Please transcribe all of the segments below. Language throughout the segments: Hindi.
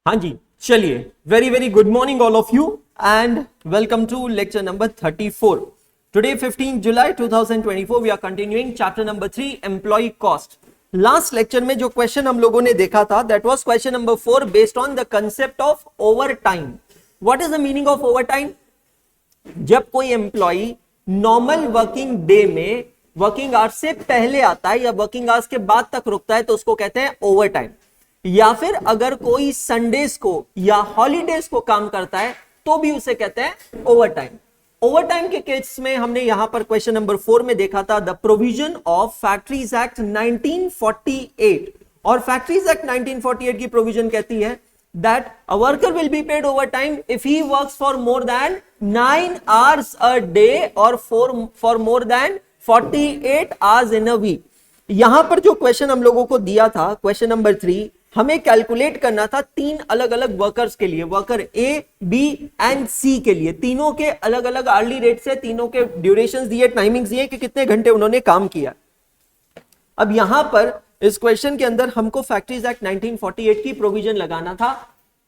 हाँ जी, चलिए, very very good morning all of you and welcome to lecture number 34. Today 15 July 2024 we are continuing chapter number 3 employee cost. Last lecture में जो क्वेश्चन हम लोगों ने देखा था that was question number 4 based on the concept of over time. What is the meaning of over time? जब कोई एम्प्लॉय नॉर्मल वर्किंग डे में वर्किंग आवर्स से पहले आता है या वर्किंग आवर्स के बाद तक रुकता है तो उसको कहते हैं ओवर टाइम. या फिर अगर कोई संडेज को या हॉलीडेज को काम करता है तो भी उसे कहते हैं ओवर टाइम. ओवर टाइम के केस में हमने यहां पर क्वेश्चन नंबर 4 में देखा था the provision of factories act 1948. और फैक्ट्रीज एक्ट 1948 की प्रोविजन कहती है that a worker will be paid overtime if he works for more than 9 hours a day और for more than 48 hours in a week. यहां पर जो क्वेश्चन हम लोगों को दिया था क्वेश्चन नंबर 3, हमें कैलकुलेट करना था तीन अलग अलग वर्कर्स के लिए, वर्कर ए, बी एंड सी के लिए. तीनों के अलग अलग आर्ली रेट से, तीनों के ड्यूरेशंस दिए, टाइमिंग्स दिए कि कितने घंटे उन्होंने काम किया. अब यहां पर इस क्वेश्चन के अंदर हमको फैक्ट्रीज एक्ट 1948 की प्रोविजन लगाना था.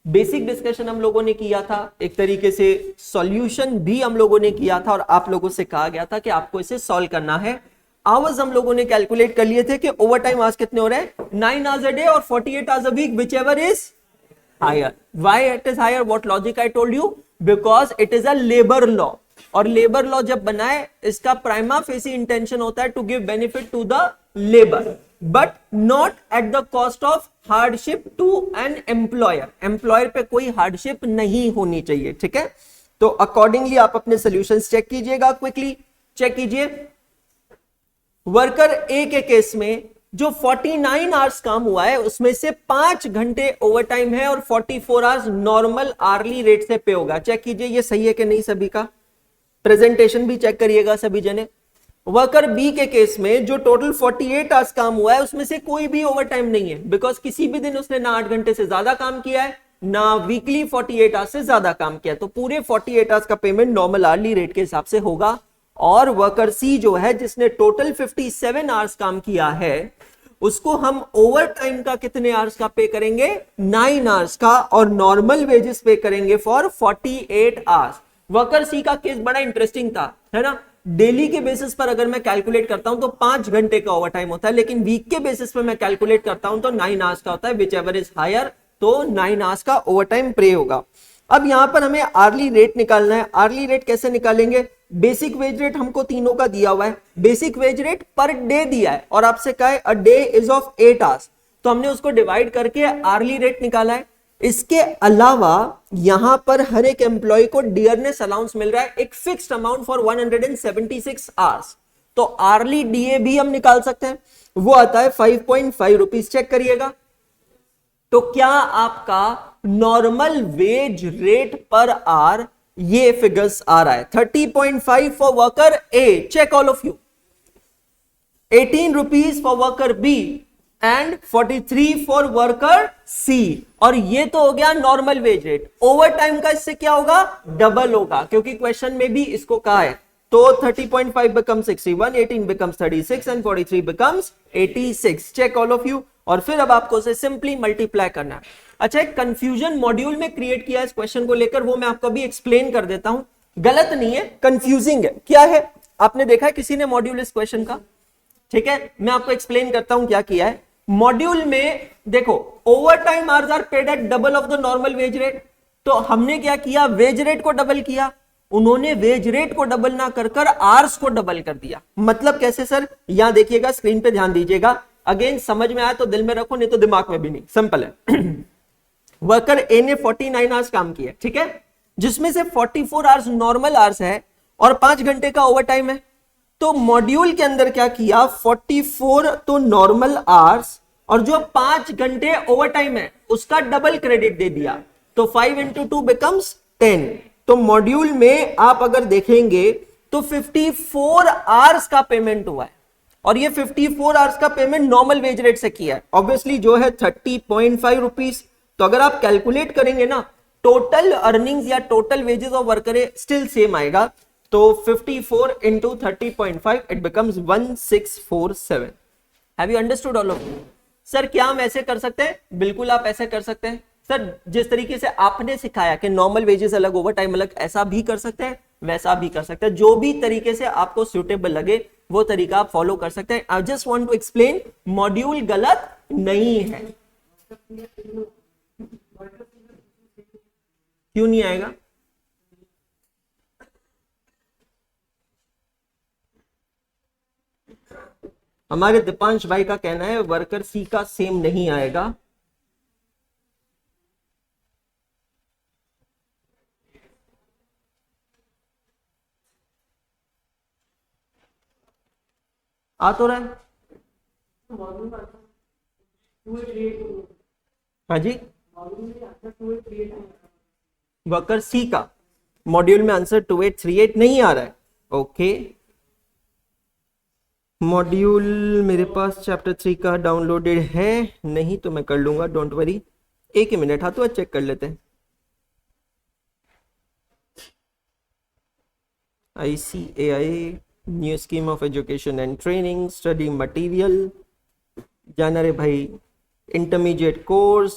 बेसिक डिस्कशन हम लोगों ने किया था, एक तरीके से सॉल्यूशन भी हम लोगों ने किया था और आप लोगों से कहा गया था कि आपको इसे सॉल्व करना है. आवर्स हम लोगों ने कैलकुलेट कर लिए थे कि ओवर टाइम आवर्स कितने हो रहे हैं, 9 hours अ डे और 48 hours a week, whichever is higher. Why it is higher? What logic I told you? Because it is a labor law. और लेबर लॉ जब बनाए इसका प्राइमा फेसी इंटेंशन होता है to give benefit to the labour but not at the cost of hardship to an employer. Employer पे कोई हार्डशिप नहीं होनी चाहिए. ठीक है, तो अकॉर्डिंगली आप अपने सॉल्यूशंस चेक कीजिएगा, क्विकली चेक कीजिए. वर्कर ए के केस में जो 49 आवर्स काम हुआ है उसमें से 5 घंटे ओवर टाइम है और 44 आवर्स नॉर्मल आर्ली रेट से पे होगा. चेक कीजिए ये सही है कि नहीं. सभी का प्रेजेंटेशन भी चेक करिएगा सभी जने. वर्कर बी के केस में जो टोटल 48 आवर्स काम हुआ है उसमें से कोई भी ओवर टाइम नहीं है, बिकॉज किसी भी दिन उसने ना 8 घंटे से ज्यादा काम किया है ना वीकली 48 आवर्स से ज्यादा काम किया, तो पूरे 48 आवर्स का पेमेंट नॉर्मल आर्ली रेट के हिसाब से होगा. और वर्कर सी जो है जिसने टोटल 57 आवर्स काम किया है उसको हम ओवर टाइम का कितने आवर्स का पे करेंगे, 9 आवर्स का, और नॉर्मल वेजेस पे करेंगे फॉर 48 आवर्स. वर्कर सी का केस बड़ा इंटरेस्टिंग था, है ना. डेली के बेसिस पर अगर मैं कैलकुलेट करता हूं तो 5 घंटे का ओवर टाइम होता है, लेकिन वीक के बेसिस पर मैं कैलकुलेट करता हूं तो 9 आवर्स का होता है. विच एवर इज हायर, तो 9 आवर्स का ओवर टाइम पे होगा. अब यहां पर हमें आर्ली रेट निकालना है. आर्ली रेट कैसे निकालेंगे? बेसिक वेज रेट हमको तीनों का दिया हुआ है. Basic veg rate per day दिया है और आपसे कहा है a day is of 8 hours, तो हमने उसको डिवाइड करके आर्ली रेट निकाला है. इसके अलावा यहां पर हर एक एम्प्लॉय को डियरनेस अलाउंस मिल रहा है, एक फिक्स्ड अमाउंट फॉर 176 आवर्स. तो आर्ली डीए भी हम निकाल सकते हैं, वो आता है 5.5 रुपीज. चेक करिएगा तो क्या आपका normal wage rate per hour ये फिगर्स आ रहा है. 30.5 for worker A, check all of you. 18 rupees for worker B and 43 for worker C. और ये तो हो गया normal wage rate. Overtime का इससे क्या होगा, डबल होगा, क्योंकि क्वेश्चन में भी इसको कहा है. तो 30.5 becomes 61, 18 becomes 36 and 43 becomes 86. Check all of you. और फिर अब आपको उसे सिंपली मल्टीप्लाई करना है. अच्छा, एक कंफ्यूजन मॉड्यूल में क्रिएट किया है इस क्वेश्चन को लेकर, वो मैं आपको अभी एक्सप्लेन कर देता हूं. गलत नहीं है, कंफ्यूजिंग है. क्या है, आपने देखा है किसी ने मॉड्यूल इस क्वेश्चन का? ठीक है, मैं आपको एक्सप्लेन करता हूं क्या किया है. मॉड्यूल में देखो over time hours are paid at double of the normal wage rate. तो हमने क्या किया, वेज रेट को डबल किया. उन्होंने वेज रेट को डबल ना कर आवर्स को डबल कर दिया. मतलब कैसे सर? यहां देखिएगा, स्क्रीन पे ध्यान दीजिएगा. अगेन समझ में आया तो दिल में रखो, नहीं तो दिमाग में भी नहीं. सिंपल है. वर्कर ए ने 49 आवर्स काम किया, ठीक है, जिसमें से 44 आवर्स नॉर्मल आवर्स है और 5 घंटे का ओवर टाइम है. तो मॉड्यूल के अंदर क्या किया, 44 तो नॉर्मल आवर्स और जो 5 घंटे ओवर टाइम है उसका डबल क्रेडिट दे दिया. तो 5 into 2 becomes 10. तो मॉड्यूल में आप अगर देखेंगे तो 54 आवर्स का पेमेंट हुआ है और ये 54 आवर्स का पेमेंट नॉर्मल वेज रेट से किया है. ऑब्वियसली जो है 30.5 रुपीज. तो अगर आप कैलकुलेट करेंगे ना टोटल अर्निंग्स या total wages of worker still same आएगा. तो 54 into 30.5 it becomes 1647. Have you understood all of you? Sir क्या हम ऐसे कर सकते हैं? बिल्कुल आप ऐसे कर सकते हैं. सर जिस तरीके से आपने सिखाया कि नॉर्मल वेजेस अलग, ओवर टाइम अलग, ऐसा भी कर सकते हैं, वैसा भी कर सकते हैं, जो भी तरीके से आपको सुटेबल लगे वो तरीका आप फॉलो कर सकते हैं। I just want to explain, module गलत नहीं है। क्यों नहीं आएगा? हमारे दीपांश भाई का कहना है वर्कर सी का सेम नहीं आएगा। आ तो रहा है। हाँ जी, वर्कर सी का मॉड्यूल में आंसर 2838 नहीं आ रहा है। ओके, मॉड्यूल मेरे पास चैप्टर 3 का डाउनलोडेड है नहीं तो मैं कर लूंगा, डोंट वरी। एक ही मिनट, हाँ तो चेक कर लेते हैं। ICAI new scheme of education and training, study material, जाना रे भाई, intermediate course,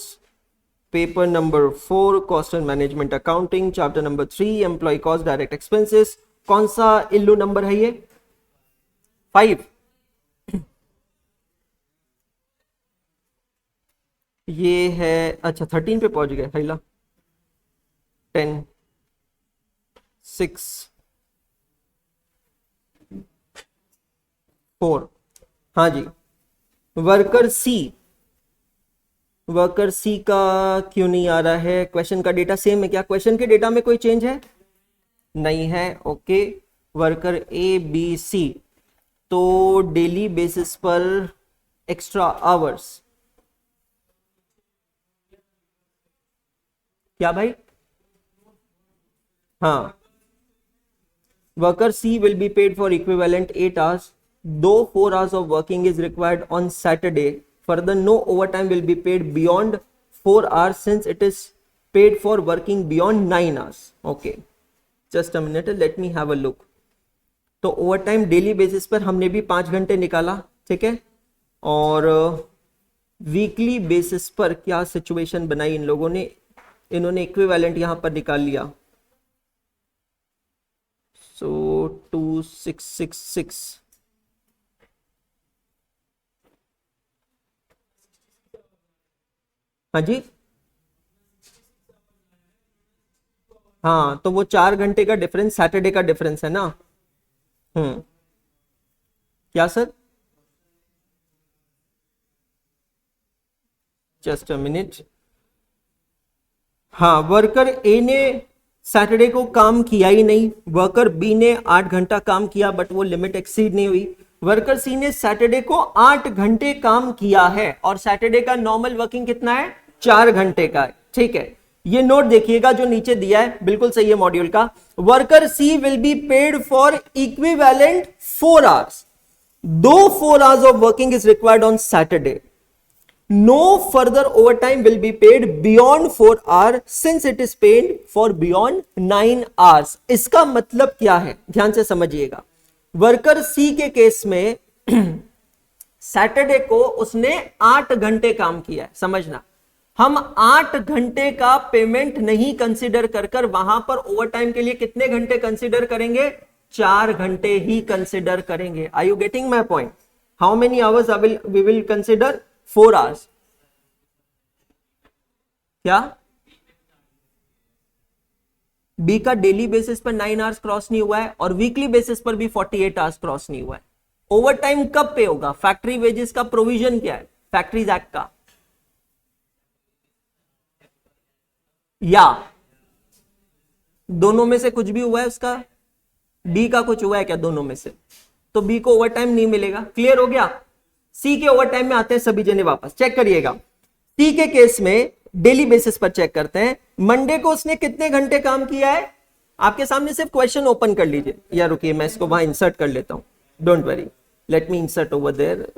paper number 4 cost and management accounting, chapter number 3 employee cost direct expenses. कौन सा इल्लू नंबर है ये? 5। ये है, अच्छा 13 पे पहुंच गए, हैला 10 6 4। हाँ जी, वर्कर सी, वर्कर सी का क्यों नहीं आ रहा है? क्वेश्चन का डेटा सेम है क्या? क्वेश्चन के डेटा में कोई चेंज है? नहीं है। Okay, worker A B C, तो डेली बेसिस पर एक्स्ट्रा आवर्स, क्या भाई? हाँ, worker C will be paid for equivalent 8 hours, though 4 hours of working is required on Saturday. Further, no overtime will be paid beyond 4 hours since it is paid for working beyond 9 hours. Okay, just a minute, let me have a look. तो ओवर टाइम डेली बेसिस पर हमने भी 5 घंटे निकाला, ठीक है, और वीकली बेसिस पर क्या सिचुएशन बनाई इन लोगों ने, इन्होंने इक्विवेलेंट यहां पर निकाल लिया। सो 2666, हाँ जी, हाँ तो वो 4 घंटे का डिफरेंस सैटरडे का डिफरेंस है ना। क्या सर? Just a minute. हाँ, वर्कर ए ने सैटरडे को काम किया ही नहीं, वर्कर बी ने 8 घंटा काम किया बट वो लिमिट एक्सीड नहीं हुई। वर्कर सी ने सैटरडे को 8 घंटे काम किया है और सैटरडे का नॉर्मल वर्किंग कितना है? 4 घंटे का है, ठीक है। ये नोट देखिएगा जो नीचे दिया है, बिल्कुल सही है मॉड्यूल का। Worker C will be paid for equivalent 4 hours, दो 4 hours of working is required on Saturday. No further overtime will be paid beyond 4 hours since it is paid for beyond 9 hours. इसका मतलब क्या है, ध्यान से समझिएगा। वर्कर सी के केस में सैटरडे को उसने 8 घंटे काम किया है, समझना। हम 8 घंटे का पेमेंट नहीं कंसीडर कर वहां पर ओवरटाइम के लिए कितने घंटे कंसीडर करेंगे? 4 घंटे ही कंसीडर करेंगे। Are you getting my point? How many hours we will consider? 4 hours. क्या बी का डेली बेसिस पर 9 आवर्स क्रॉस नहीं हुआ है और वीकली बेसिस पर भी 48 आवर्स क्रॉस नहीं हुआ है। ओवर टाइम कब पे होगा? फैक्ट्री वेजेस का प्रोविजन क्या है फैक्ट्रीज एक्ट का? या दोनों में से कुछ भी हुआ है उसका? बी का कुछ हुआ है क्या दोनों में से? तो बी को ओवर टाइम नहीं मिलेगा। क्लियर हो गया? सी के ओवर टाइम में आते हैं सभी जने, वापस चेक करिएगा। सी के केस में डेली बेसिस पर चेक करते हैं। मंडे को उसने कितने घंटे काम किया है? आपके सामने सिर्फ क्वेश्चन ओपन कर लीजिए, या रुकिए मैं इसको वहां इंसर्ट कर लेता हूं, don't worry, let me insert over there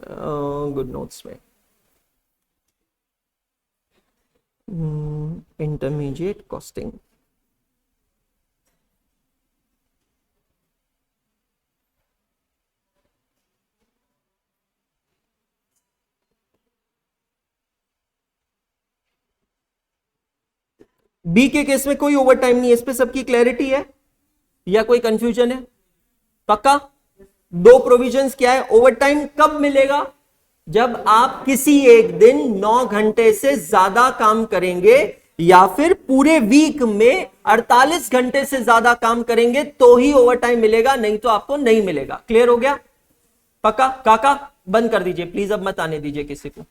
good notes में। इंटरमीडिएट कॉस्टिंग, बी के केस में कोई ओवर टाइम नहीं है, इस पे सबकी क्लैरिटी है या कोई कंफ्यूजन है? पक्का? दो प्रोविजंस क्या है, ओवर टाइम कब मिलेगा? जब आप किसी एक दिन 9 घंटे से ज्यादा काम करेंगे या फिर पूरे वीक में 48 घंटे से ज्यादा काम करेंगे तो ही ओवर टाइम मिलेगा, नहीं तो आपको नहीं मिलेगा। क्लियर हो गया? पक्का? काका बंद कर दीजिए प्लीज, अब मत आने दीजिए किसी को।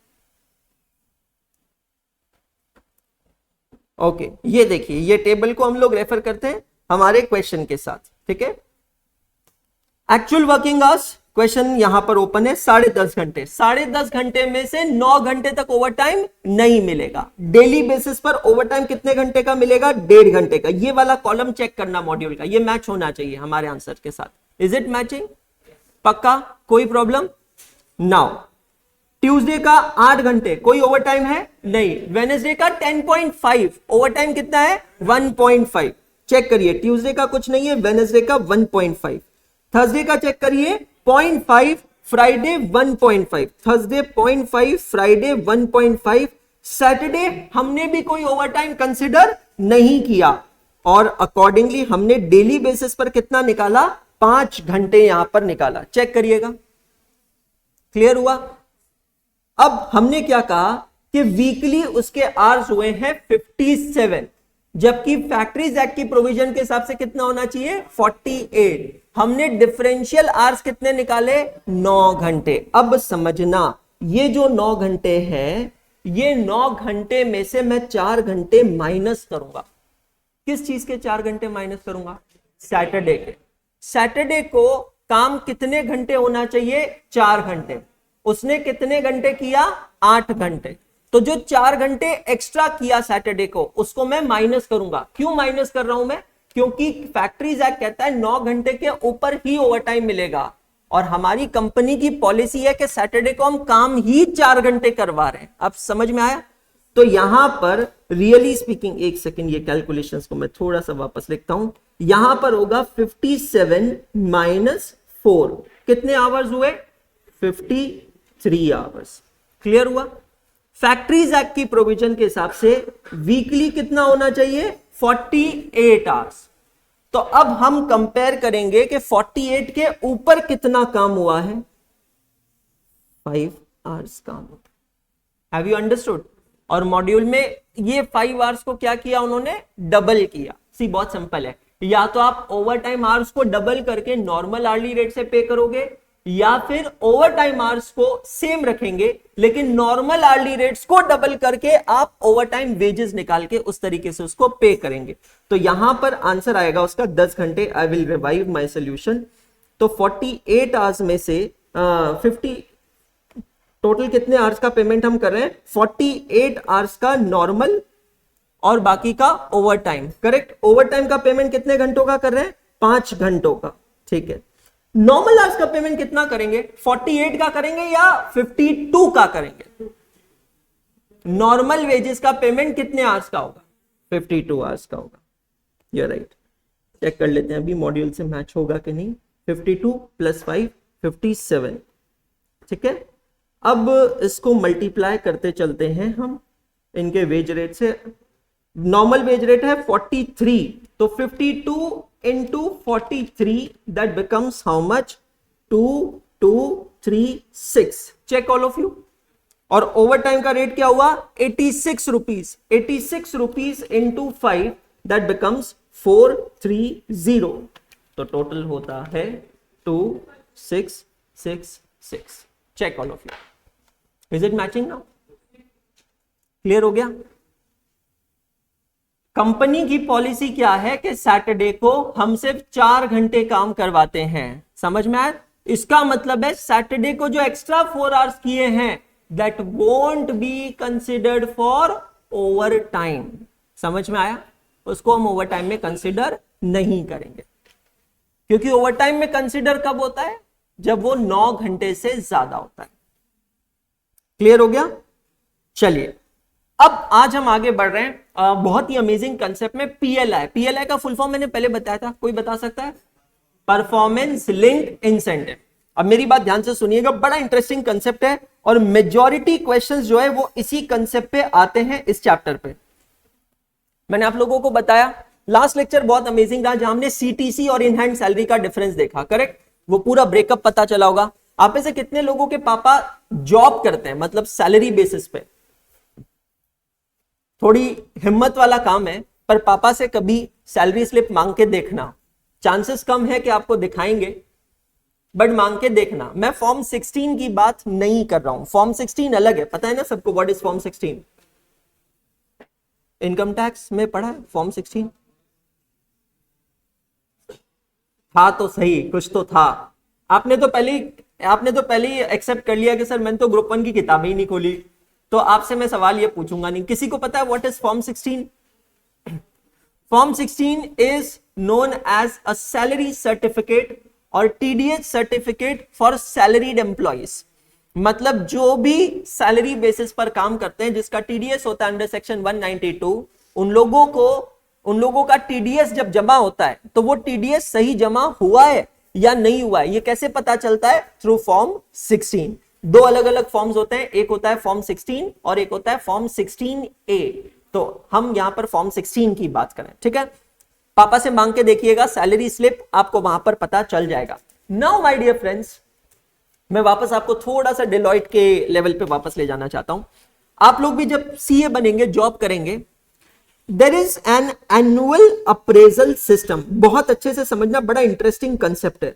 ओके, ये देखिए, ये टेबल को हम लोग रेफर करते हैं हमारे क्वेश्चन के साथ, ठीक है। एक्चुअल वर्किंग आवर्स क्वेश्चन यहां पर ओपन है 10.5 घंटे। 10.5 घंटे में से 9 घंटे तक ओवर टाइम नहीं मिलेगा। डेली बेसिस पर ओवर टाइम कितने घंटे का मिलेगा? 1.5 घंटे का। ये वाला कॉलम चेक करना मॉड्यूल का, ये मैच होना चाहिए हमारे आंसर के साथ। Is it matching? पक्का? कोई प्रॉब्लम? नाउ ट्यूसडे का 8 घंटे, कोई ओवर टाइम है? नहीं। वेडनेसडे का 10.5, ओवर टाइम कितना है? 1.5। चेक करिए, ट्यूसडे का कुछ नहीं है, वेडनेसडे का 1.5। थर्सडे का चेक करिए 0.5, फ्राइडे 1.5, थर्सडे 0.5, फ्राइडे 1.5। सैटरडे हमने भी कोई ओवर टाइम कंसिडर नहीं किया और अकॉर्डिंगली हमने डेली बेसिस पर कितना निकाला? 5 घंटे यहां पर निकाला। चेक करिएगा, क्लियर हुआ? अब हमने क्या कहा कि वीकली उसके आवर्स हुए हैं 57, जबकि फैक्ट्रीज एक्ट की प्रोविजन के हिसाब से कितना होना चाहिए? 48। हमने डिफरेंशियल आवर्स कितने निकाले? 9 घंटे। अब समझना, ये जो 9 घंटे हैं, ये 9 घंटे में से मैं 4 घंटे माइनस करूंगा। किस चीज के 4 घंटे माइनस करूंगा? सैटरडे के। सैटरडे को काम कितने घंटे होना चाहिए? 4 घंटे। उसने कितने घंटे किया? 8 घंटे। तो जो 4 घंटे एक्स्ट्रा किया सैटरडे को, उसको मैं माइनस करूंगा। क्यों माइनस कर रहा हूं मैं? क्योंकि फैक्ट्रीज एक्ट कहता है 9 घंटे के ऊपर ही ओवर टाइम मिलेगा और हमारी कंपनी की पॉलिसी है कि सैटरडे को हम काम ही 4 घंटे करवा रहे हैं। अब समझ में आया? तो यहां पर रियली स्पीकिंग, एक सेकेंड, ये कैलकुलेशंस को मैं थोड़ा सा वापस लिखता हूं। यहां पर होगा 57 माइनस 4, कितने आवर्स हुए? 53 आवर्स। क्लियर हुआ? फैक्ट्रीज एक्ट की प्रोविजन के हिसाब से वीकली कितना होना चाहिए? 48 आवर्स। तो अब हम कंपेयर करेंगे कि 48 के ऊपर कितना काम हुआ है? 5 आवर्स काम हुआ। Have you understood? और मॉड्यूल में ये 5 आवर्स को क्या किया उन्होंने? डबल किया। सी बहुत सिंपल है, या तो आप ओवर टाइम आवर्स को डबल करके नॉर्मल आर्ली रेट से पे करोगे, या फिर ओवर टाइम आवर्स को सेम रखेंगे लेकिन नॉर्मल आर्ली रेट्स को डबल करके आप ओवर टाइम वेजेस निकाल के उस तरीके से उसको पे करेंगे। तो यहां पर आंसर आएगा उसका 10 घंटे। I will revive my solution. तो 48 आवर्स में से 50, टोटल कितने आवर्स का पेमेंट हम कर रहे हैं? 48 आवर्स का नॉर्मल और बाकी का over time. Correct? Over time का पेमेंट कितने घंटों का कर रहे हैं? 5 घंटों का। ठीक है। नॉर्मल आवर्स का पेमेंट कितना करेंगे? 48 का करेंगे या 52 का करेंगे? नॉर्मल वेजेस का पेमेंट कितने आवर्स का होगा? 52 आवर्स का होगा। You are right. चेक कर लेते हैं अभी मॉड्यूल से मैच होगा कि नहीं। 52 + 5 57। ठीक है। अब इसको मल्टीप्लाई करते चलते हैं हम इनके वेज रेट से। नॉर्मल वेज रेट है 43, तो 52 into 43, that becomes how much? 2236. check all of you. और ओवर टाइम का रेट क्या हुआ? 86 rupees. 86 rupees into 5, that becomes 430। तो टोटल होता है 2666। check all of you. is it matching now? Clear हो गया? कंपनी की पॉलिसी क्या है कि सैटरडे को हम सिर्फ 4 घंटे काम करवाते हैं। समझ में आया? इसका मतलब है सैटरडे को जो एक्स्ट्रा 4 आवर्स किए हैं, that won't be considered for over time. समझ में आया? उसको हम ओवर टाइम में कंसिडर नहीं करेंगे, क्योंकि ओवर टाइम में कंसिडर कब होता है? जब वो 9 घंटे से ज्यादा होता है। क्लियर हो गया? चलिए अब आज हम आगे बढ़ रहे हैं बहुत ही अमेजिंग कंसेप्ट में, पीएलआई। पीएलआई का फुल फॉर्म मैंने पहले बताया था, कोई बता सकता है? Performance linked incentive. अब मेरी बात ध्यान से सुनिएगा, बड़ा इंटरेस्टिंग कंसेप्ट है और मेजॉरिटी क्वेश्चंस जो है वो इसी कंसेप्ट पे आते हैं इस चैप्टर पे। मैंने आप लोगों को बताया लास्ट लेक्चर बहुत अमेजिंग रहा जहां हमने सीटीसी और इन हैंड सैलरी का डिफरेंस देखा, करेक्ट? वो पूरा ब्रेकअप पता चला होगा। आप में से कितने लोगों के पापा जॉब करते हैं, मतलब सैलरी बेसिस पे? थोड़ी हिम्मत वाला काम है, पर पापा से कभी सैलरी स्लिप मांग के देखना, चांसेस कम है कि आपको दिखाएंगे, बट मांग के देखना। मैं फॉर्म 16 की बात नहीं कर रहा हूं, फॉर्म 16 अलग है, पता है ना सबको what is form 16? Income tax में पढ़ा है फॉर्म 16? था तो सही, कुछ तो था। आपने तो पहले ही एक्सेप्ट कर लिया कि सर मैंने तो ग्रुप 1 की किताबें ही नहीं खोली, तो आपसे मैं सवाल ये पूछूंगा नहीं। किसी को पता है what is form 16? Form 16 is known as a salary certificate और TDS certificate for salaried employees. मतलब जो भी सैलरी बेसिस पर काम करते हैं, जिसका टीडीएस होता है अंडर सेक्शन 192, उन लोगों का टीडीएस जब जमा होता है तो वो टीडीएस सही जमा हुआ है या नहीं हुआ है, ये कैसे पता चलता है? Through form 16। दो अलग अलग फॉर्म्स होते हैं, एक होता है फॉर्म 16 और एक होता है फॉर्म 16A। तो हम यहां पर फॉर्म 16 की बात करें, ठीक है? पापा से मांग के देखिएगा सैलरी स्लिप, आपको वहां पर पता चल जाएगा। नाउ माय डियर फ्रेंड्स, मैं वापस आपको थोड़ा सा डेलॉइट के लेवल पे वापस ले जाना चाहता हूं। आप लोग भी जब सीए बनेंगे, जॉब करेंगे, there is an annual appraisal system. बहुत अच्छे से समझना, बड़ा इंटरेस्टिंग कंसेप्ट है।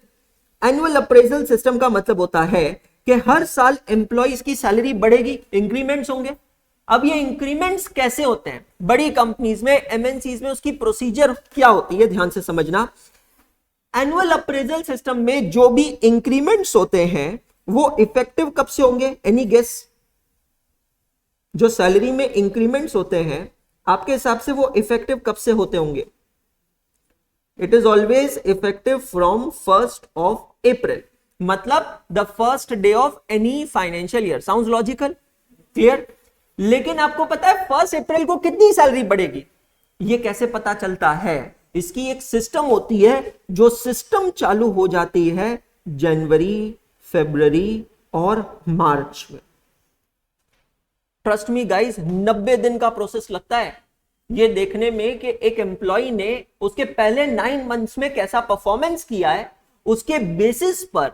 एनुअल अप्रेजल सिस्टम का मतलब होता है कि हर साल एम्प्लॉइज की सैलरी बढ़ेगी, इंक्रीमेंट्स होंगे। अब ये इंक्रीमेंट्स कैसे होते हैं? बड़ी कंपनीज में, एमएनसीज में उसकी प्रोसीजर क्या होती है, ध्यान से समझना। एनुअल अप्रेजल सिस्टम में जो भी इंक्रीमेंट्स होते हैं वो इफेक्टिव कब से होंगे? Any guess? जो सैलरी में इंक्रीमेंट्स होते हैं आपके हिसाब से वो इफेक्टिव कब से होते होंगे? It is always effective from 1st of April, मतलब the first day of any financial year. Sounds logical? Clear? लेकिन आपको पता है 1 अप्रैल को कितनी सैलरी बढ़ेगी? ये कैसे पता चलता है? इसकी एक सिस्टम होती है, जो सिस्टम चालू हो जाती है जनवरी, फरवरी और मार्च में। ट्रस्ट मी गाइस, 90 दिन का प्रोसेस लगता है ये देखने में कि एक एम्प्लॉय ने उसके पहले 9 मंथ्स में कैसा परफॉर्मेंस किया है, उसके बेसिस पर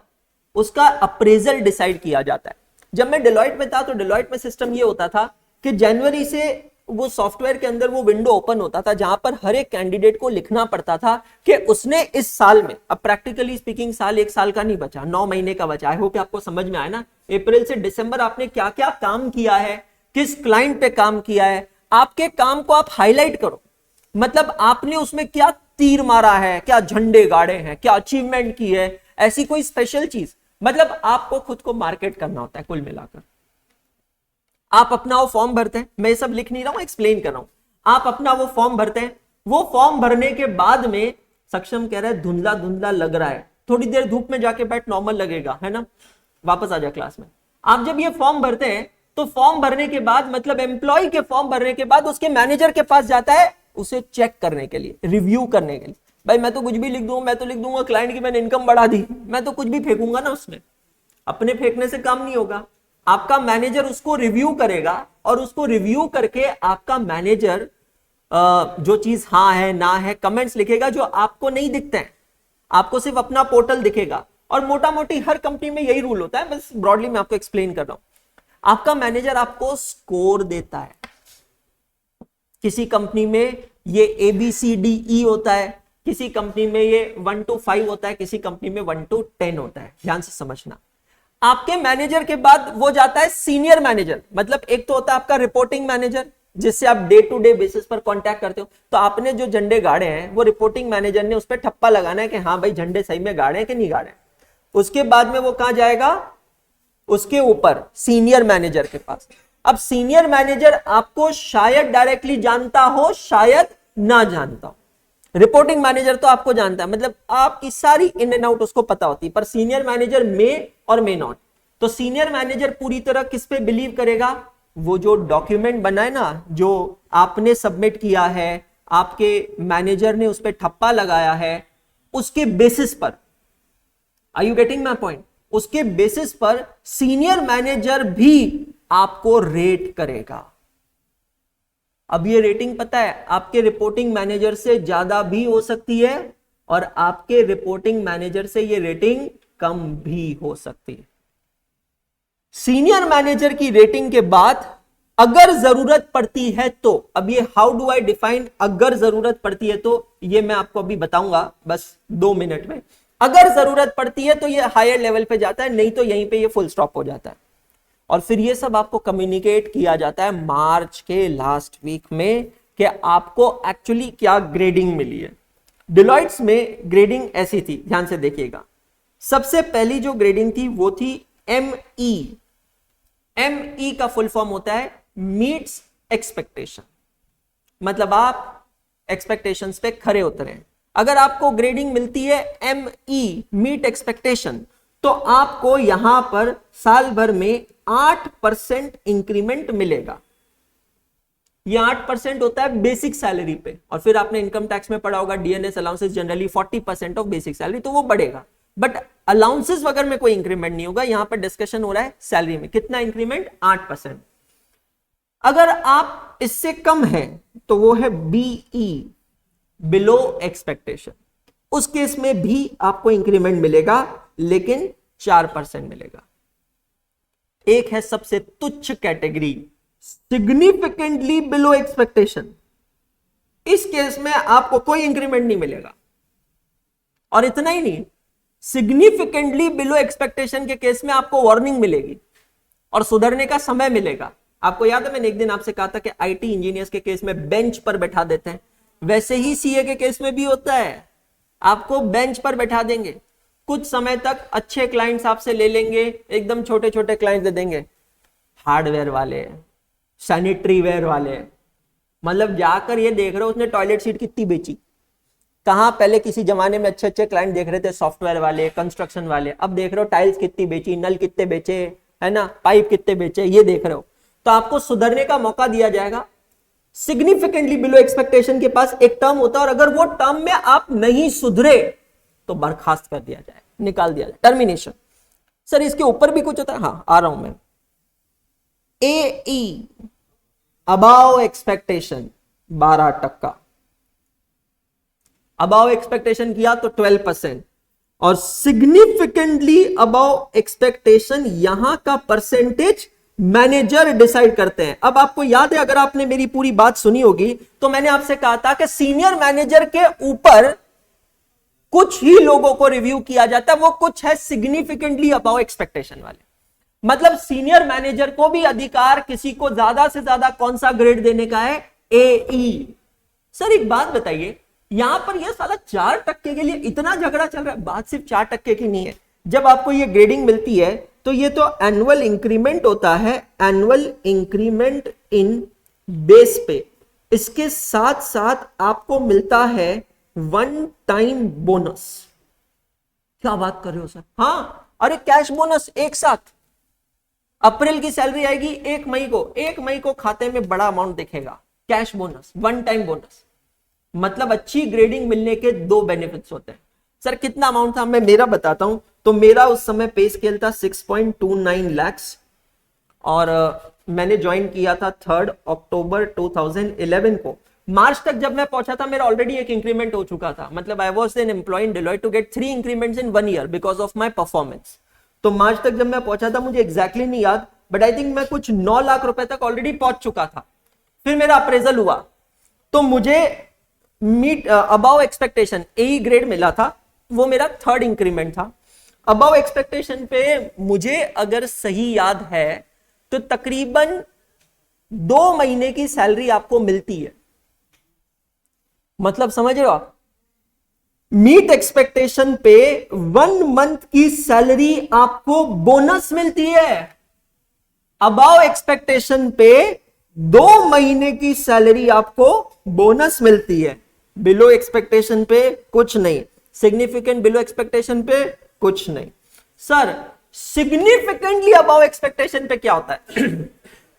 उसका अप्रेजल डिसाइड किया जाता है। जब मैं डेलॉइट में था तो डेलॉइट में सिस्टम ये होता था कि जनवरी से वो सॉफ्टवेयर के अंदर वो विंडो ओपन होता था जहां पर हर एक कैंडिडेट को लिखना पड़ता था कि उसने इस साल में, अब प्रैक्टिकली स्पीकिंग साल 1 साल का नहीं बचा, 9 महीने का बचा। आई होप आपको समझ में आया ना? अप्रैल से दिसंबर आपने क्या क्या काम किया है, किस क्लाइंट पे काम किया है, आपके काम को आप हाईलाइट करो। मतलब आपने उसमें क्या तीर मारा है, क्या झंडे गाड़े हैं, क्या अचीवमेंट की है, ऐसी कोई स्पेशल चीज। मतलब आपको खुद को मार्केट करना होता है। कुल मिलाकर आप अपना वो फॉर्म भरते हैं, मैं ये सब लिख नहीं रहा हूं, एक्सप्लेन कर रहा हूं। आप अपना वो फॉर्म भरते हैं, वो फॉर्म भरने के बाद में सक्षम कह रहा है धुंधला धुंधला लग रहा है, थोड़ी देर धूप में जाके बैठ, नॉर्मल लगेगा, है ना? वापस आ जा क्लास में। आप जब ये फॉर्म भरते हैं तो फॉर्म भरने के बाद, मतलब एम्प्लॉय के फॉर्म भरने के बाद उसके मैनेजर के पास जाता है उसे चेक करने के लिए, रिव्यू करने के लिए। भाई मैं तो कुछ भी लिख दूंगा, मैं तो लिख दूंगा क्लाइंट की मैंने इनकम बढ़ा दी, मैं तो कुछ भी फेंकूंगा ना उसमें। अपने फेंकने से काम नहीं होगा। आपका मैनेजर उसको रिव्यू करेगा और उसको रिव्यू करके आपका मैनेजर जो चीज हाँ है ना है कमेंट्स लिखेगा जो आपको नहीं दिखते हैं, आपको सिर्फ अपना पोर्टल दिखेगा। और मोटा मोटी हर कंपनी में यही रूल होता है, बस ब्रॉडली मैं आपको एक्सप्लेन कर रहा हूं। आपका मैनेजर आपको स्कोर देता है। किसी कंपनी में ये ABCDE होता है, किसी कंपनी में ये 1 to 5 होता है, किसी कंपनी में 1 to 10 होता है। ध्यान से समझना। आपके मैनेजर के बाद वो जाता है सीनियर मैनेजर, मतलब एक तो होता है आपका रिपोर्टिंग मैनेजर जिससे आप डे टू डे बेसिस पर कांटेक्ट करते हो। तो आपने जो झंडे गाड़े हैं वो रिपोर्टिंग मैनेजर ने उस पर ठप्पा लगाना है कि हाँ भाई झंडे सही में गाड़े हैं कि नहीं गाड़े। उसके बाद में वो कहां जाएगा? उसके ऊपर सीनियर मैनेजर के पास। अब सीनियर मैनेजर आपको शायद डायरेक्टली जानता हो, शायद ना जानता हो। रिपोर्टिंग मैनेजर तो आपको जानता है, मतलब आपकी सारी इन एंड आउट उसको पता होती है, पर सीनियर मैनेजर मे और मे नॉट। तो सीनियर मैनेजर पूरी तरह किस पे बिलीव करेगा? वो जो डॉक्यूमेंट बना है ना, जो आपने सबमिट किया है, आपके मैनेजर ने उस पर ठप्पा लगाया है, उसके बेसिस पर। Are you getting my point? उसके बेसिस पर सीनियर मैनेजर भी आपको रेट करेगा। अब ये रेटिंग पता है आपके रिपोर्टिंग मैनेजर से ज्यादा भी हो सकती है और आपके रिपोर्टिंग मैनेजर से ये रेटिंग कम भी हो सकती है। सीनियर मैनेजर की रेटिंग के बाद अगर जरूरत पड़ती है तो, अब ये हाउ डू आई डिफाइन अगर जरूरत पड़ती है तो, ये मैं आपको अभी बताऊंगा बस 2 मिनट में। अगर जरूरत पड़ती है तो ये हायर लेवल पे जाता है, नहीं तो यहीं पे ये फुल स्टॉप हो जाता है। और फिर ये सब आपको कम्युनिकेट किया जाता है मार्च के लास्ट वीक में कि आपको एक्चुअली क्या ग्रेडिंग मिली है। डिलॉइट्स में ग्रेडिंग ऐसी थी, ध्यान से देखिएगा। सबसे पहली जो ग्रेडिंग थी वो थी ME। ME का फुल फॉर्म होता है मीट्स एक्सपेक्टेशन, मतलब आप एक्सपेक्टेशंस पे खरे उतरे। अगर आपको ग्रेडिंग मिलती है ME मीट एक्सपेक्टेशन, तो आपको यहां पर साल भर में 8% इंक्रीमेंट मिलेगा। ये 8% होता है बेसिक सैलरी पे, और फिर आपने इनकम टैक्स में पढ़ा होगा DNS allowances generally 40% of basic salary, तो वो बढ़ेगा। बट अलाउंसेस वगैरह में कोई इंक्रीमेंट नहीं होगा, यहां पर डिस्कशन हो रहा है सैलरी में कितना इंक्रीमेंट, 8%। अगर आप इससे कम है तो वो है BE बिलो एक्सपेक्टेशन, उस केस में भी आपको इंक्रीमेंट मिलेगा लेकिन 4% मिलेगा। एक है सबसे तुच्छ कैटेगरी सिग्निफिकेंटली बिलो एक्सपेक्टेशन, इस केस में आपको कोई इंक्रीमेंट नहीं मिलेगा। और इतना ही नहीं, सिग्निफिकेंटली बिलो एक्सपेक्टेशन के केस में आपको वार्निंग मिलेगी और सुधरने का समय मिलेगा। आपको याद है मैंने एक दिन आपसे कहा था कि IT इंजीनियर्स के केस में बेंच पर बैठा देते हैं, वैसे ही CA के केस में भी होता है, आपको बेंच पर बैठा देंगे। कुछ समय तक अच्छे क्लाइंट्स आपसे ले लेंगे, एकदम छोटे छोटे क्लाइंट्स दे देंगे, हार्डवेयर वाले, सैनिटरी वेयर वाले, मतलब जाकर ये देख रहे हो उसने टॉयलेट सीट कितनी बेची। कहां पहले किसी जमाने में अच्छे अच्छे क्लाइंट देख रहे थे, सॉफ्टवेयर वाले, कंस्ट्रक्शन वाले, अब देख रहे हो टाइल्स कितनी बेची, नल कितने बेचे, है ना, पाइप कितने बेचे, ये देख रहे हो। तो आपको सुधरने का मौका दिया जाएगा। सिग्निफिकेंटली बिलो एक्सपेक्टेशन के पास एक टर्म होता है, और अगर वो टर्म में आप नहीं सुधरे तो बर्खास्त कर दिया जाए, निकाल दिया जाए, टर्मिनेशन। सर इसके ऊपर भी कुछ होता है, हाँ आ रहा हूं मैं। AE above expectation 12%, above expectation किया तो 12%, और सिग्निफिकेंटली अबाव एक्सपेक्टेशन यहां का परसेंटेज मैनेजर डिसाइड करते हैं। अब आपको याद है, अगर आपने मेरी पूरी बात सुनी होगी तो मैंने आपसे कहा था कि सीनियर मैनेजर के ऊपर कुछ ही लोगों को रिव्यू किया जाता है, वो कुछ है सिग्निफिकेंटली अबाव एक्सपेक्टेशन वाले। मतलब सीनियर मैनेजर को भी अधिकार किसी को ज्यादा से ज्यादा कौन सा ग्रेड देने का है, AE। सर एक बात बताइए, यहां पर यह साला 4% के लिए इतना झगड़ा चल रहा है, बात सिर्फ 4% की नहीं है। जब आपको ये ग्रेडिंग मिलती है तो ये तो एनुअल इंक्रीमेंट होता है, एनुअल इंक्रीमेंट इन बेस पे, इसके साथ साथ आपको मिलता है वन टाइम बोनस। क्या बात कर रहे हो सर? हाँ, अरे कैश बोनस एक साथ। अप्रैल की सैलरी आएगी 1 मई को, 1 मई को खाते में बड़ा अमाउंट दिखेगा, cash bonus, one time bonus. मतलब अच्छी ग्रेडिंग मिलने के 2 बेनिफिट्स होते हैं। सर कितना अमाउंट था, मैं मेरा बताता हूं। तो मेरा उस समय पे स्केल था 6.29 लाख, और मैंने ज्वाइन किया था 3 अक्टूबर 2011 को। मार्च तक जब मैं पहुंचा था मेरा ऑलरेडी एक इंक्रीमेंट हो चुका था, मतलब I was an employ in Deloitte to get 3 increments in 1 year because of my performance. तो मार्च तक जब मैं पहुंचा था, मुझे एग्जैक्टली नहीं याद, बट आई थिंक मैं कुछ 9 लाख रुपए तक ऑलरेडी पहुंच चुका था। फिर मेरा अप्रेजल हुआ तो मुझे meet above expectation AE grade मिला था, वो मेरा 3rd इंक्रीमेंट था। अबाव एक्सपेक्टेशन पे मुझे अगर सही याद है तो तकरीबन 2 महीने की सैलरी आपको मिलती है। मतलब समझ रहे हो आप, मीट एक्सपेक्टेशन पे 1 मंथ की सैलरी आपको बोनस मिलती है, अबाव एक्सपेक्टेशन पे 2 महीने की सैलरी आपको बोनस मिलती है। बिलो एक्सपेक्टेशन पे कुछ नहीं, सिग्निफिकेंट बिलो एक्सपेक्टेशन पे कुछ नहीं। सर सिग्निफिकेंटली अबाव एक्सपेक्टेशन पे क्या होता है?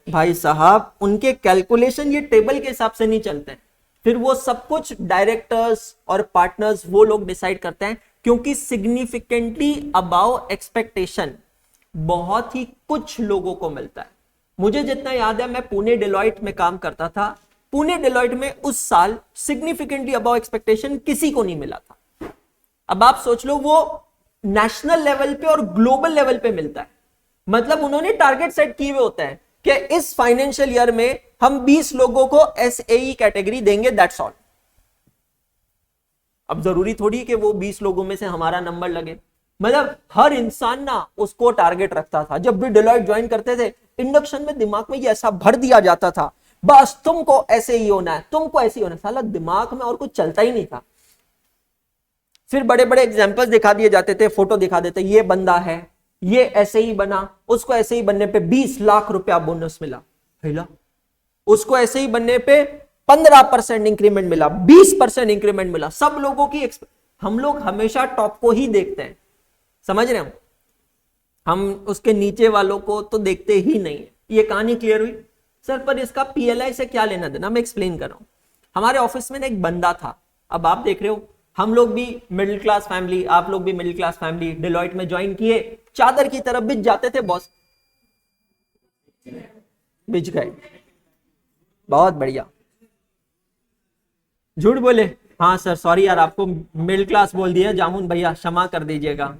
भाई साहब उनके कैलकुलेशन ये टेबल के हिसाब से नहीं चलते हैं, फिर वो सब कुछ डायरेक्टर्स और पार्टनर्स वो लोग डिसाइड करते हैं, क्योंकि सिग्निफिकेंटली अबाव एक्सपेक्टेशन बहुत ही कुछ लोगों को मिलता है। मुझे जितना याद है, मैं पुणे डेलॉइट में काम करता था, पुणे डिलॉयट में उस साल सिग्निफिकेंटली अबव एक्सपेक्टेशन किसी को नहीं मिला था। अब आप सोच लो, वो नेशनल लेवल पे और ग्लोबल लेवल पे मिलता है, मतलब उन्होंने टारगेट सेट किए हुए होते हैं कि इस फाइनेंशियल ईयर में हम 20 लोगों को एसएई कैटेगरी देंगे, दैट्स ऑल। अब जरूरी थोड़ी कि वो 20 लोगों में से हमारा नंबर लगे, मतलब हर इंसान ना उसको टारगेट रखता था। जब भी डिलॉयट ज्वाइन करते थे, इंडक्शन में दिमाग में ये ऐसा भर दिया जाता था, बस तुमको ऐसे ही होना है, तुमको ऐसे ही होना है। साला दिमाग में और कुछ चलता ही नहीं था। फिर बड़े बड़े एग्जांपल्स दिखा दिए जाते थे, फोटो दिखा देते, ये बंदा है, ये ऐसे ही बना, उसको ऐसे ही बनने पे 20 लाख रुपया बोनस मिला, भैया उसको ऐसे ही बनने पे 15% इंक्रीमेंट मिला, 20% इंक्रीमेंट मिला। सब लोगों की हम लोग हमेशा टॉप को ही देखते हैं, समझ रहे हो, हम उसके नीचे वालों को तो देखते ही नहीं है। ये कहानी क्लियर हुई सर? पर इसका पीएलआई से क्या लेना देना, मैं एक्सप्लेन कर रहा हूं। हमारे ऑफिस में ना एक बंदा था, अब आप देख रहे हो हम लोग भी मिडिल क्लास फैमिली, आप लोग भी मिडिल क्लास फैमिली, डिलॉयट में ज्वाइन किए, चादर की तरफ बिछ जाते थे बॉस, बिछ गए, बहुत बढ़िया, झूठ बोले, हाँ सर सॉरी यार, आपको मिडिल क्लास बोल दिया जामुन भैया, क्षमा कर दीजिएगा।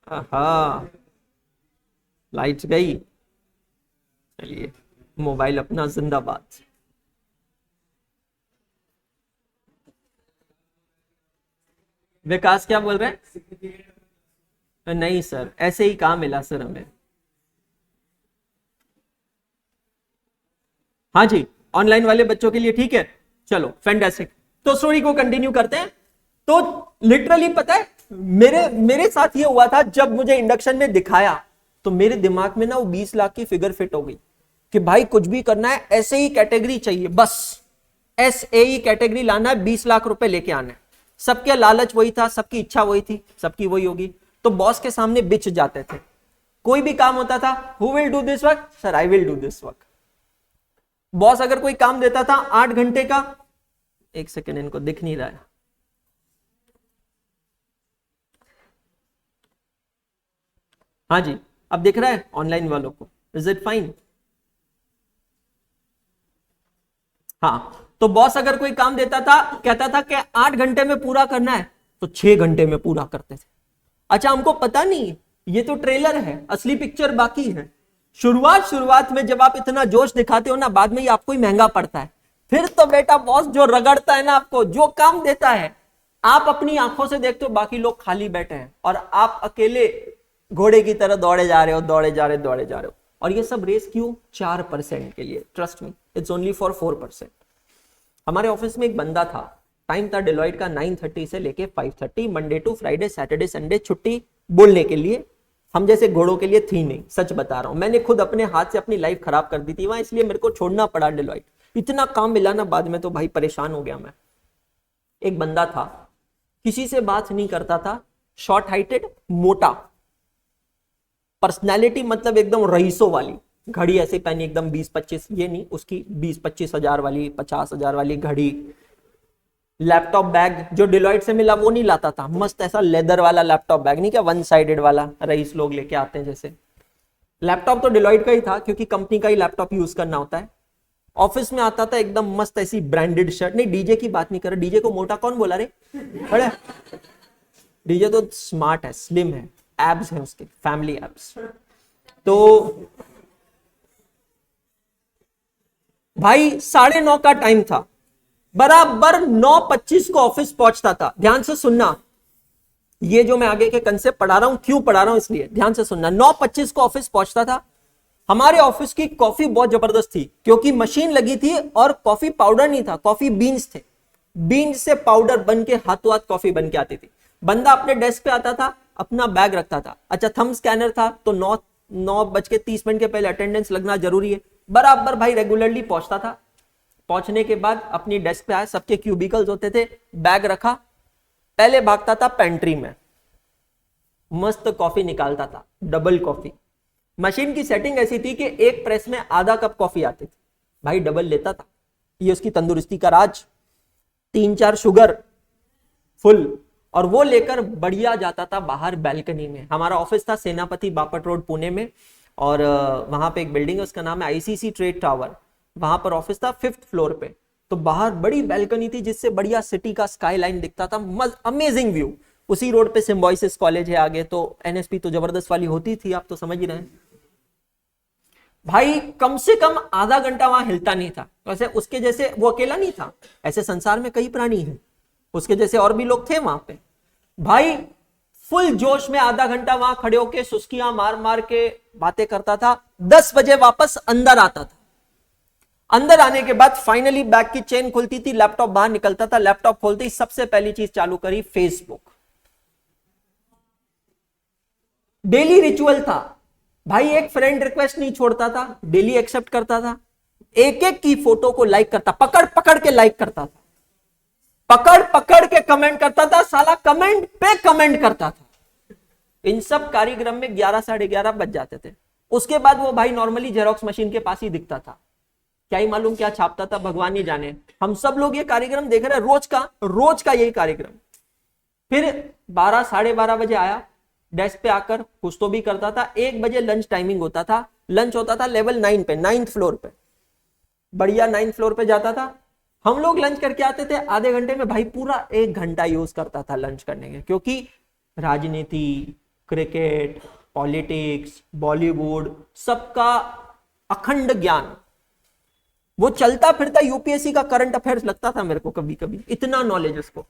हाँ लाइट गई, चलिए मोबाइल अपना जिंदाबाद। विकास क्या बोल रहे हैं? नहीं सर, ऐसे ही कहा मिला सर हमें। हाँ जी, ऑनलाइन वाले बच्चों के लिए ठीक है, चलो फैंटास्टिक। तो स्टोरी को कंटिन्यू करते हैं। तो लिटरली पता है मेरे साथ ये हुआ था, जब मुझे इंडक्शन में दिखाया तो मेरे दिमाग में ना वो 20 लाख की फिगर फिट हो गई कि भाई कुछ भी करना है, ऐसे ही कैटेगरी चाहिए, बस एसएई कैटेगरी लाना है, 20 लाख रुपए लेके आना है। सबके लालच वही था, सबकी इच्छा वही थी, सबकी वही होगी। तो बॉस के सामने बिछ जाते थे, कोई भी काम होता था, who will do this work, sir I will do this work. Boss अगर कोई काम देता था 8 घंटे का, एक सेकेंड इनको दिख नहीं रहा है, हाँ जी अब दिख रहा है ऑनलाइन वालों को, इज इट फाइन? हाँ, तो बॉस अगर कोई काम देता था, कहता था कि 8 घंटे में पूरा करना है, तो 6 घंटे में पूरा करते थे। अच्छा हमको पता नहीं, ये तो ट्रेलर है, असली पिक्चर बाकी है। शुरुआत में जब आप इतना जोश दिखाते हो ना, बाद में ये आपको ही महंगा पड़ता है। फिर तो बेटा बॉस जो रगड़ता है ना, आपको जो काम देता है, आप अपनी आंखों से देखते हो, बाकी लोग खाली बैठे हैं और आप अकेले घोड़े की तरह दौड़े जा रहे हो। और ये सब रेस क्यों? 4% के लिए। Trust me, it's only for 4%। हमारे ऑफिस में एक बंदा था, टाइम था डिलॉयट का 9:30 से लेके 5:30, Monday to Friday, Saturday Sunday छुट्टी बोलने के लिए। हम जैसे घोड़ों के लिए थी नहीं, सच बता रहा हूं, मैंने खुद अपने हाथ से अपनी लाइफ खराब कर दी थी वहां, इसलिए मेरे को छोड़ना पड़ा डिलॉयट। इतना काम मिला ना बाद में, तो भाई परेशान हो गया मैं। एक बंदा था, किसी से बात नहीं करता था, शॉर्ट हाइटेड, मोटा, पर्सनैलिटी मतलब एकदम रईसों वाली, घड़ी ऐसे पहनी एकदम 20-25, ये नहीं उसकी 20-25 हजार वाली, 50 हजार वाली घड़ी। लैपटॉप बैग जो डिलॉयट से मिला वो नहीं लाता था, मस्त ऐसा लेदर वाला लैपटॉप बैग, नहीं क्या वन साइडेड वाला रईस लोग लेके आते हैं जैसे। लैपटॉप तो डिलॉयट का ही था, क्योंकि कंपनी का ही लैपटॉप यूज करना होता है। ऑफिस में आता था एकदम मस्त ऐसी ब्रांडेड शर्ट, नहीं डीजे की बात नहीं कर रहा, डीजे को मोटा कौन बोला रे, अरे डीजे तो स्मार्ट है, स्लिम है, एब्स है उसके, फैमिली एब्स। तो भाई 9:30 का टाइम था, बराबर 9:25 को ऑफिस पहुंचता था। ध्यान से सुनना, ये जो मैं आगे के कंसेप्ट पढ़ा रहा हूं, क्यों पढ़ा रहा हूं इसलिए ध्यान से सुनना। 9:25 को ऑफिस पहुंचता था। हमारे ऑफिस की कॉफी बहुत जबरदस्त थी, क्योंकि मशीन लगी थी और कॉफी पाउडर नहीं था, कॉफी बीन्स थे। बीन्स से पाउडर बन के हाथों हाथ कॉफी बन के आती थी। बंदा अपने डेस्क पे आता था, अपना बैग रखता था। अच्छा थंब स्कैनर था, तो 9:30 के पहले अटेंडेंस लगना जरूरी है। बराबर भाई रेगुलरली पहुंचता था। पहुंचने के बाद अपनी डेस्क पे आया, सबके क्यूबिकल्स होते थे, बैग रखा, पहले भागता था पेंट्री में, मस्त कॉफी निकालता था, डबल कॉफी। मशीन की सेटिंग ऐसी थी कि एक प्रेस में आधा कप कॉफी आती थी, भाई डबल लेता था। ये उसकी तंदुरुस्ती का राज। 3-4 शुगर फुल, और वो लेकर बढ़िया जाता था बाहर बैल्कनी में। हमारा ऑफिस था सेनापति बापट रोड पुणे में, और वहां पे एक बिल्डिंग है, उसका नाम है आईसीसी ट्रेड टावर। वहां पर ऑफिस था 5th फ्लोर पे। तो बाहर बड़ी बैल्कनी थी जिससे बढ़िया सिटी का स्काई लाइन दिखता था, अमेजिंग व्यू। उसी रोड पे सिम्बोयसिस कॉलेज है आगे, तो एनएसपी तो जबरदस्त वाली होती थी, आप तो समझ ही रहे हैं। भाई कम से कम आधा घंटा वहां हिलता नहीं था। वैसे उसके जैसे वो अकेला नहीं था, ऐसे संसार में कई प्राणी हैं, उसके जैसे और भी लोग थे वहां पे। भाई फुल जोश में आधा घंटा वहां खड़े होके सुस्कियां मार मार के बातें करता था। 10 बजे वापस अंदर आता था। अंदर आने के बाद फाइनली बैग की चेन खुलती थी, लैपटॉप बाहर निकलता था। लैपटॉप खोलते ही सबसे पहली चीज चालू करी, फेसबुक। डेली रिचुअल था भाई, एक फ्रेंड रिक्वेस्ट नहीं छोड़ता था, डेली एक्सेप्ट करता था। एक एक की फोटो को लाइक करता, पकड़ पकड़ के लाइक करता था, पकड़ पकड़ के कमेंट करता था, साला कमेंट पे कमेंट करता था। इन सब कार्यक्रम में 11 साढ़े 11 बज जाते थे। उसके बाद वो भाई नॉर्मली जेरोक्स मशीन के पास ही दिखता था, क्या ही मालूम क्या छापता था, भगवान ही जाने। हम सब लोग ये कार्यक्रम देख रहे हैं, रोज का यही कार्यक्रम। फिर 12 साढ़े 12 बजे आया, डेस्क पे आकर कुछ तो भी करता था। 1 बजे लंच टाइमिंग होता था, लंच होता था लेवल 9 पे, 9th फ्लोर पे। बढ़िया 9th फ्लोर पे जाता था। हम लोग लंच करके आते थे, आधे घंटे में भाई पूरा 1 घंटा यूज करता था लंच करने के, क्योंकि राजनीति, क्रिकेट, पॉलिटिक्स, बॉलीवुड, सबका अखंड ज्ञान। वो चलता फिरता यूपीएससी का करंट अफेयर्स लगता था मेरे को कभी कभी, इतना नॉलेज उसको,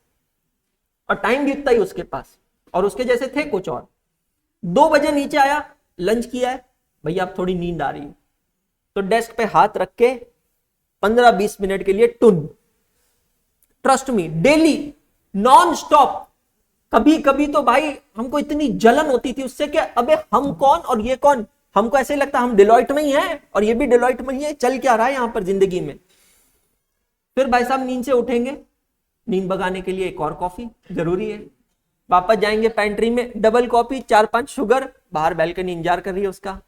और टाइम भी इतना ही उसके पास, और उसके जैसे थे कुछ और। 2 बजे नीचे आया, लंच किया है, भैया अब थोड़ी नींद आ रही है, तो डेस्क पे हाथ रख के 15-20 मिनट के लिए टुन। Trust me, daily non stop. कभी कभी तो भाई हमको इतनी जलन होती थी उससे कि अबे हम कौन और ये कौन। हमको ऐसे लगता हम डिलॉइट में ही हैं और ये भी डिलॉइट में ही है, चल क्या रहा है यहां पर जिंदगी में। फिर भाई साहब नींद से उठेंगे, नींद भगाने के लिए एक और कॉफी जरूरी है। वापस जाएंगे पैंट्री में, डबल कॉफी, 4-5 शुगर, बाहर बैल्कनी इंतजार कर रही है उसका।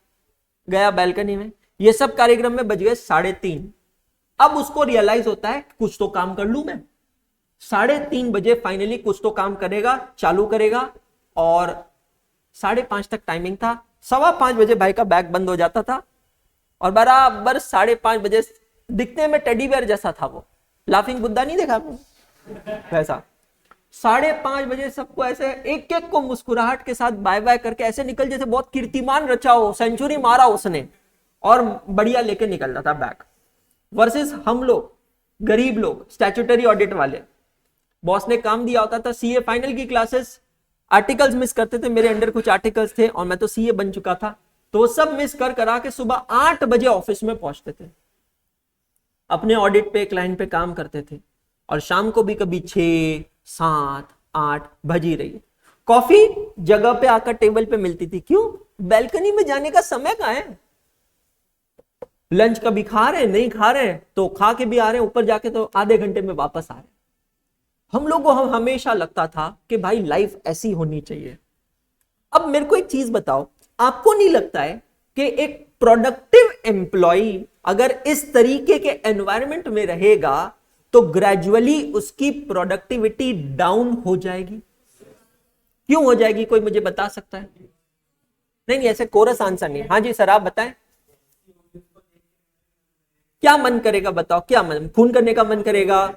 गया बैल्कनी में, ये सब कार्यक्रम में बज गए 3:30। अब उसको रियलाइज होता है कुछ तो काम कर लूं मैं। 3:30 बजे फाइनली कुछ तो काम करेगा, चालू करेगा, और 5:30 तक टाइमिंग था। 5:15 बजे भाई का बैग बंद हो जाता था, और बराबर 5:30 बजे दिखने में टेडी बेयर जैसा था वो, लाफिंग बुद्धा नहीं देखा वैसा। 5:30 बजे सबको ऐसे एक एक को मुस्कुराहट के साथ बाय बाय करके ऐसे निकल जैसे बहुत कीर्तिमान रचा हो, सेंचुरी मारा उसने, और बढ़िया लेके निकल रहा था बैग। वर्सेस हम लोग गरीब लोग, स्टैट्यूटरी ऑडिट वाले, बॉस ने काम दिया होता था सीए फाइनल की क्लासेस, आर्टिकल्स मिस करते थे। मेरे अंडर कुछ आर्टिकल्स थे और मैं तो सीए बन चुका था, तो वो सब मिस कर करा के सुबह 8 बजे ऑफिस में पहुंचते थे, अपने ऑडिट पे क्लाइंट पे काम करते थे, और शाम को भी कभी 6, 7, 8 बज ही रही। कॉफी जगह पे आकर टेबल पे मिलती थी, क्यों? बैल्कनी में जाने का समय कहां है। लंच कभी खा रहे, नहीं खा रहे तो खा के भी आ रहे हैं, ऊपर जाके तो आधे घंटे में वापस आ रहे। हम लोग को हमेशा लगता था कि भाई लाइफ ऐसी होनी चाहिए। अब मेरे को एक चीज बताओ, आपको नहीं लगता है कि एक प्रोडक्टिव एम्प्लॉय अगर इस तरीके के एनवायरनमेंट में रहेगा तो ग्रेजुअली उसकी प्रोडक्टिविटी डाउन हो जाएगी? क्यों हो जाएगी, कोई मुझे बता सकता है? नहीं, ऐसे कोरस आंसर नहीं। हाँ जी सर, आप बताएं। क्या मन करेगा बताओ, क्या मन? खून करने का मन करेगा,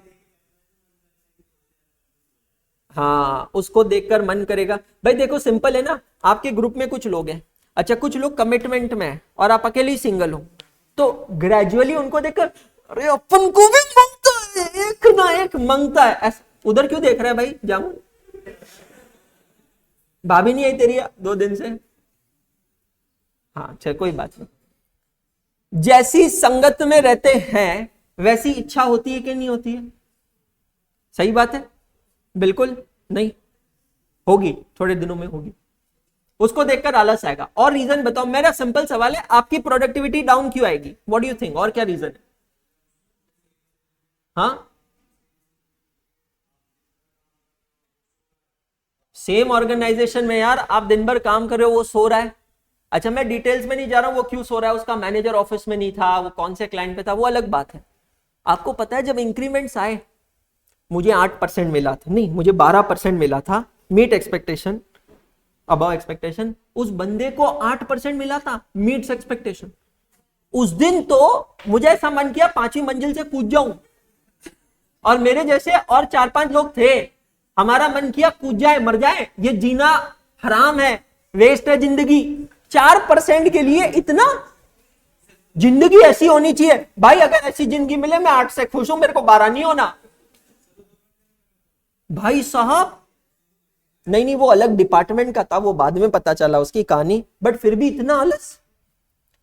हाँ उसको देखकर मन करेगा। भाई देखो सिंपल है ना, आपके ग्रुप में कुछ लोग हैं, अच्छा कुछ लोग कमिटमेंट में है और आप अकेले ही सिंगल हो, तो ग्रेजुअली उनको देखकर अरे अपन को भी मांगता है, एक ना एक मांगता है। ऐसा उधर क्यों देख रहा है भाई जामुन? भाभी नहीं आई तेरी 2 दिन से? हाँ अच्छा कोई बात नहीं। जैसी संगत में रहते हैं वैसी इच्छा होती है कि नहीं होती है? सही बात है, बिल्कुल नहीं होगी, थोड़े दिनों में होगी। उसको देखकर आलस आएगा। और रीजन बताओ, मेरा सिंपल सवाल है, आपकी प्रोडक्टिविटी डाउन क्यों आएगी? व्हाट डू यू थिंक, और क्या रीजन है? हाँ सेम ऑर्गेनाइजेशन में यार आप दिन भर काम कर रहे हो, वो सो रहा है। अच्छा मैं डिटेल्स में नहीं जा रहा हूं वो क्यों सो रहा है, उसका मैनेजर ऑफिस में नहीं था, वो कौन से क्लाइंट पे था, वो अलग बात है। आपको पता है जब इंक्रीमेंट्स आए, मुझे 8% मिला था, नहीं मुझे 12% मिला था, मीट एक्सपेक्टेशन। अबव एक्सपेक्टेशन, उस बंदे को 8% मिला था, मीट्स एक्सपेक्टेशन। उस दिन तो मुझे ऐसा मन किया 5वीं मंजिल से कूद जाऊं, और मेरे जैसे और 4-5 लोग थे, हमारा मन किया कूद जाए, मर जाए, ये जीना हराम है, वेस्ट है जिंदगी। 4% के लिए इतना, जिंदगी ऐसी होनी चाहिए भाई, अगर ऐसी जिंदगी मिले मैं 8 से खुश हूं, मेरे को 12 नहीं होना भाई साहब। नहीं, वो अलग डिपार्टमेंट का था, वो बाद में पता चला उसकी कहानी, बट फिर भी इतना आलस।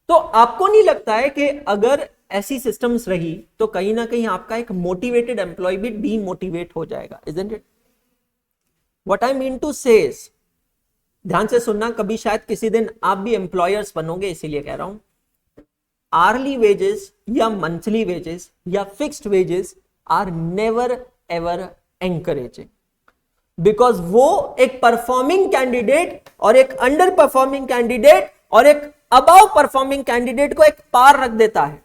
तो आपको नहीं लगता है कि अगर ऐसी सिस्टम्स रही तो कहीं ना कहीं आपका एक मोटिवेटेड एम्प्लॉय भी डीमोटिवेट हो जाएगा, isn't it? What I mean to say, ध्यान से सुनना, कभी शायद किसी दिन आप भी एम्प्लॉयर्स बनोगे, इसीलिए कह रहा हूं। आर्ली वेजेस या मंथली वेजेस या fixed wages are never ever encouraging, because वो एक परफॉर्मिंग कैंडिडेट और एक अंडर परफॉर्मिंग कैंडिडेट और एक अबव परफॉर्मिंग कैंडिडेट को एक पार रख देता है,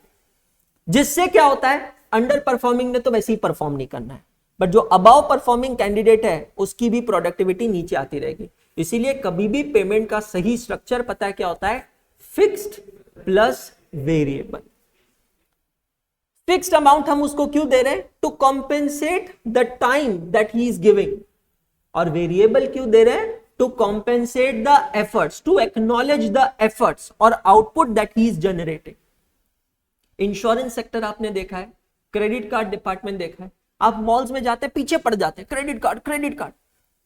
जिससे क्या होता है, अंडर परफॉर्मिंग ने तो वैसे ही परफॉर्म नहीं करना है, बट जो अबव परफॉर्मिंग कैंडिडेट है उसकी भी प्रोडक्टिविटी नीचे आती रहेगी। इसीलिए कभी भी पेमेंट का सही स्ट्रक्चर पता है क्या होता है, fixed plus variable. Fixed amount हम उसको क्यों दे रहे हैं, to compensate the time that he is giving, और वेरिएबल क्यों दे रहे हैं, to compensate the efforts, to acknowledge the efforts और output that he is generating. Insurance sector आपने देखा है, क्रेडिट कार्ड डिपार्टमेंट देखा है, आप मॉल्स में जाते पीछे पड़ जाते, क्रेडिट कार्ड क्रेडिट कार्ड।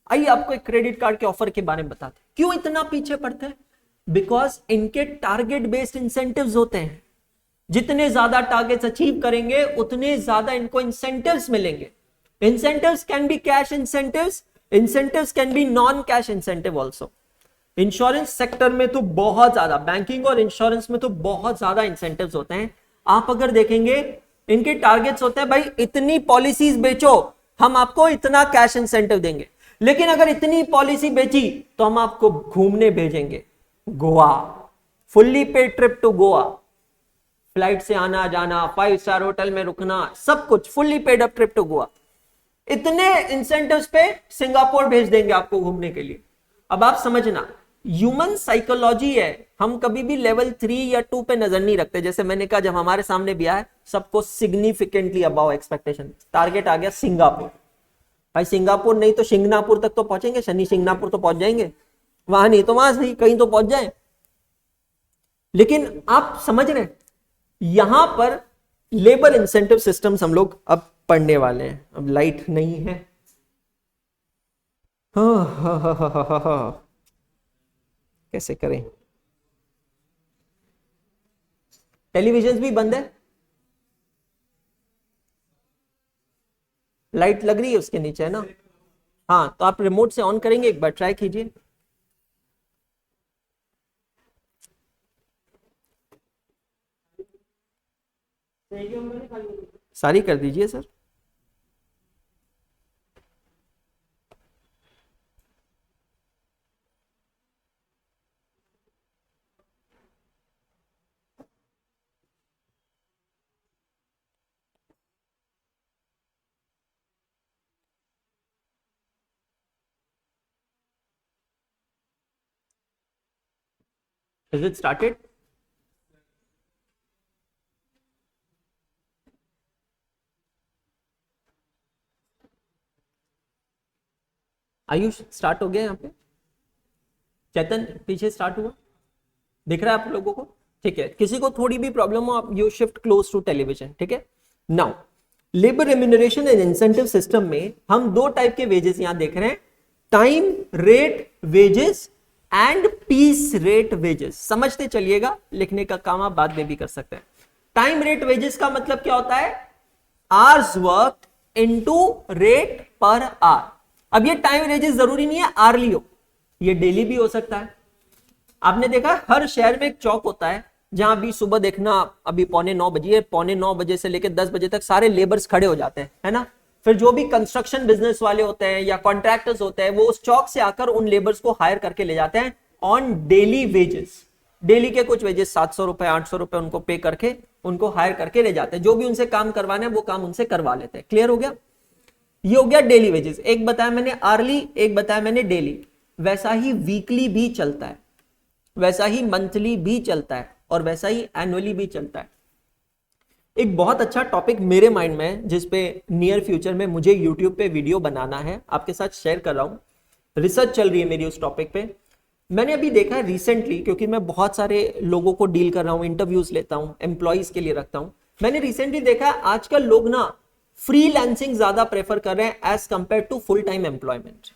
आइए आपको एक क्रेडिट कार्ड के ऑफर के बारे में बताते हैं, क्यों इतना पीछे पड़ते हैं, बिकॉज इनके टारगेट बेस्ड इंसेंटिव्स होते हैं, जितने ज्यादा टारगेट्स अचीव करेंगे उतने ज्यादा इनको इंसेंटिव्स मिलेंगे। Incentives can be cash incentives, incentives can be non cash incentive also. Insurance sector में तो बहुत ज्यादा, बैंकिंग और इंश्योरेंस में तो बहुत ज्यादा इंसेंटिव्स होते हैं। आप अगर देखेंगे इनके टारगेट्स होते हैं, भाई इतनी पॉलिसीज बेचो हम आपको इतना कैश इंसेंटिव देंगे, लेकिन अगर इतनी पॉलिसी बेची तो हम आपको घूमने भेजेंगे Goa, fully paid trip to Goa, flight से आना जाना, 5 स्टार होटल में रुकना, सब कुछ fully paid up trip to Goa. इतने इंसेंटिव्स पे सिंगापुर भेज देंगे आपको घूमने के लिए। अब आप समझना, ह्यूमन साइकोलॉजी है, हम कभी भी लेवल 3 या 2 पे नजर नहीं रखते। जैसे मैंने कहा, जब हमारे सामने भी आया, सबको सिग्निफिकेंटली अबव एक्सपेक्टेशन, टारगेट आ गया सिंगापुर, भाई सिंगापुर नहीं तो सिंगनापुर तक तो पहुंचेंगे, शनि सिंगनापुर तो पहुंच जाएंगे, वहां नहीं तो वहां से कहीं तो पहुंच जाए। लेकिन आप समझ रहे हैं, यहां पर लेबर इंसेंटिव सिस्टम्स हम लोग अब पढ़ने वाले हैं। अब लाइट नहीं है, कैसे करें, टेलीविजन भी बंद है, लाइट लग रही है उसके नीचे है ना, हाँ, तो आप रिमोट से ऑन करेंगे, एक बार ट्राई कीजिए। सारी कर दीजिए sir. Is it started? Ayush start हो गया यहाँ पे, चेतन पीछे स्टार्ट हुआ, दिख रहा है आप लोगों को? ठीक है, किसी को थोड़ी भी प्रॉब्लम हो, आप you shift close to television, ठीक है। Now labour remuneration and incentive system में हम 2 टाइप के वेजेस यहां देख रहे हैं, time rate wages and piece rate wages. समझते चलिएगा, लिखने का काम आप बाद में भी कर सकते हैं। टाइम रेट वेजेस का मतलब क्या होता है, hours work into rate per our. अब ये टाइम वेजेस जरूरी नहीं है आरली हो, ये डेली भी हो सकता है। आपने देखा हर शहर में एक चौक होता है जहां भी सुबह देखना, अभी 8:45 बजे, 8:45 बजे से लेकर 10 बजे तक सारे लेबर्स खड़े हो जाते हैं, है ना। फिर जो भी कंस्ट्रक्शन बिजनेस वाले होते हैं या कॉन्ट्रैक्टर्स होते हैं, वो उस चौक से आकर उन लेबर्स को हायर करके ले जाते हैं ऑन डेली वेजेस। डेली के कुछ वेजेस 700 रुपए 800 रुपए उनको पे करके उनको हायर करके ले जाते हैं। जो भी उनसे काम करवाना है वो काम उनसे करवा लेते हैं। क्लियर हो गया? ये हो गया डेली वेजेस। एक बताया मैंने आर्ली, एक बताया मैंने डेली। वैसा ही वीकली भी चलता है, वैसा ही मंथली भी चलता है और वैसा ही एनुअली भी चलता है। एक बहुत अच्छा टॉपिक मेरे माइंड में है जिस पे नियर फ्यूचर में मुझे यूट्यूब पे वीडियो बनाना है, आपके साथ शेयर कर रहा हूं। रिसर्च चल रही है मेरी उस टॉपिक पे। मैंने अभी देखा है रिसेंटली, क्योंकि मैं बहुत सारे लोगों को डील कर रहा हूं, इंटरव्यूज लेता हूं, एम्प्लॉइज के लिए रखता हूं। मैंने रिसेंटली देखा है आजकल लोग ना फ्रीलांसिंग ज्यादा प्रेफर कर रहे हैं as compare to full time employment.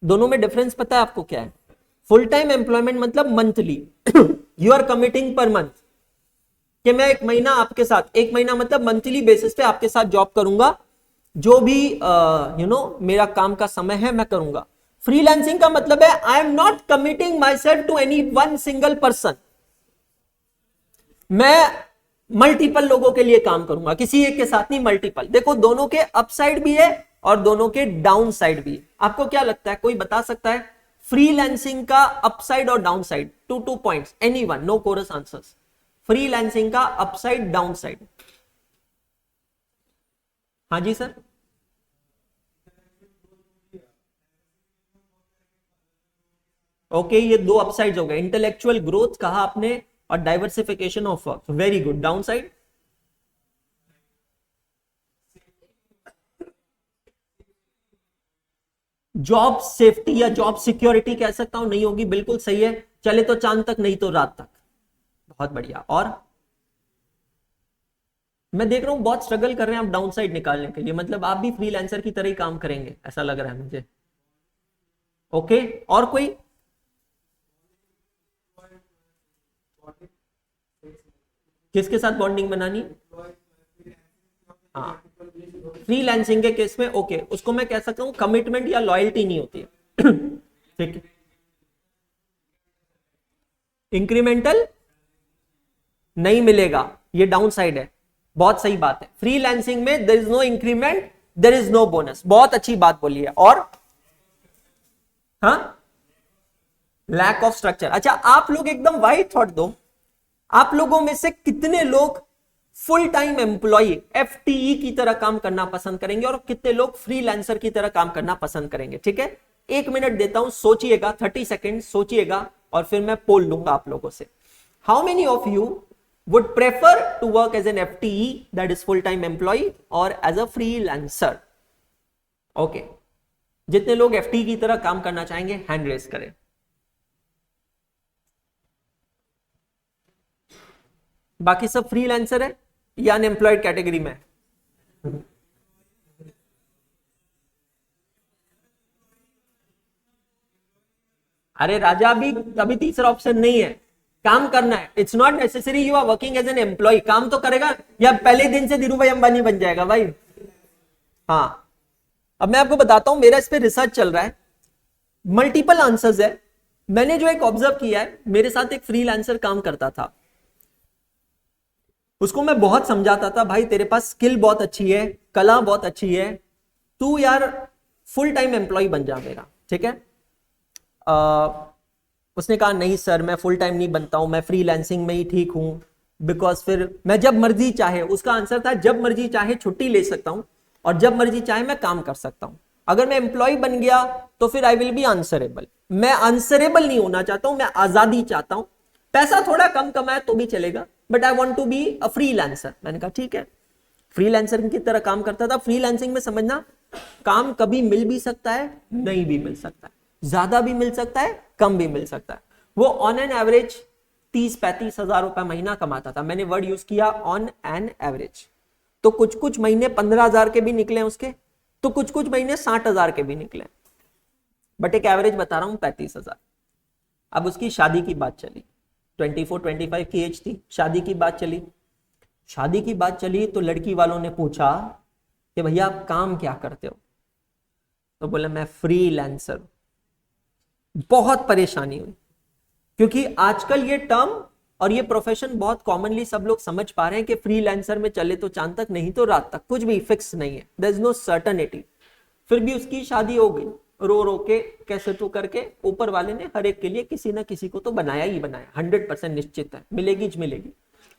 दोनों में डिफरेंस पता है आपको क्या है? फुल टाइम एम्प्लॉयमेंट मतलब monthly you are committing per month, कि मैं एक महीना आपके साथ, एक महीना मतलब मंथली बेसिस पे आपके साथ जॉब करूंगा, जो भी मेरा काम का समय है मैं करूंगा। फ्रीलांसिंग का मतलब है I am not committing my self to any one single person, मैं मल्टीपल लोगों के लिए काम करूंगा, किसी एक के साथ नहीं, मल्टीपल। देखो दोनों के अपसाइड भी है और दोनों के डाउन साइड भी है। आपको क्या लगता है, कोई बता सकता है फ्रीलांसिंग का अपसाइड और down side? Two points, anyone, no chorus answers. Freelancing का अपसाइड डाउन साइड। हाँ जी सर। ओके, ये दो अपसाइड्स हो गए, इंटेलेक्चुअल ग्रोथ कहा आपने और diversification of work, very good. Down side? Job safety या जॉब सिक्योरिटी कह सकता हूं, नहीं होगी, बिल्कुल सही है। चले तो चांद तक, नहीं तो रात तक। बहुत बढ़िया। और मैं देख रहा हूं बहुत स्ट्रगल कर रहे हैं आप डाउन साइड निकालने के लिए, मतलब आप भी फ्रीलांसर की तरह ही काम करेंगे ऐसा लग रहा है मुझे। ओके, और कोई? किसके साथ बॉन्डिंग बनानी? हाँ, फ्रीलांसिंग के केस में ओके, उसको मैं कह सकता हूं कमिटमेंट या लॉयल्टी नहीं होती है ठीक है। इंक्रीमेंटल नहीं मिलेगा, ये डाउन साइड है। बहुत सही बात है, फ्रीलांसिंग में there is no increment, there is no bonus. बहुत अच्छी बात बोली है। और हाँ, लैक ऑफ स्ट्रक्चर। अच्छा, आप लोग एकदम वाइड थॉट दो, आप लोगों में से कितने लोग फुल टाइम एम्प्लॉय एफटीई की तरह काम करना पसंद करेंगे और कितने लोग फ्रीलांसर की तरह काम करना पसंद करेंगे? ठीक है, 1 मिनट देता हूं, सोचिएगा, 30 सेकेंड सोचिएगा और फिर मैं पोल लूंगा आप लोगों से। How many of you would prefer to work as an FTE, that is full time employee, और एज अ फ्रीलांसर? ओके, जितने लोग एफटीई की तरह काम करना चाहेंगे हैंड रेस करें। बाकी सब फ्रीलांसर है या अनएम्प्लॉयड कैटेगरी में? अरे राजा, अभी तीसरा ऑप्शन नहीं है, काम करना है। It's not necessary you are working as an employ, काम तो करेगा या पहले दिन से धीरू भाई अंबानी बन जाएगा भाई। हाँ, अब मैं आपको बताता हूं, मेरा इस पे रिसर्च चल रहा है, मल्टीपल आंसर्स है। मैंने जो एक ऑब्जर्व किया है, मेरे साथ एक फ्रीलांसर काम करता था, उसको मैं बहुत समझाता था, भाई तेरे पास स्किल बहुत अच्छी है, कला बहुत अच्छी है, तू यार फुल टाइम एम्प्लॉय बन जा मेरा, ठीक है। उसने कहा नहीं सर, मैं फुल टाइम नहीं बनता हूं, मैं फ्रीलांसिंग में ही ठीक हूं, बिकॉज फिर मैं जब मर्जी चाहे, उसका आंसर था जब मर्जी चाहे छुट्टी ले सकता हूं और जब मर्जी चाहे मैं काम कर सकता हूं। अगर मैं एम्प्लॉय बन गया तो फिर आई विल बी आंसरेबल। मैं आंसरेबल नहीं होना चाहता हूं, मैं आजादी चाहता हूं, पैसा थोड़ा कम कमाए तो भी चलेगा, but I want to be a freelancer. मैंने कहा ठीक है, फ्रीलांसर की तरह काम करता था। फ्रीलांसिंग में समझना, काम कभी मिल भी सकता है, नहीं भी मिल सकता है, ज्यादा भी मिल सकता है, कम भी मिल सकता है। वो ऑन एन एवरेज 30-35 हजार रुपए महीना कमाता था। मैंने वर्ड यूज किया ऑन एन एवरेज। तो कुछ कुछ महीने 15,000 के भी निकले उसके, तो कुछ कुछ महीने 60,000 के भी निकले, बट एक एवरेज बता रहा हूं 35,000। अब उसकी शादी की बात चली, 24-25 की एज थी, शादी की बात चली। शादी की बात चली तो लड़की वालों ने पूछा कि भैया आप काम क्या करते हो? तो बोले मैं फ्रीलांसर। बहुत परेशानी हुई, क्योंकि आजकल ये टर्म और ये प्रोफेशन बहुत कॉमनली सब लोग समझ पा रहे हैं कि फ्रीलांसर में चले तो चांद तक, नहीं तो रात तक, कुछ भी फिक्स नहीं है, देयर इज नो सर्टेनिटी। फिर भी उसकी शादी हो गई, रो रो के कैसे तो करके ऊपर वाले ने हर एक के लिए किसी ना किसी को तो बनाया ही बनाया, 100% निश्चित है मिलेगी मिलेगी।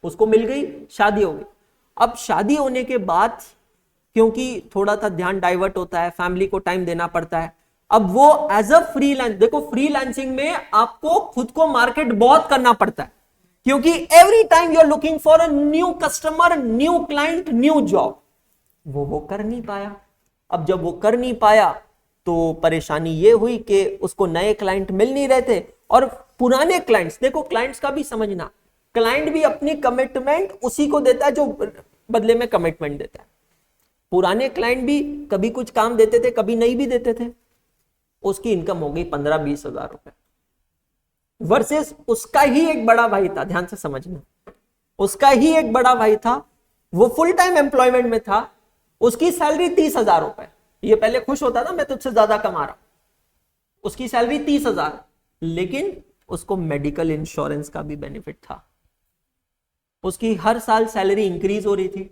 उसको मिल गई, शादी हो गई। अब शादी होने के बाद क्योंकि थोड़ा सा ध्यान डाइवर्ट होता है, फैमिली को टाइम देना पड़ता है, अब वो एज अ फ्रीलांस, देखो फ्रीलांसिंग में आपको खुद को मार्केट बहुत करना पड़ता है, क्योंकि every time you are looking for a new customer, new client, new job. वो कर नहीं पाया। अब जब वो कर नहीं पाया तो परेशानी ये हुई कि उसको नए क्लाइंट मिल नहीं रहे थे, और पुराने क्लाइंट्स, देखो क्लाइंट्स का भी समझना, क्लाइंट भी अपनी कमिटमेंट उसी को देता है जो बदले में कमिटमेंट देता है। पुराने क्लाइंट भी कभी कुछ काम देते थे, कभी नहीं भी देते थे। उसकी इनकम हो गई 15-20 हजार रुपए, वर्सेस उसका ही एक बड़ा भाई था, ध्यान से समझना, उसका ही एक बड़ा भाई था, वो फुल टाइम एम्प्लॉयमेंट में था, उसकी सैलरी 30,000 रुपए। ये पहले खुश होता था मैं तुझसे ज्यादा कमा रहा हूं, उसकी सैलरी 30,000, लेकिन उसको मेडिकल इंश्योरेंस का भी बेनिफिट था, उसकी हर साल सैलरी इंक्रीज हो रही थी,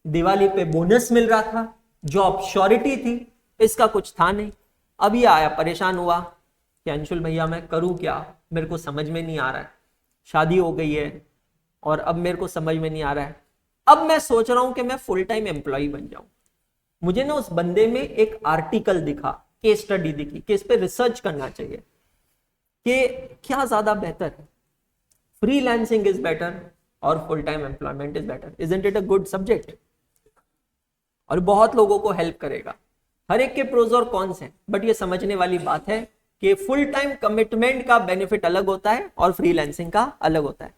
दिवाली पे बोनस मिल रहा था, जॉब श्योरिटी थी, इसका कुछ था नहीं। अब ये आया, परेशान हुआ कि अंशुल भैया मैं करूं क्या, मेरे को समझ में नहीं आ रहा है, शादी हो गई है और अब मेरे को समझ में नहीं आ रहा है, अब मैं सोच रहा हूं कि मैं फुल टाइम एम्प्लॉय बन जाऊं। मुझे ना उस बंदे में एक आर्टिकल दिखा, केस स्टडी दिखी कि इस पे रिसर्च करना चाहिए कि क्या ज्यादा बेहतर है, फ्रीलांसिंग इज बेटर और full time employment is better, isn't it a good subject, और बहुत लोगों को हेल्प करेगा। हर एक के प्रोज और कॉन्स हैं, बट ये समझने वाली बात है कि फुल टाइम कमिटमेंट का बेनिफिट अलग होता है और फ्रीलांसिंग का अलग होता है।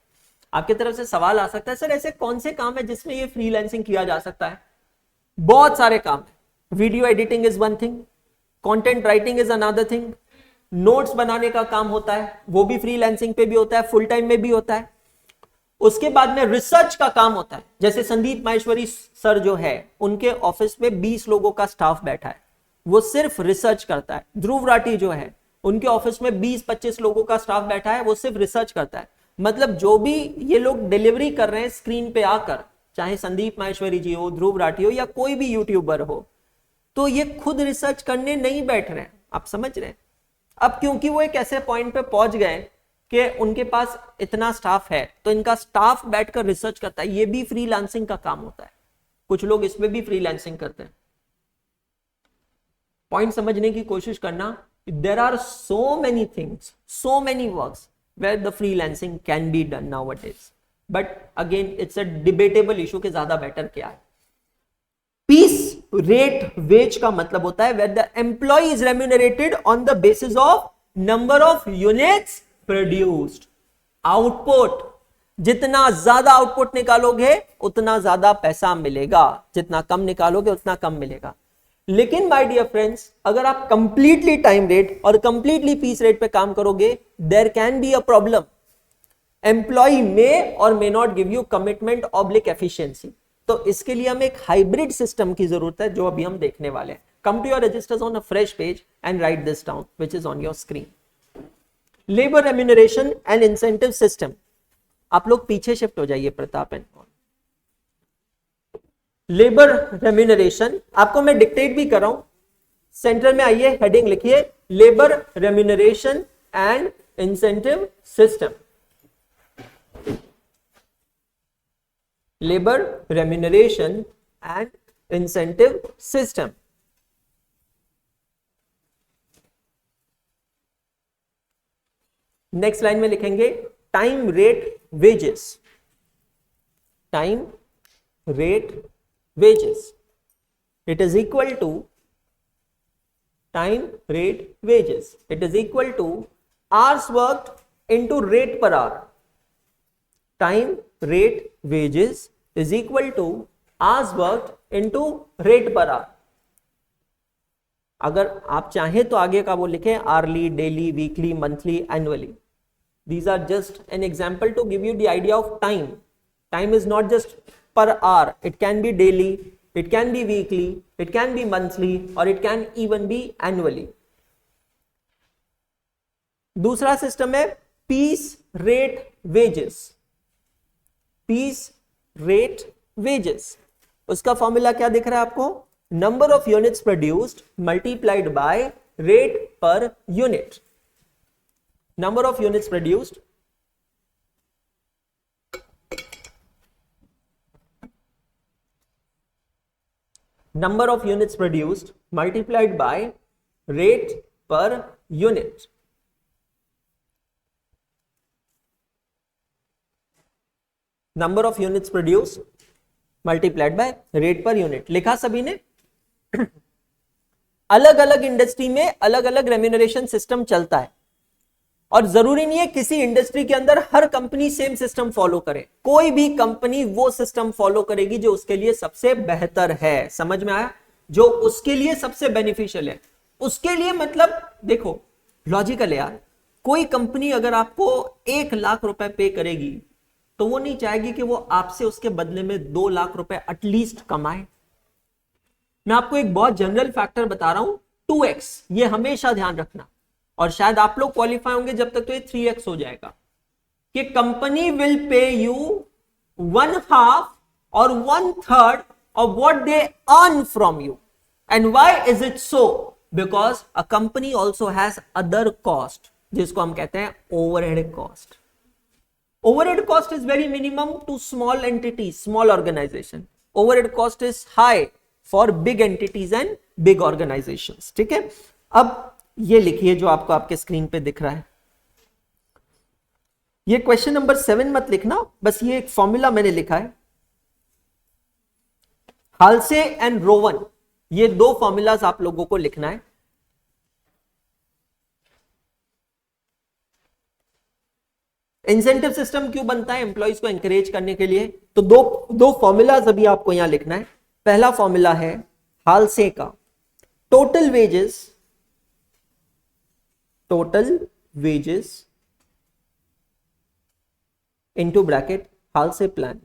आपकी तरफ से सवाल आ सकता है, सर ऐसे कौन से काम है जिसमें ये फ्रीलांसिंग किया जा सकता है? बहुत सारे काम है। Video editing is one thing, content writing is another thing, notes बनाने का काम होता है, वो भी फ्रीलांसिंग पे भी होता है, फुल टाइम में भी होता है। उसके बाद में रिसर्च का काम होता है, जैसे संदीप माहेश्वरी सर जो है, उनके ऑफिस में 20 लोगों का स्टाफ बैठा है, वो सिर्फ रिसर्च करता है। ध्रुव राठी जो है, उनके ऑफिस में 20-25 लोगों का स्टाफ बैठा है, वो सिर्फ रिसर्च करता है। मतलब जो भी ये लोग डिलीवरी कर रहे हैं स्क्रीन पे आकर, चाहे संदीप माहेश्वरी जी हो, ध्रुव राठी हो, या कोई भी यूट्यूबर हो, तो ये खुद रिसर्च करने नहीं बैठ रहे हैं, आप समझ रहे हैं। अब क्योंकि वो एक ऐसे पॉइंट पे पहुंच गए कि उनके पास इतना स्टाफ है, तो इनका स्टाफ बैठकर रिसर्च करता है, ये भी फ्रीलांसिंग का काम होता है। कुछ लोग इसमें भी फ्रीलांसिंग करते हैं। पॉइंट समझने की कोशिश करना, there are so many things, so many works where the freelancing can be done nowadays, but again it's a debatable issue कि ज्यादा बेटर क्या है। पीस रेट वेज का मतलब होता है where the employee is remunerated on the basis of number of units produced, output. जितना ज्यादा आउटपुट निकालोगे उतना ज्यादा पैसा मिलेगा, जितना कम निकालोगे उतना कम मिलेगा। लेकिन माय डियर फ्रेंड्स, अगर आप कंप्लीटली टाइम रेट और कंप्लीटली पीस रेट पे काम करोगे, there can be a problem. Employee may और may not give you commitment oblique efficiency. तो इसके लिए हमें एक हाइब्रिड सिस्टम की जरूरत है, जो अभी हम देखने वाले हैं। Come to your registers on a fresh page and write this down which is on your screen. Labour remuneration and incentive system. आप लोग पीछे शिफ्ट हो जाइए प्रताप एंड लेबर रेम्यूनरेशन, आपको मैं डिक्टेट भी कर रहा हूं, सेंटर में आइए, हेडिंग लिखिए labour remuneration and incentive system. Labour remuneration and incentive system. Next line में लिखेंगे time rate wages. Time rate wages, it is equal to time rate wages, it is equal to hours worked into rate per hour. Time rate wages is equal to hours worked into rate per hour. अगर आप चाहें तो आगे का वो लिखें hourly, daily, weekly, monthly, annually. These are just an example to give you the idea of time. Time is not just per hour, it can be daily, it can be weekly, it can be monthly, or it can even be annually. दूसरा सिस्टम है piece rate wages. Piece rate wages, उसका फॉर्मूला क्या दिख रहा है आपको? Number of units produced multiplied by rate per unit. Number of units produced number of units produced multiplied by rate per unit. Number of units produce multiplied by rate per unit. लिखा सभी ने? अलग अलग इंडस्ट्री में अलग अलग रेम्यूनरेशन सिस्टम चलता है और जरूरी नहीं है किसी इंडस्ट्री के अंदर हर कंपनी सेम सिस्टम फॉलो करे। कोई भी कंपनी वो सिस्टम फॉलो करेगी जो उसके लिए सबसे बेहतर है। समझ में आया? जो उसके लिए सबसे बेनिफिशियल है उसके लिए। मतलब देखो लॉजिकल है यार, कोई कंपनी अगर आपको 1 लाख रुपए पे करेगी तो वो नहीं चाहेगी कि वो आपसे उसके बदले में 2 लाख रुपए एटलीस्ट कमाए। मैं आपको एक बहुत जनरल फैक्टर बता रहा हूं, 2x, ये हमेशा ध्यान रखना। और शायद आप लोग क्वालिफाई होंगे जब तक तो ये 3x हो जाएगा कि कंपनी विल पे यू 1/2 और 1/3 of what they earn from you. And why is it so? Because a company also has other cost, जिसको हम कहते हैं overhead cost. Overhead cost is very minimum to small entities, small organization. Overhead cost is high for big entities and big organizations. ठीक है? अब ये लिखिए जो आपको आपके स्क्रीन पे दिख रहा है। ये क्वेश्चन नंबर 7 मत लिखना, बस ये एक फॉर्मूला मैंने लिखा है। हाल्से एंड रोवन, ये 2 फॉर्मूलाज आप लोगों को लिखना है। इंसेंटिव सिस्टम क्यों बनता है? एम्प्लॉइज को एंकरेज करने के लिए। तो दो फॉर्मूलाज अभी आपको यहां लिखना है। पहला फॉर्मूला है हाल्से का, total wages into bracket Halsey plan.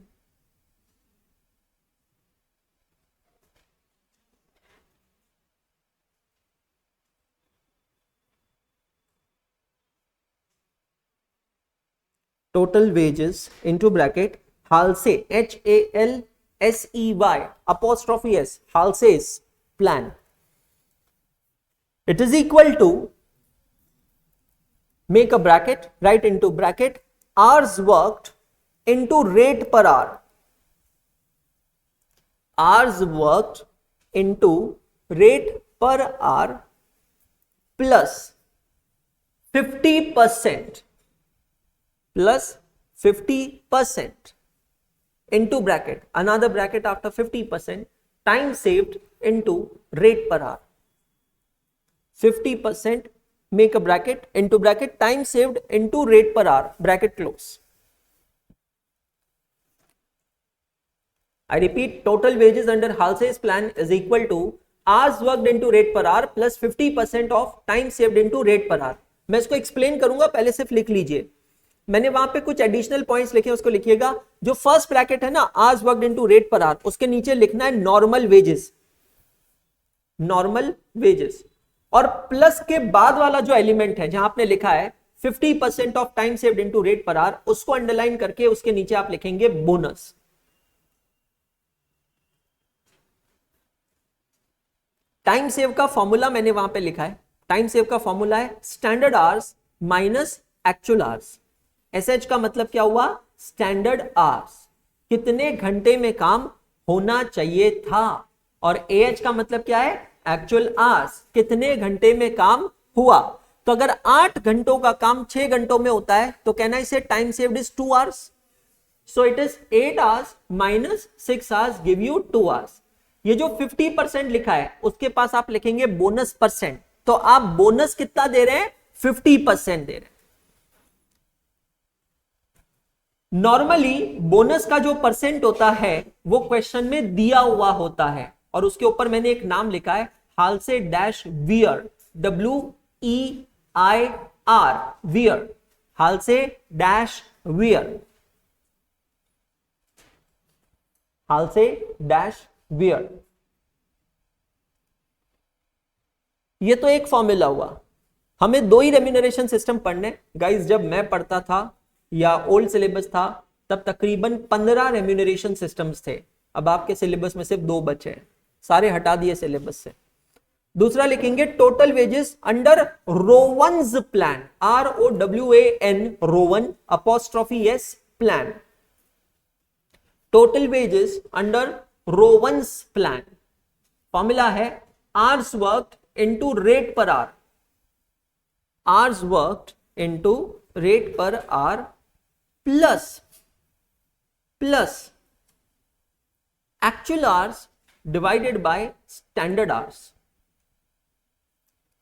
Total wages into bracket Halsey, HALSEY apostrophe S, Halse's plan. It is equal to, make a bracket, write into bracket, hours worked into rate per hour. Hours worked into rate per hour plus 50%, plus 50% into bracket, another bracket after 50%, time saved into rate per hour. 50%, make a bracket, into bracket, time saved into rate per hour, bracket close. I repeat, total wages under Halse's plan is equal to hours worked into rate per hour plus 50% of time saved into rate per hour. मैं इसको एक्सप्लेन करूंगा, पहले सिर्फ लिख लीजिए। मैंने वहां पे कुछ एडिशनल पॉइंट्स लिखे, उसको लिखिएगा। जो फर्स्ट ब्रैकेट है ना, hours worked into rate per our, उसके नीचे लिखना है नॉर्मल वेजेस, नॉर्मल वेजेस। और प्लस के बाद वाला जो एलिमेंट है जहां आपने लिखा है 50% of time saved into rate per our, उसको अंडरलाइन करके उसके नीचे आप लिखेंगे बोनस। टाइम सेव का फॉर्मूला मैंने वहां पे लिखा है। टाइम सेव का फॉर्मूला है standard hours minus actual hours. SH का मतलब क्या हुआ? स्टैंडर्ड आवर्स, कितने घंटे में काम होना चाहिए था। और एएच का मतलब क्या है? एक्चुअल आवर्स, कितने घंटे में काम हुआ। तो अगर 8 घंटों का काम 6 घंटों में होता है तो कहना इसे time saved is 2 hours. So it is 8 hours minus 6 hours give you 2 hours. ये जो 50% लिखा है उसके पास आप लिखेंगे बोनस परसेंट। तो आप बोनस कितना दे रहे हैं? 50% दे रहे हैं। नॉर्मली बोनस का जो परसेंट होता है वो क्वेश्चन में दिया हुआ होता है और उसके ऊपर मैंने एक नाम लिखा है Halsey dash Weir, WEIR, Weir, Halsey dash Weir, Halsey dash Weir. ये तो एक फॉर्मूला हुआ। हमें 2 ही रेम्यूनरेशन सिस्टम पढ़ने गाइस। जब मैं पढ़ता था या ओल्ड सिलेबस था तब तकरीबन 15 रेम्यूनरेशन सिस्टम्स थे। अब आपके सिलेबस में सिर्फ 2 बचे हैं, सारे हटा दिए सिलेबस से। दूसरा लिखेंगे total wages under Rowan's plan, ROWAN, Rowan apostrophe S plan. Total wages under Rowan's plan, formula है hours worked into rate per hour. hours worked into rate per hour plus actual hours divided by standard hours.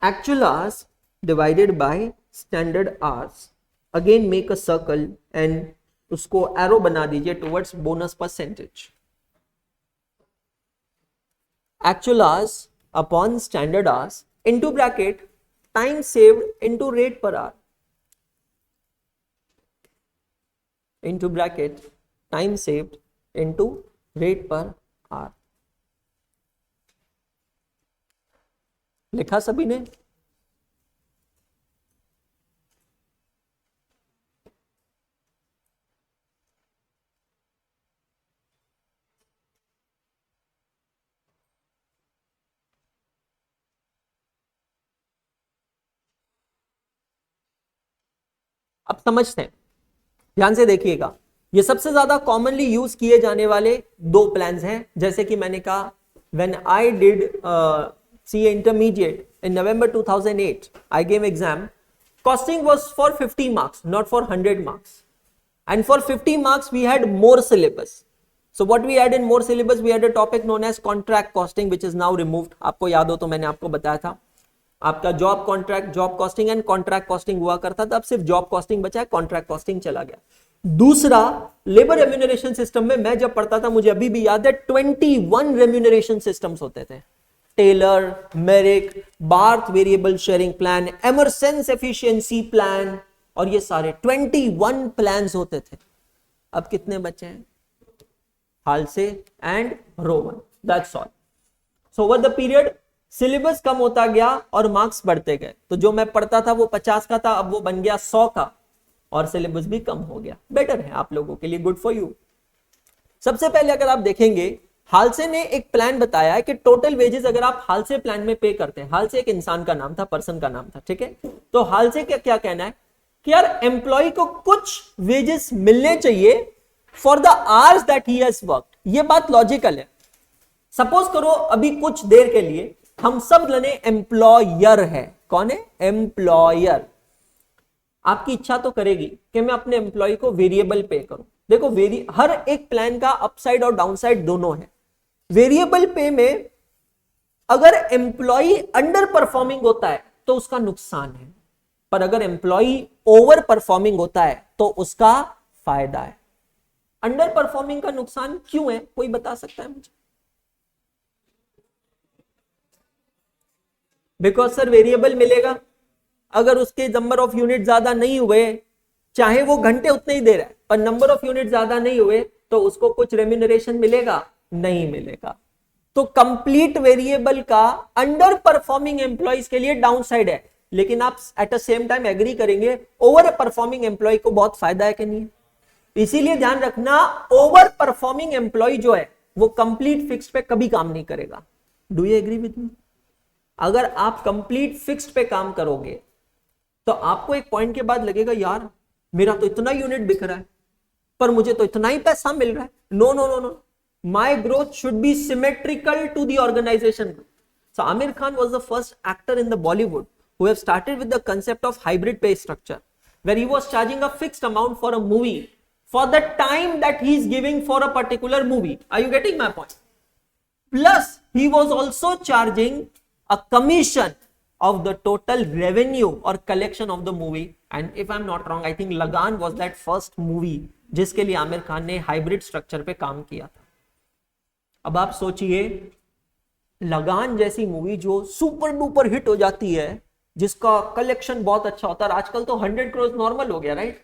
Actual hours divided by standard hours. Again make a circle and उसको arrow बना दीजिए towards bonus percentage. Actual hours upon standard hours into bracket time saved into rate per hour, into bracket time saved into rate per hour. लिखा सभी ने? अब समझते हैं, ध्यान से देखिएगा। ये सबसे ज्यादा कॉमनली यूज किए जाने वाले दो प्लान्स हैं। जैसे कि मैंने कहा when I did CA intermediate in November 2008 I gave exam, costing was for 50 marks, not for 100 marks, and for 50 marks we had more syllabus. So what we had in more syllabus, we had a topic known as contract costing which is now removed. आपको याद हो तो मैंने आपको बताया था, आपका job contract, job costing and contract costing हुआ करता था, अब सिर्फ जॉब कॉस्टिंग बचा है, कॉन्ट्रैक्ट कॉस्टिंग चला गया। दूसरा, लेबर रेम्यूनरेशन सिस्टम में मैं जब पढ़ता था मुझे अभी भी याद है 21 रेम्यूनरेशन सिस्टम्स होते थे। Taylor, Merrick, Barth variable sharing plan, Emerson's efficiency plan, और ये सारे 21 प्लान्स होते थे। अब कितने बचे हैं? Halsey and Rowan, that's all. So over the period syllabus कम होता गया और मार्क्स बढ़ते गए। तो जो मैं पढ़ता था वो 50 का था, अब वो बन गया 100 का, और सिलेबस भी कम हो गया। बेटर है आप लोगों के लिए, गुड फॉर यू। सबसे पहले अगर आप देखेंगे, हालसे ने एक प्लान बताया है कि टोटल वेजेस अगर आप हालसे प्लान में पे करते हैं, हालसे एक इंसान का नाम था, पर्सन का नाम था, ठीक है। तो हालसे का क्या कहना है कि यार एम्प्लॉय को कुछ वेजेस मिलने चाहिए for the hours that he has worked. ये बात लॉजिकल है। सपोज करो अभी कुछ देर के लिए हम सब जने एम्प्लॉयर है। कौन है? एम्प्लॉयर। आपकी इच्छा तो करेगी कि मैं अपने एम्प्लॉय को वेरिएबल पे करूं। देखो हर एक प्लान का अपसाइड और डाउनसाइड दोनों है। वेरिएबल पे में अगर एम्प्लॉय अंडर परफॉर्मिंग होता है तो उसका नुकसान है, पर अगर एम्प्लॉय ओवर परफॉर्मिंग होता है तो उसका फायदा है। अंडर परफॉर्मिंग का नुकसान क्यों है, कोई बता सकता है मुझे? बिकॉज सर वेरिएबल मिलेगा, अगर उसके नंबर ऑफ यूनिट ज्यादा नहीं हुए, चाहे वो घंटे उतने ही दे रहा है पर नंबर ऑफ यूनिट ज्यादा नहीं हुए, तो उसको कुछ रेम्यूनरेशन मिलेगा? नहीं मिलेगा। तो कंप्लीट वेरिएबल का अंडर परफॉर्मिंग एम्प्लॉइज के लिए डाउन साइड है, लेकिन आप at the same time agree करेंगे ओवर परफॉर्मिंग एम्प्लॉय को बहुत फायदा है कि नहीं? इसीलिए ध्यान रखना, ओवर परफॉर्मिंग एम्प्लॉय जो है वो कंप्लीट फिक्स्ड पे कभी काम नहीं करेगा। Do you agree with me? अगर आप कंप्लीट फिक्स्ड पे काम करोगे तो आपको एक पॉइंट के बाद लगेगा यार मेरा तो इतना यूनिट बिक रहा है पर मुझे तो इतना ही पैसा मिल रहा है। No no no no, my growth should be symmetrical to the organisation. So Aamir Khan was the first actor in the Bollywood who have started with the concept of hybrid pay structure, where he was charging a fixed amount for a movie for the time that he is giving for a particular movie. Are you getting my point? Plus he was also charging a commission of the total revenue or collection of the movie. And if I'm not wrong, I think Lagan was that first movie जिसके लिए आमिर खान ने हाइब्रिड स्ट्रक्चर पे काम किया था। अब आप सोचिए, लगान जैसी मूवी जो सुपर डुपर हिट हो जाती है, जिसका कलेक्शन बहुत अच्छा होता है, आजकल तो 100 करोड़ नॉर्मल हो गया, राइट?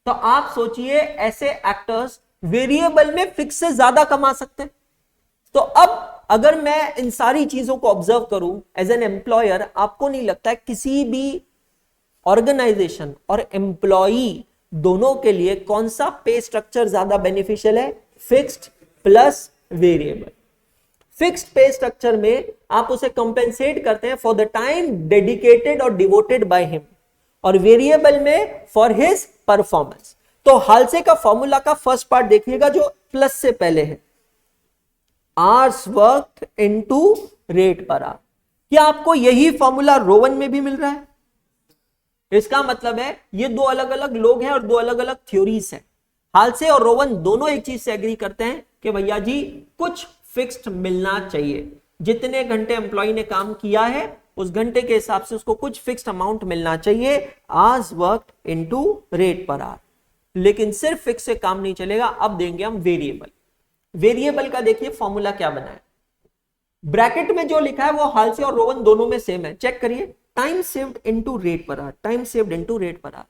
तो आप सोचिए ऐसे एक्टर्स वेरिएबल में फिक्स से ज्यादा कमा सकते हैं। तो अब अगर मैं इन सारी चीजों को ऑब्जर्व करूं एज एन एम्प्लॉयर, आपको नहीं लगता है किसी भी ऑर्गेनाइजेशन और एम्प्लॉई दोनों के लिए कौन सा पे स्ट्रक्चर ज्यादा बेनिफिशियल है? Fixed plus variable. फिक्स्ड पे स्ट्रक्चर में आप उसे कंपेंसेट करते हैं फॉर द टाइम डेडिकेटेड और डिवोटेड बाय हिम, और वेरिएबल में फॉर हिज परफॉर्मेंस। तो हालसे का फॉर्मूला का फर्स्ट पार्ट देखिएगा जो प्लस से पहले है, hours worked into rate per our. क्या आपको यही फॉर्मूला रोवन में भी मिल रहा है? इसका मतलब है ये दो अलग अलग लोग हैं और दो अलग अलग थ्योरीज हैं। हाल्से और रोवन दोनों एक चीज से एग्री करते हैं कि भैया जी कुछ फिक्स्ड मिलना चाहिए, जितने घंटे एम्प्लॉय ने काम किया है उस घंटे के हिसाब से उसको कुछ फिक्स्ड अमाउंट मिलना चाहिए, hours worked into rate per our. लेकिन सिर्फ फिक्स से काम नहीं चलेगा, अब देंगे हम वेरिएबल। वेरिएबल का देखिए फॉर्मूला क्या बना है, ब्रैकेट में जो लिखा है वो हाल्से और रोवन दोनों में सेम है, चेक करिए, time saved into rate per our, time saved into rate per our.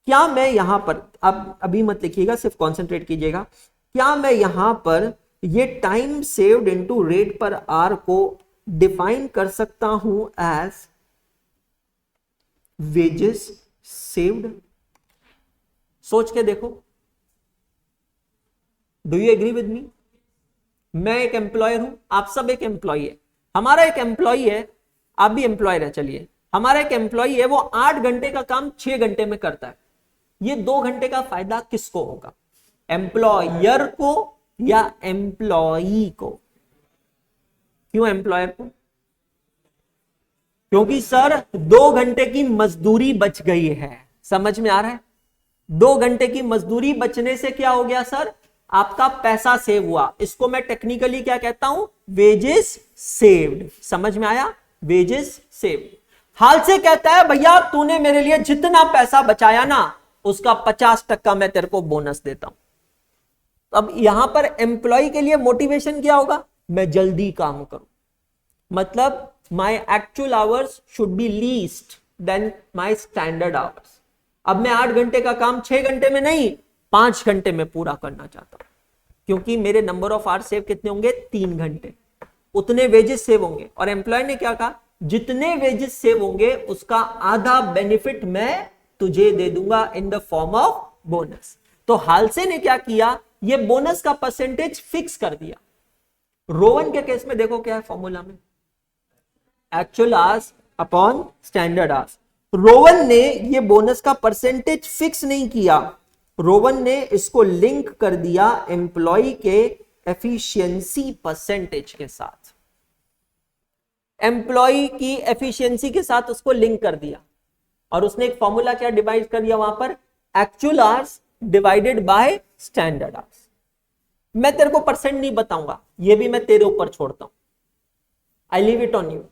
क्या मैं यहां पर, आप अभी मत लिखिएगा, सिर्फ कॉन्सेंट्रेट कीजिएगा, क्या मैं यहां पर ये time saved into rate per hour को डिफाइन कर सकता हूं एज वेजेस सेव्ड? सोच के देखो, do you agree with me? मैं एक एम्प्लॉयर हूं, आप सब एक एम्प्लॉय है, हमारा एक एम्प्लॉय है, आप भी एम्प्लॉयर है, चलिए हमारा एक एम्प्लॉय है, वो 8 घंटे का काम 6 घंटे में करता है। ये 2 घंटे का फायदा किसको होगा, एम्प्लॉयर को या एम्प्लॉई को? क्यों एम्प्लॉयर को? क्योंकि सर 2 घंटे की मजदूरी बच गई है, समझ में आ रहा है? 2 घंटे की मजदूरी बचने से क्या हो गया सर, आपका पैसा सेव हुआ। इसको मैं टेक्निकली क्या कहता हूं, वेजेस सेव्ड। समझ में आया, वेजेस सेव्ड। हाल से कहता है भैया तूने मेरे लिए जितना पैसा बचाया ना उसका 50% मैं तेरे को बोनस देता हूं। अब यहां पर एम्प्लॉय के लिए मोटिवेशन क्या होगा, मैं जल्दी काम करूं, मतलब my actual hours should be least than my standard hours. अब मैं 8 घंटे का काम 6 घंटे में नहीं 5 घंटे में पूरा करना चाहता हूं, क्योंकि मेरे नंबर ऑफ आवर्स सेव कितने होंगे, 3 घंटे, उतने वेजेस सेव होंगे। और एम्प्लॉय ने क्या कहा, जितने वेजेस सेव होंगे उसका आधा बेनिफिट मैं तुझे दे दूंगा in the form of bonus. तो हाल्से ने क्या किया, ये बोनस का परसेंटेज फिक्स कर दिया। रोवन के केस में देखो क्या है फॉर्मूला में, actual hours upon standard hours. Rowan ने ये बोनस का परसेंटेज फिक्स नहीं किया, रोवन ने इसको लिंक कर दिया एम्प्लॉय के एफिशिएंसी परसेंटेज के साथ, एम्प्लॉय की एफिशिएंसी के साथ उसको लिंक कर दिया। और उसने एक फॉर्मूला क्या डिवाइड कर दिया वहां पर, actual hours divided by standard hours. मैं तेरे को परसेंट नहीं बताऊंगा, ये भी मैं तेरे ऊपर छोड़ता हूं, I leave it on you.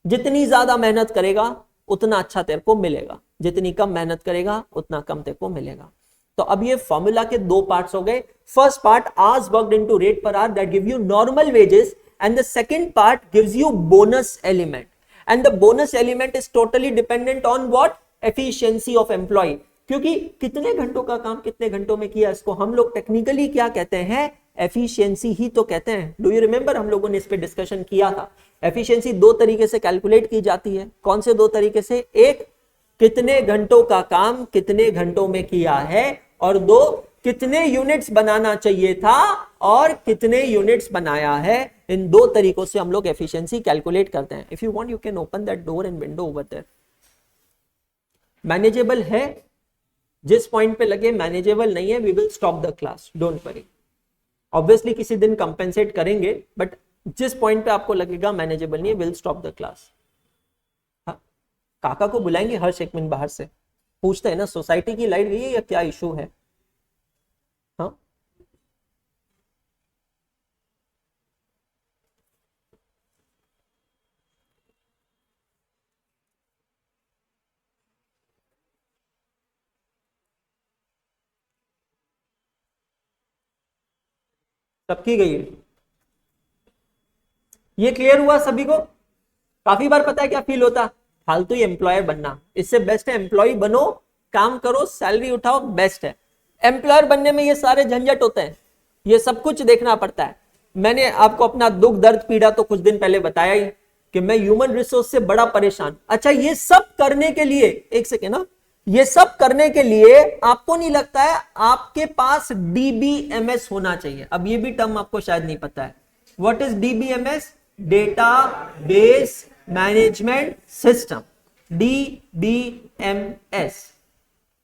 जितनी ज्यादा मेहनत करेगा उतना अच्छा तेरे को मिलेगा, जितनी कम मेहनत करेगा उतना कम तेरे को मिलेगा। तो अब ये फॉर्मूला के 2 पार्ट्स हो गए। First part hours worked into rate per hour that give you normal wages, and the second part gives you bonus element, and the bonus element is totally dependent on what, efficiency of employ. क्योंकि कितने घंटों का काम कितने घंटों में किया, इसको हम लोग टेक्निकली क्या कहते हैं, एफिशिएंसी ही तो कहते हैं। डू यू रिमेंबर, हम लोगों ने इस पे डिस्कशन किया था। एफिशिएंसी 2 तरीके से कैलकुलेट की जाती है, कौन से 2 तरीके से, एक कितने घंटों का काम कितने घंटों में किया है, और 2 कितने यूनिट्स बनाना चाहिए था और कितने यूनिट्स बनाया है। इन 2 तरीकों से हम लोग एफिशिएंसी कैलकुलेट करते हैं। If you want you can open that door and window over there. Manageable है, जिस पॉइंट पे लगे मैनेजेबल नहीं है we will stop the class, don't worry. Obviously किसी दिन कंपेंसेट करेंगे, बट जिस पॉइंट पे आपको लगेगा मैनेजेबल नहीं है विल स्टॉप द क्लास। काका को बुलाएंगे हर्ष, एक मिनट बाहर से पूछते हैं ना, सोसाइटी की लाइट गई है या क्या इशू है? हाँ सबकी गई है, ये क्लियर हुआ सभी को? काफी बार पता है क्या फील होता, फालतू ही एम्प्लॉयर बनना, इससे बेस्ट है एम्प्लॉय बनो, काम करो, सैलरी उठाओ, बेस्ट है। एम्प्लॉयर बनने में ये सारे झंझट होते हैं, ये सब कुछ देखना पड़ता है। मैंने आपको अपना दुख दर्द पीड़ा तो कुछ दिन पहले बताया ही कि मैं ह्यूमन रिसोर्स से बड़ा परेशान। अच्छा, ये सब करने के लिए, एक सेकेंड ना, ये सब करने के लिए आपको नहीं लगता है आपके पास डीबीएमएस होना चाहिए? अब ये भी टर्म आपको शायद नहीं पता है, what is DBMS, data base management system, DBMS.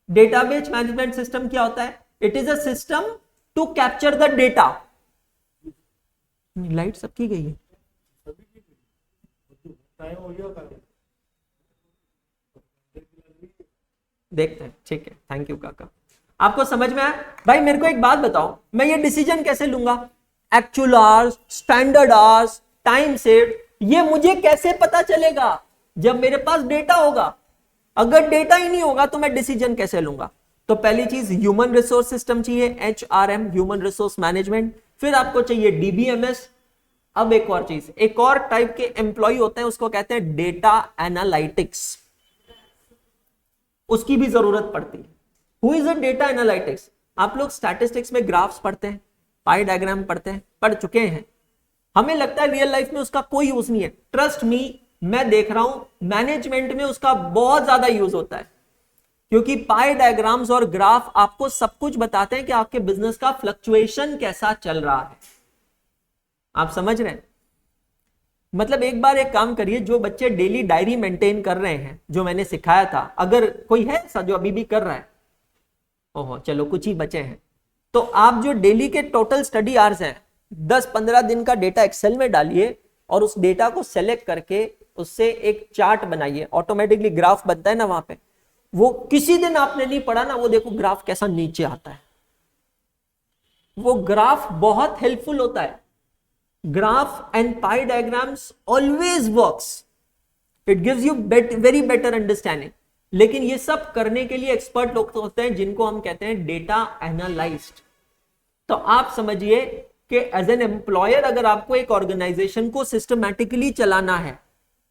Database management system क्या होता है? It is a system to capture the data. Light सबकी गई है, देखते हैं, ठीक है, थैंक यू काका। आपको समझ में आया? भाई मेरे को एक बात बताओ, मैं ये डिसीजन कैसे लूंगा? Actual hours, standard hours, time saved, ये मुझे कैसे पता चलेगा? जब मेरे पास डेटा होगा। अगर डेटा ही नहीं होगा तो मैं डिसीजन कैसे लूंगा? तो पहली चीज ह्यूमन रिसोर्स सिस्टम चाहिए, HRM, ह्यूमन रिसोर्स मैनेजमेंट। फिर आपको चाहिए DBMS। अब एक और चीज, एक और टाइप के एम्प्लॉय होते हैं, उसको कहते हैं डेटा एनालिटिक्स, उसकी भी जरूरत पड़ती है। Who is a data analytics? आप लोग स्टैटिस्टिक्स में ग्राफ्स पढ़ते हैं, पाई डायग्राम पढ़ते हैं, पढ़ चुके हैं। हमें लगता है रियल लाइफ में उसका कोई यूज नहीं है। ट्रस्ट मी, मैं देख रहा हूं मैनेजमेंट में उसका बहुत ज्यादा यूज होता है, क्योंकि पाई डायग्राम्स और ग्राफ आपको सब कुछ बताते हैं कि आपके बिजनेस का फ्लक्चुएशन कैसा चल रहा है। आप समझ रहे हैं? मतलब एक बार एक काम करिए, जो बच्चे डेली डायरी मेंटेन कर रहे हैं, जो मैंने सिखाया था, अगर कोई है ऐसा जो अभी भी कर रहा है, ओहो चलो कुछ ही बचे हैं, तो आप जो डेली के टोटल स्टडी आवर्स हैं, 10-15 दिन का डेटा एक्सेल में डालिए और उस डेटा को सेलेक्ट करके उससे एक चार्ट बनाइए। ऑटोमेटिकली ग्राफ बनता है ना वहां पे, वो किसी दिन आपने नहीं पढ़ा ना, वो देखो ग्राफ कैसा नीचे आता है। वो ग्राफ बहुत हेल्पफुल होता है। Graph and pi diagrams always works, it gives you very better understanding. लेकिन ये सब करने के लिए एक्सपर्ट लोग तो होते हैं, जिनको हम कहते हैं डेटा एनालिस्ट। तो आप समझिए कि एज एन एम्प्लॉयर अगर आपको एक ऑर्गेनाइजेशन को सिस्टमैटिकली चलाना है,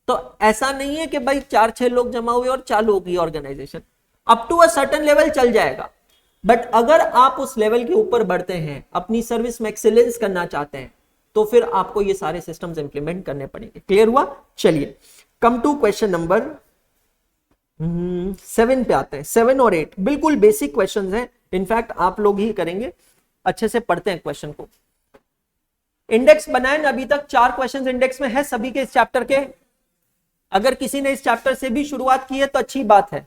तो ऐसा नहीं है कि भाई 4-6 लोग जमा हुए और चालू होगी organisation. Up to a certain level चल जाएगा, बट अगर आप उस लेवल के ऊपर बढ़ते हैं, अपनी सर्विस में एक्सीलेंस करना चाहते हैं, तो फिर आपको ये सारे सिस्टम्स इंप्लीमेंट करने पड़ेंगे। क्लियर हुआ? चलिए कम टू क्वेश्चन नंबर 7 पे आते हैं। 7 और 8 बिल्कुल बेसिक क्वेश्चंस हैं, इनफैक्ट आप लोग ही करेंगे। अच्छे से पढ़ते हैं क्वेश्चन को। इंडेक्स बनाए ना, अभी तक 4 क्वेश्चंस इंडेक्स में है सभी के इस चैप्टर के। अगर किसी ने इस चैप्टर से भी शुरुआत की है तो अच्छी बात है,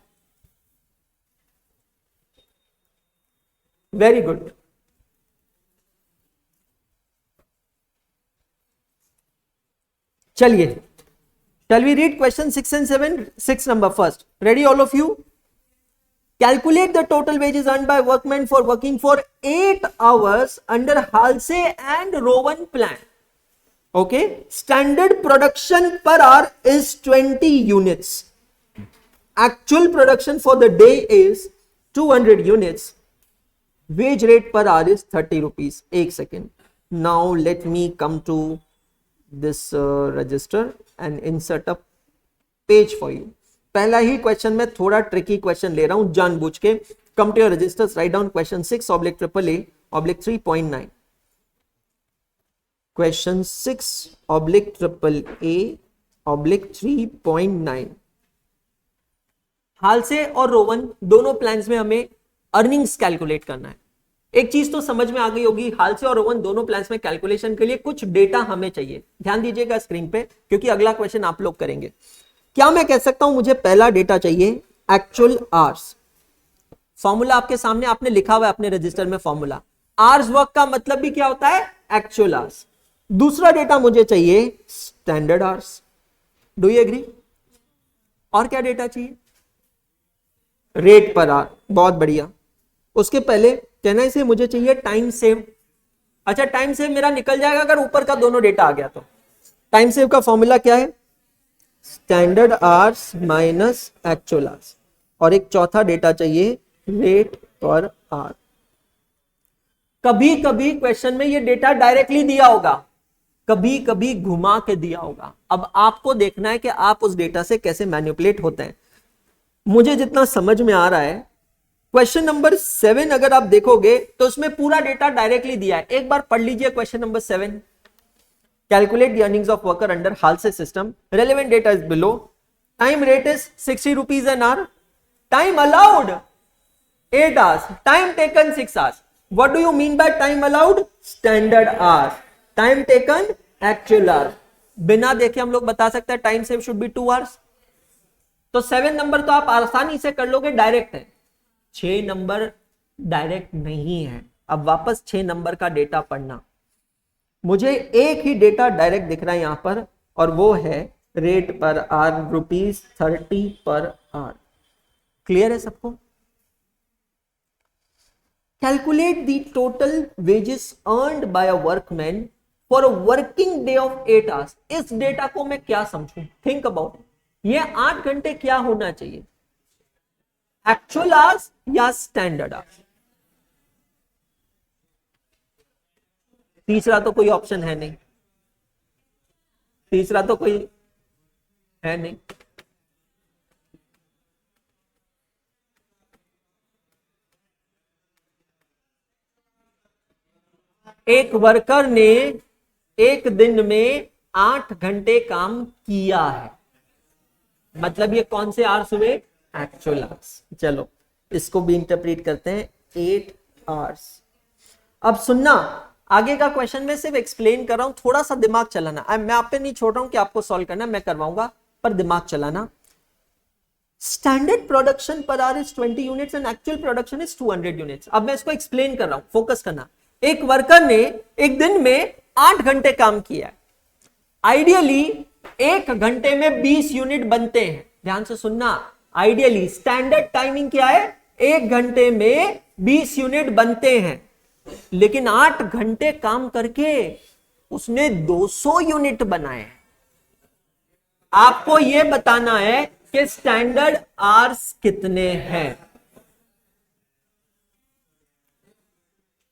वेरी गुड। चलिए, shall we read question 6 and 7? 6 number first. Ready all of you? Calculate the total wages earned by workmen for working for 8 hours under Halsey and Rowan plan. Okay, standard production per hour is 20 units. Actual production for the day is 200 units. Wage rate per hour is 30 rupees. एक second. Now let me come to this register and insert a page for you. पहला ही क्वेश्चन में थोड़ा ट्रिकी क्वेश्चन ले रहा हूं जानबूझ के। Come to your registers, write down question 6/AAA/3.9. Question 6/AAA/3.9. हालसे और रोवन दोनों प्लान्स में हमें अर्निंग्स कैलकुलेट करना है। एक चीज तो समझ में आ गई होगी, हालसे और रोवन दोनों प्लान्स में कैलकुलेशन के लिए कुछ डेटा हमें चाहिए। ध्यान दीजिएगा स्क्रीन पे, क्योंकि अगला क्वेश्चन आप लोग करेंगे। क्या मैं कह सकता हूं मुझे पहला डेटा चाहिए एक्चुअल आवर्स। फॉर्मूला आपके सामने, आपने लिखा हुआ है अपने रजिस्टर में फॉर्मूला। आवर्स वर्क का मतलब भी क्या होता है? Actual hours. दूसरा डेटा मुझे चाहिए standard hours. Do you agree? और क्या डेटा चाहिए? Rate per our. बहुत बढ़िया। उसके पहले कहना इसे मुझे चाहिए टाइम सेव। अच्छा, टाइम सेव मेरा निकल जाएगा अगर ऊपर का दोनों डेटा आ गया तो। टाइम सेव का फॉर्मूला क्या है? Standard hours minus actual hours. और एक चौथा डेटा चाहिए रेट पर आवर। कभी कभी क्वेश्चन में ये डेटा डायरेक्टली दिया होगा, कभी कभी घुमा के दिया होगा। अब आपको देखना है कि आप उस डेटा से कैसे मैनिपुलेट होते हैं। मुझे जितना समझ में आ रहा है, क्वेश्चन नंबर 7 अगर आप देखोगे तो उसमें पूरा डेटा डायरेक्टली दिया है। एक बार पढ़ लीजिए question number 7। Calculate the earnings of worker under Halsey system. Relevant data is below. Time rate is 60 rupees an hour. Time allowed 8 hours. Time taken 6 hours. What do you mean by time allowed? Standard hours. Time taken actual hours. बिना देखे हम लोग बता सकते हैं time save should be 2 hours. तो 7 नंबर तो आप आसानी से कर लोगे, डायरेक्ट है। 6 नंबर डायरेक्ट नहीं है। अब वापस 6 नंबर का डेटा पढ़ना। मुझे एक ही डेटा डायरेक्ट दिख रहा है यहां पर, और वो है rate per our ₹30 per hour. Clear है सबको? Calculate the total wages earned bye a workman for a working day of 8 hours. इस डेटा को मैं क्या समझूं? थिंक अबाउट, ये 8 घंटे क्या होना चाहिए? एक्चुअल आवर्स या स्टैंडर्ड आवर्स? तीसरा तो कोई ऑप्शन है नहीं, तीसरा तो कोई है नहीं। एक वर्कर ने एक दिन में 8 घंटे काम किया है, मतलब ये कौन से आवर्स हुए? Actual hours. चलो इसको भी इंटरप्रेट करते हैं, 8 आवर्स। अब सुनना, आगे का क्वेश्चन में सिर्फ एक्सप्लेन कर रहा हूं, थोड़ा सा दिमाग चलाना। मैं आप पे नहीं छोड़ रहा हूं कि आपको सॉल्व करना, मैं करवाऊंगा, पर दिमाग चलाना। Standard production per hour is 20 units and actual production is 200 units. अब मैं इसको एक्सप्लेन कर रहा हूं, फोकस करना। एक वर्कर ने एक दिन में 8 घंटे काम किया है। आइडियली 1 घंटे में 20 यूनिट बनते हैं। ध्यान से सुनना, आइडियली स्टैंडर्ड टाइमिंग क्या है? 1 घंटे में 20 यूनिट बनते हैं, लेकिन 8 घंटे काम करके उसने 200 यूनिट बनाए। आपको यह बताना है कि स्टैंडर्ड आवर्स कितने हैं।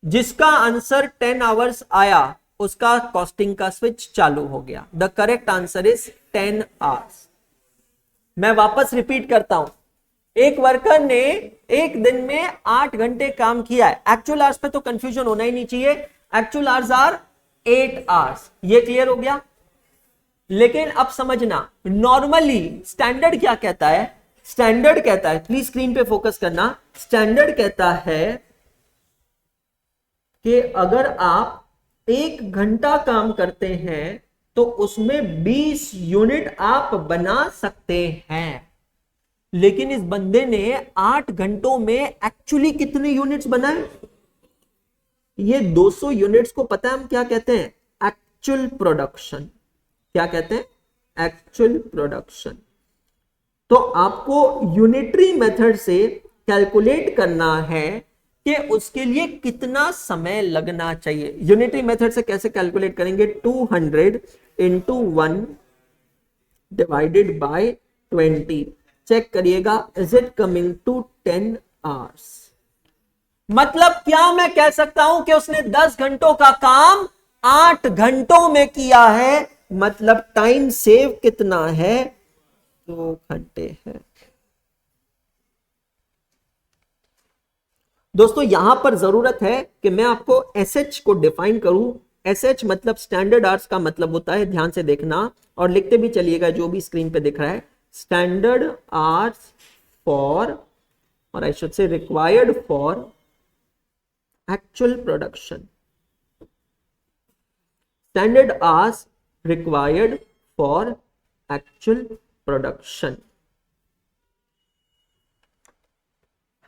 जिसका आंसर 10 आवर्स आया उसका कॉस्टिंग का स्विच चालू हो गया। The correct answer is 10 hours. मैं वापस रिपीट करता हूं, एक वर्कर ने एक दिन में 8 घंटे काम किया है। एक्चुअल आवर्स पे तो कंफ्यूजन होना ही नहीं चाहिए, एक्चुअल आवर्स आर 8 आवर्स। ये क्लियर हो गया? लेकिन अब समझना, नॉर्मली स्टैंडर्ड क्या कहता है? स्टैंडर्ड कहता है, प्लीज स्क्रीन पे फोकस करना, स्टैंडर्ड कहता है कि अगर आप 1 घंटा काम करते हैं तो उसमें 20 यूनिट आप बना सकते हैं। लेकिन इस बंदे ने 8 घंटों में एक्चुअली कितने यूनिट्स बनाए? ये 200 यूनिट्स को पता है हम क्या कहते हैं? Actual production. क्या कहते हैं? Actual production. तो आपको यूनिटरी मेथड से कैलकुलेट करना है कि उसके लिए कितना समय लगना चाहिए। यूनिटरी मेथड से कैसे कैलकुलेट करेंगे? 200 इंटू 1 डिवाइडेड बाय 20। चेक करिएगा, is it coming to 10 hours. मतलब क्या मैं कह सकता हूं कि उसने 10 घंटों का काम 8 घंटों में किया है, मतलब टाइम सेव कितना है? 2 घंटे है। दोस्तों यहां पर जरूरत है कि मैं आपको एसएच को डिफाइन करूं। एसएच मतलब स्टैंडर्ड आवर्स का मतलब होता है, ध्यान से देखना और लिखते भी चलिएगा जो भी स्क्रीन पे दिख रहा है, स्टैंडर्ड आवर्स फॉर, और I should say required for actual production. Standard hours required for actual production.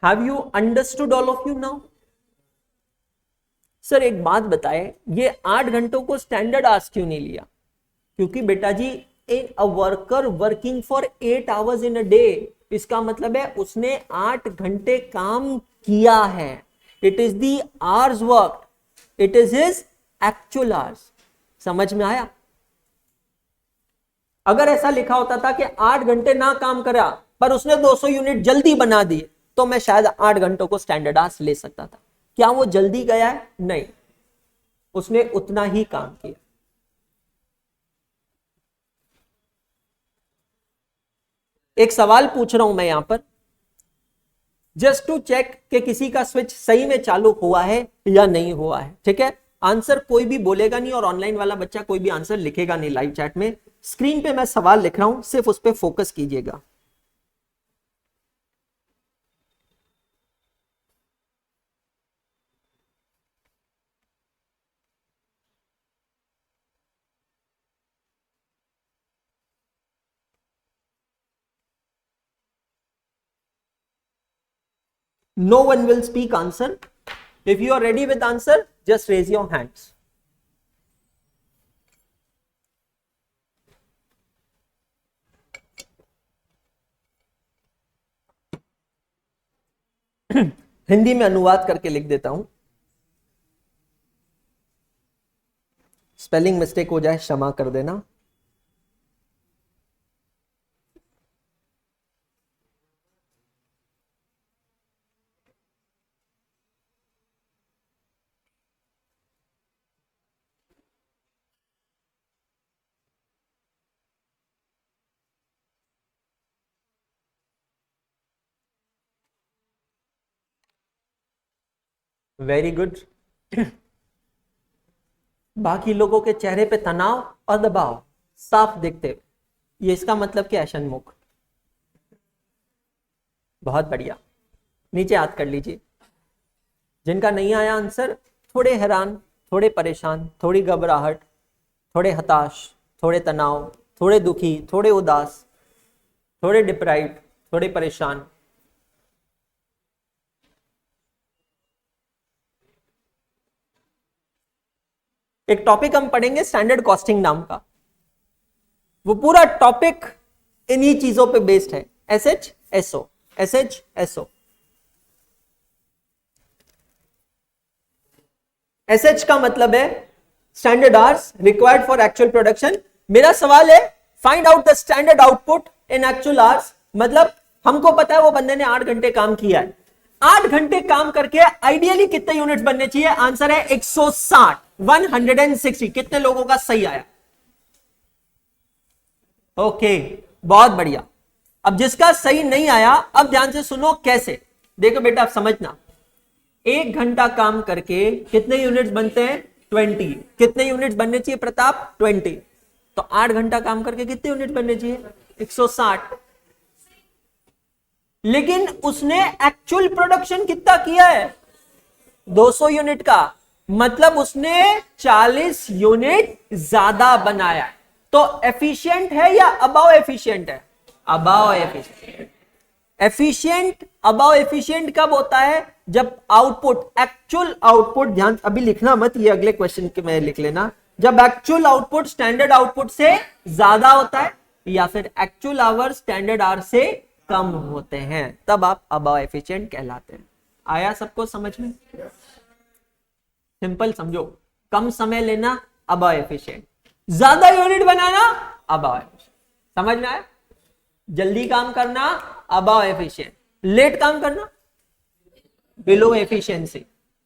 Have you understood all of you now? Sir एक बात बताए, ये 8 घंटों को स्टैंडर्ड आवर्स क्यों नहीं लिया? क्योंकि बेटा जी a worker working for 8 hours in a day, इसका मतलब है उसने 8 घंटे काम किया है। It is the hours work, it is his actual hours. समझ में आया? अगर ऐसा लिखा होता था कि 8 घंटे ना काम करा पर उसने 200 यूनिट जल्दी बना दिए, तो मैं शायद 8 घंटों को स्टैंडर्ड आवर्स ले सकता था। क्या वो जल्दी गया है? नहीं, उसने उतना ही काम किया। एक सवाल पूछ रहा हूं मैं यहां पर, जस्ट टू चेक कि किसी का स्विच सही में चालू हुआ है या नहीं हुआ है। ठीक है, आंसर कोई भी बोलेगा नहीं और ऑनलाइन वाला बच्चा कोई भी आंसर लिखेगा नहीं लाइव चैट में। स्क्रीन पे मैं सवाल लिख रहा हूं, सिर्फ उस पर फोकस कीजिएगा। No one will speak answer. If you are ready with answer, just raise your hands. Hindi में अनुवाद करके लिख देता हूं, स्पेलिंग मिस्टेक हो जाए क्षमा कर देना। Very good. बाकी लोगों के चेहरे पे तनाव और दबाव साफ दिखते, ये इसका मतलब क्या है षणमुख? बहुत बढ़िया, नीचे हाथ कर लीजिए। जिनका नहीं आया आंसर, थोड़े हैरान, थोड़े परेशान, थोड़ी घबराहट, थोड़े हताश, थोड़े तनाव, थोड़े दुखी, थोड़े उदास, थोड़े डिप्राइव्ड, थोड़े परेशान। एक टॉपिक हम पढ़ेंगे स्टैंडर्ड कॉस्टिंग नाम का, वो पूरा टॉपिक इन्हीं चीजों पे बेस्ड है। SHSO, SHSO। SH का मतलब है standard hours required for actual production. मेरा सवाल है find out the standard output in actual hours, मतलब हमको पता है वो बंदे ने 8 घंटे काम किया है, 8 घंटे काम करके आइडियली कितने यूनिट्स बनने चाहिए? आंसर है 160, 160। कितने लोगों का सही आया? ओके, बहुत बढ़िया। अब जिसका सही नहीं आया, अब ध्यान से सुनो कैसे। देखो बेटा, आप समझना, 1 घंटा काम करके कितने यूनिट्स बनते हैं? 20। कितने यूनिट्स बनने चाहिए प्रताप? 20। तो 8 घंटा काम करके कितने यूनिट बनने चाहिए? 160। लेकिन उसने एक्चुअल प्रोडक्शन कितना किया है? 200 यूनिट का, मतलब उसने 40 यूनिट ज्यादा बनाया है। तो एफिशिएंट है या अबाव एफिशिएंट है? Above efficient. Efficient above efficient कब होता है? जब आउटपुट, एक्चुअल आउटपुट, ध्यान अभी लिखना मत, ये अगले क्वेश्चन के में लिख लेना। जब एक्चुअल आउटपुट स्टैंडर्ड आउटपुट से ज्यादा होता है या फिर एक्चुअल आवर स्टैंडर्ड आवर से कम होते हैं, तब आप अबाव एफिशिएंट कहलाते हैं। आया सबको समझ में? सिंपल समझो, कम समय लेना अबाव एफिशिएंट, ज्यादा यूनिट बनाना अबाव एफिशिएंट। समझ में आया? जल्दी काम करना अबाव एफिशिएंट, लेट काम करना बिलो एफिशिएंसी।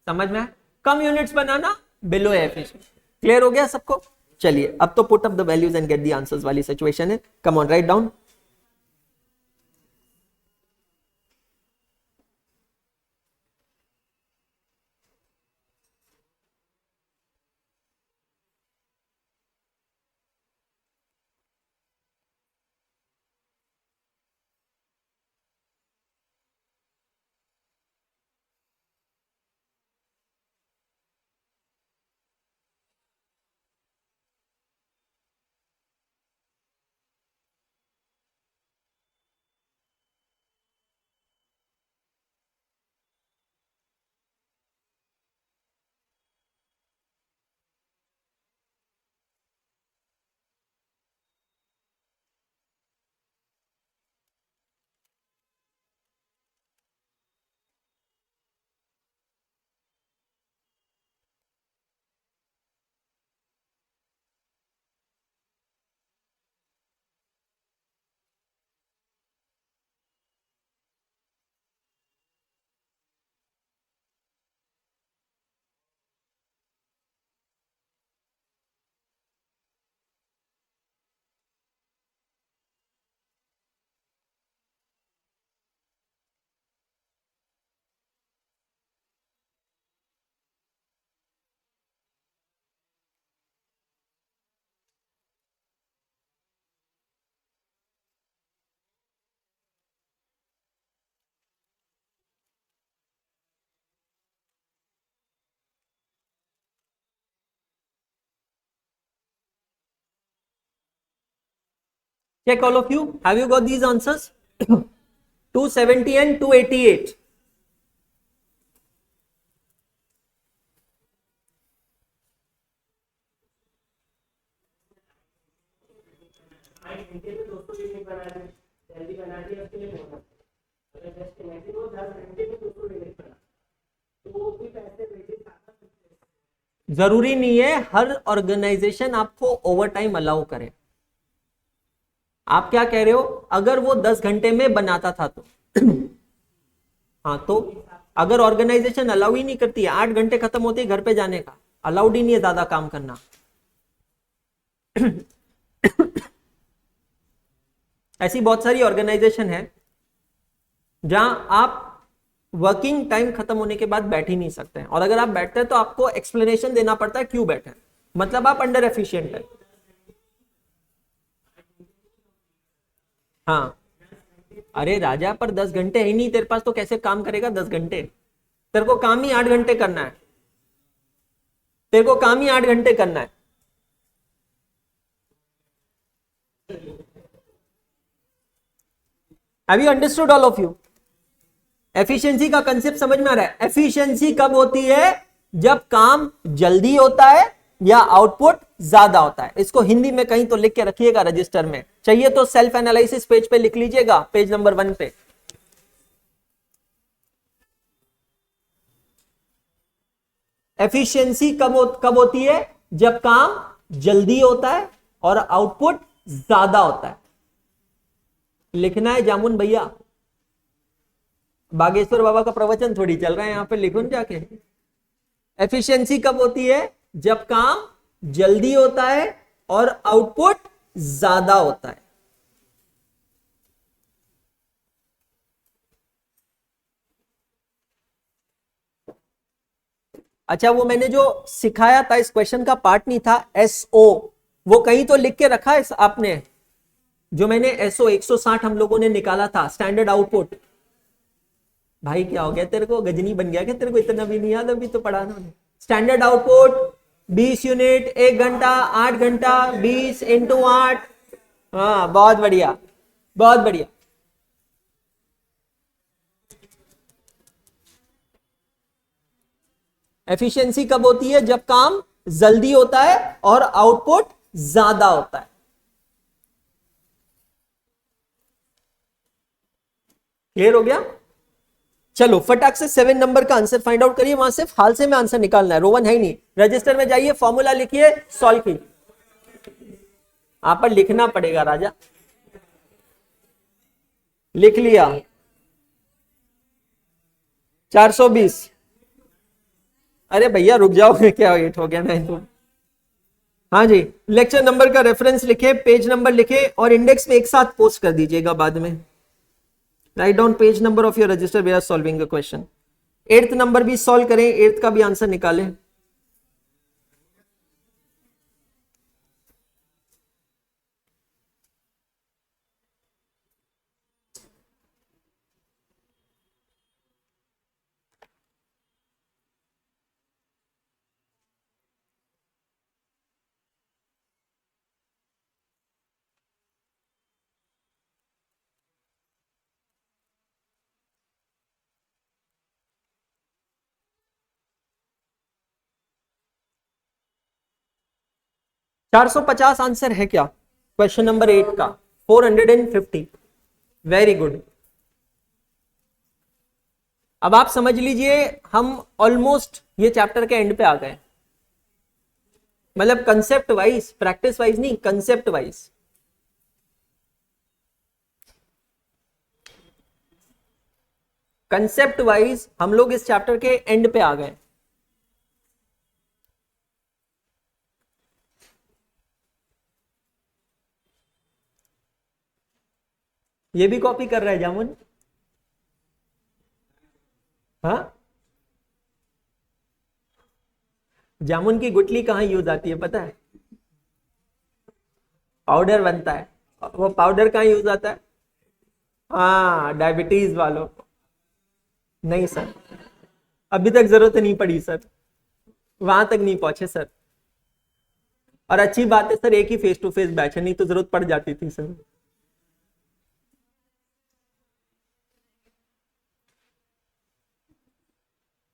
समझ में आया? कम यूनिट्स बनाना बिलो एफिशिएंसी। क्लियर हो गया सबको? चलिए, अब तो put up the values and get the answers वाली सिचुएशन है। Come on, write down. Check all of you. Have you got these answers? 270 and 288. जरूरी नहीं है हर ऑर्गेनाइजेशन आपको ओवर टाइम अलाउ करे। आप क्या कह रहे हो, अगर वो 10 घंटे में बनाता था तो हाँ, तो अगर ऑर्गेनाइजेशन अलाउ ही नहीं करती है, 8 घंटे खत्म होते ही घर पे जाने का, अलाउड ही नहीं है ज्यादा काम करना। ऐसी बहुत सारी ऑर्गेनाइजेशन है जहां आप वर्किंग टाइम खत्म होने के बाद बैठ ही नहीं सकते हैं, और अगर आप बैठते हैं तो आपको एक्सप्लेनेशन देना पड़ता है क्यों बैठे हैं, मतलब आप अंडर एफिशिएंट है। हाँ, अरे राजा, पर 10 घंटे है ही नहीं तेरे पास तो कैसे काम करेगा 10 घंटे? तेरे को काम ही 8 घंटे करना है, तेरे को काम ही 8 घंटे करना है। Have you understood all of you? Efficiency का कंसेप्ट समझ में आ रहा है? एफिशिएंसी कब होती है? जब काम जल्दी होता है या आउटपुट ज्यादा होता है। इसको हिंदी में कहीं तो लिख के रखिएगा रजिस्टर में, चाहिए तो सेल्फ एनालिसिस पेज पे लिख लीजिएगा, पेज नंबर 1 पे। एफिशिएंसी कब होती है? जब काम जल्दी होता है और आउटपुट ज्यादा होता है। लिखना है जामुन भैया, बागेश्वर बाबा का प्रवचन थोड़ी चल रहा है यहां पे, लिखो ना जाके। एफिशिएंसी कब होती है? जब काम जल्दी होता है और आउटपुट ज्यादा होता है। अच्छा, वो मैंने जो सिखाया था इस क्वेश्चन का पार्ट नहीं था, एसओ, वो कहीं तो लिख के रखा है आपने? जो मैंने एसओ 160 हम लोगों ने निकाला था, स्टैंडर्ड आउटपुट। भाई क्या हो गया तेरे को, गजनी बन गया क्या? तेरे को इतना भी नहीं याद? अभी तो पढ़ा ना। स्टैंडर्ड आउटपुट 20 यूनिट, 1 घंटा, 8 घंटा, 20 × 8। हाँ, बहुत बढ़िया, बहुत बढ़िया। एफिशिएंसी कब होती है? जब काम जल्दी होता है और आउटपुट ज्यादा होता है। क्लियर हो गया? चलो फटाक से 7 नंबर का आंसर फाइंड आउट करिए। वहां सिर्फ हाल से में आंसर निकालना है, रोवन है ही नहीं। रजिस्टर में जाइए, फॉर्मूला लिखिए, सॉल्व कीजिए। आप पर लिखना पड़ेगा राजा। लिख लिया 420। अरे भैया रुक जाओ, क्या वेट हो गया? नहीं तो हाँ जी, लेक्चर नंबर का रेफरेंस लिखे, पेज नंबर लिखे और इंडेक्स में एक साथ पोस्ट कर दीजिएगा बाद में। Write down page number of your register we are solving the question. 8th number भी सॉल्व करें, 8th का भी आंसर निकालें। चार 450 आंसर है क्या क्वेश्चन नंबर 8 का? 450। Very good. अब आप समझ लीजिए, हम ऑलमोस्ट ये चैप्टर के एंड पे आ गए, मतलब कंसेप्ट वाइज, प्रैक्टिस वाइज नहीं, कंसेप्ट वाइज। कंसेप्ट वाइज हम लोग इस चैप्टर के एंड पे आ गए। ये भी कॉपी कर रहा है जामुन? हाँ, जामुन की गुठली कहाँ यूज आती है पता है? पाउडर बनता है, वो पाउडर कहाँ यूज आता है? हाँ, डायबिटीज वालों को। नहीं सर, अभी तक जरूरत नहीं पड़ी सर, वहां तक नहीं पहुंचे सर। और अच्छी बात है सर, एक ही फेस टू फेस बैच है, नहीं तो जरूरत पड़ जाती थी sir.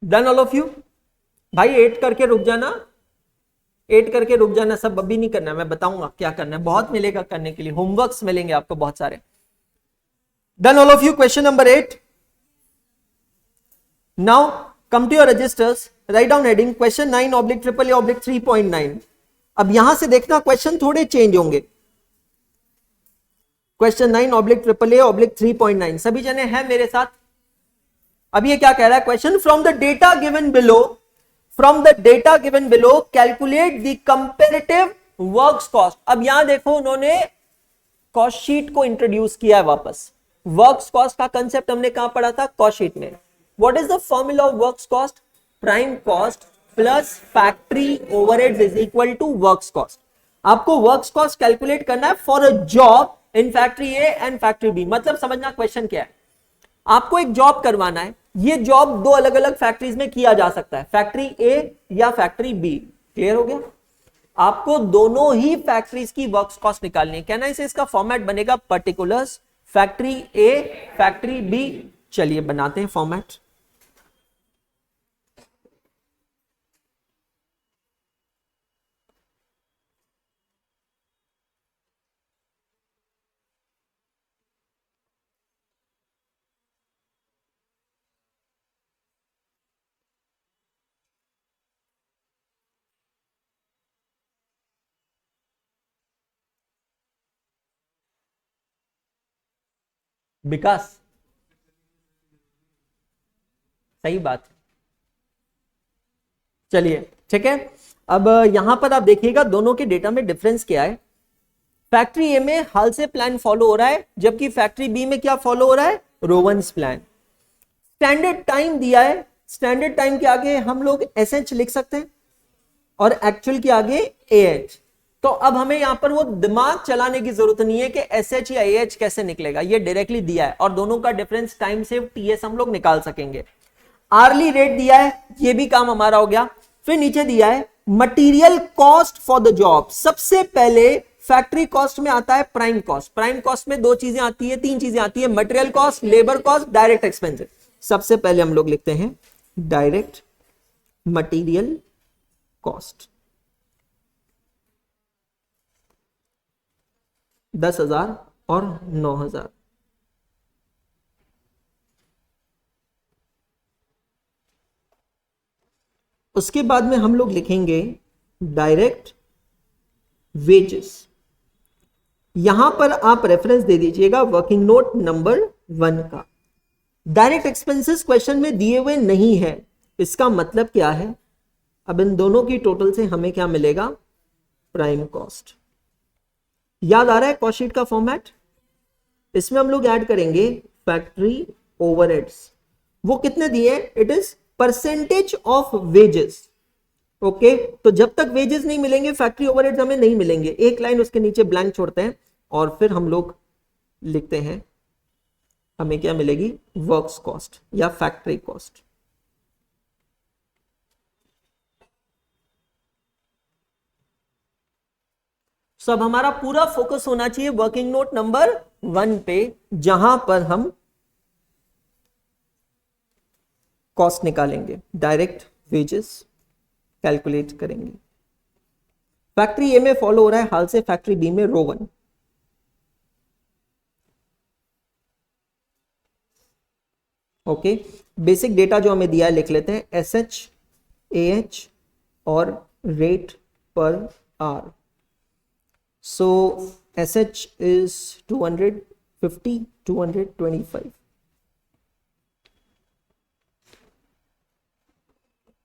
Done all of you? भाई 8 करके रुक जाना, 8 करके रुक जाना सब, अभी नहीं करना, मैं बताऊंगा क्या करना है, बहुत मिलेगा करने के लिए, होमवर्क्स मिलेंगे आपको बहुत सारे। Done all of you? Question number 8, now come to your registers, write down heading question 9 oblique triple A oblique 3.9। अब यहां से देखना क्वेश्चन थोड़े चेंज होंगे। Question 9 oblique triple A oblique 3.9, सभी जने हैं मेरे साथ? अब ये क्या कह रहा है question, from the data given below, from the data given below calculate the comparative works cost. अब यहां देखो उन्होंने कॉस्ट शीट को इंट्रोड्यूस किया है वापस। वर्क्स कॉस्ट का कंसेप्ट हमने कहां पढ़ा था? कॉस्ट शीट में। What is the formula of works cost? Prime cost plus factory overheads is equal to works cost. आपको वर्क्स कॉस्ट कैलकुलेट करना है for a job in factory A and factory B. मतलब समझना क्वेश्चन क्या है, आपको एक जॉब करवाना है, ये जॉब दो अलग अलग फैक्ट्रीज में किया जा सकता है, फैक्ट्री ए या फैक्ट्री बी। क्लियर हो गया? आपको दोनों ही फैक्ट्रीज की वर्क्स कॉस्ट निकालनी है। कहना इसे इसका फॉर्मेट बनेगा पर्टिकुलर्स फैक्ट्री ए फैक्ट्री बी। चलिए बनाते हैं फॉर्मेट। विकास, सही बात। चलिए ठीक है, अब यहां पर आप देखिएगा दोनों के डेटा में डिफरेंस क्या है। फैक्ट्री ए में हाल से प्लान फॉलो हो रहा है, जबकि फैक्ट्री बी में क्या फॉलो हो रहा है? Rowans plan. स्टैंडर्ड टाइम दिया है, स्टैंडर्ड टाइम के आगे हम लोग एसएच लिख सकते हैं और एक्चुअल के आगे एएच। तो अब हमें यहां पर वो दिमाग चलाने की जरूरत नहीं है कि एसएच या एएच कैसे निकलेगा, ये डायरेक्टली दिया है और दोनों का डिफरेंस टाइम से टीएस हम लोग निकाल सकेंगे। आर्ली रेट दिया है, ये भी काम हमारा हो गया। फिर नीचे दिया है material cost for the job. सबसे पहले फैक्ट्री कॉस्ट में आता है प्राइम कॉस्ट। प्राइम कॉस्ट में दो चीजें आती है, तीन चीजें आती है, material cost, labour cost, direct expenses. सबसे पहले हम लोग लिखते हैं डायरेक्ट मटेरियल कॉस्ट 10,000 और 9,000। उसके बाद में हम लोग लिखेंगे डायरेक्ट वेजेस। यहां पर आप रेफरेंस दे दीजिएगा वर्किंग नोट नंबर 1 का। डायरेक्ट एक्सपेंसेस क्वेश्चन में दिए हुए नहीं है, इसका मतलब क्या है? अब इन दोनों की टोटल से हमें क्या मिलेगा? Prime cost. याद आ रहा है कॉस्ट शीट का फॉर्मेट? इसमें हम लोग ऐड करेंगे फैक्ट्री ओवरहेड्स। वो कितने दिए? It is percentage of wages. Okay, तो जब तक वेजेस नहीं मिलेंगे फैक्ट्री ओवरहेड्स हमें नहीं मिलेंगे। एक लाइन उसके नीचे ब्लैंक छोड़ते हैं और फिर हम लोग लिखते हैं हमें क्या मिलेगी? वर्क्स कॉस्ट या फैक्ट्री कॉस्ट। सब हमारा पूरा फोकस होना चाहिए वर्किंग नोट नंबर 1 पे, जहां पर हम कॉस्ट निकालेंगे, डायरेक्ट वेजेस कैलकुलेट करेंगे। फैक्ट्री ए में फॉलो हो रहा है हाल से फैक्ट्री बी में रोवन। ओके, बेसिक डेटा जो हमें दिया है लिख लेते हैं, एसएच, एएच और rate per R. So SH is 250, 225।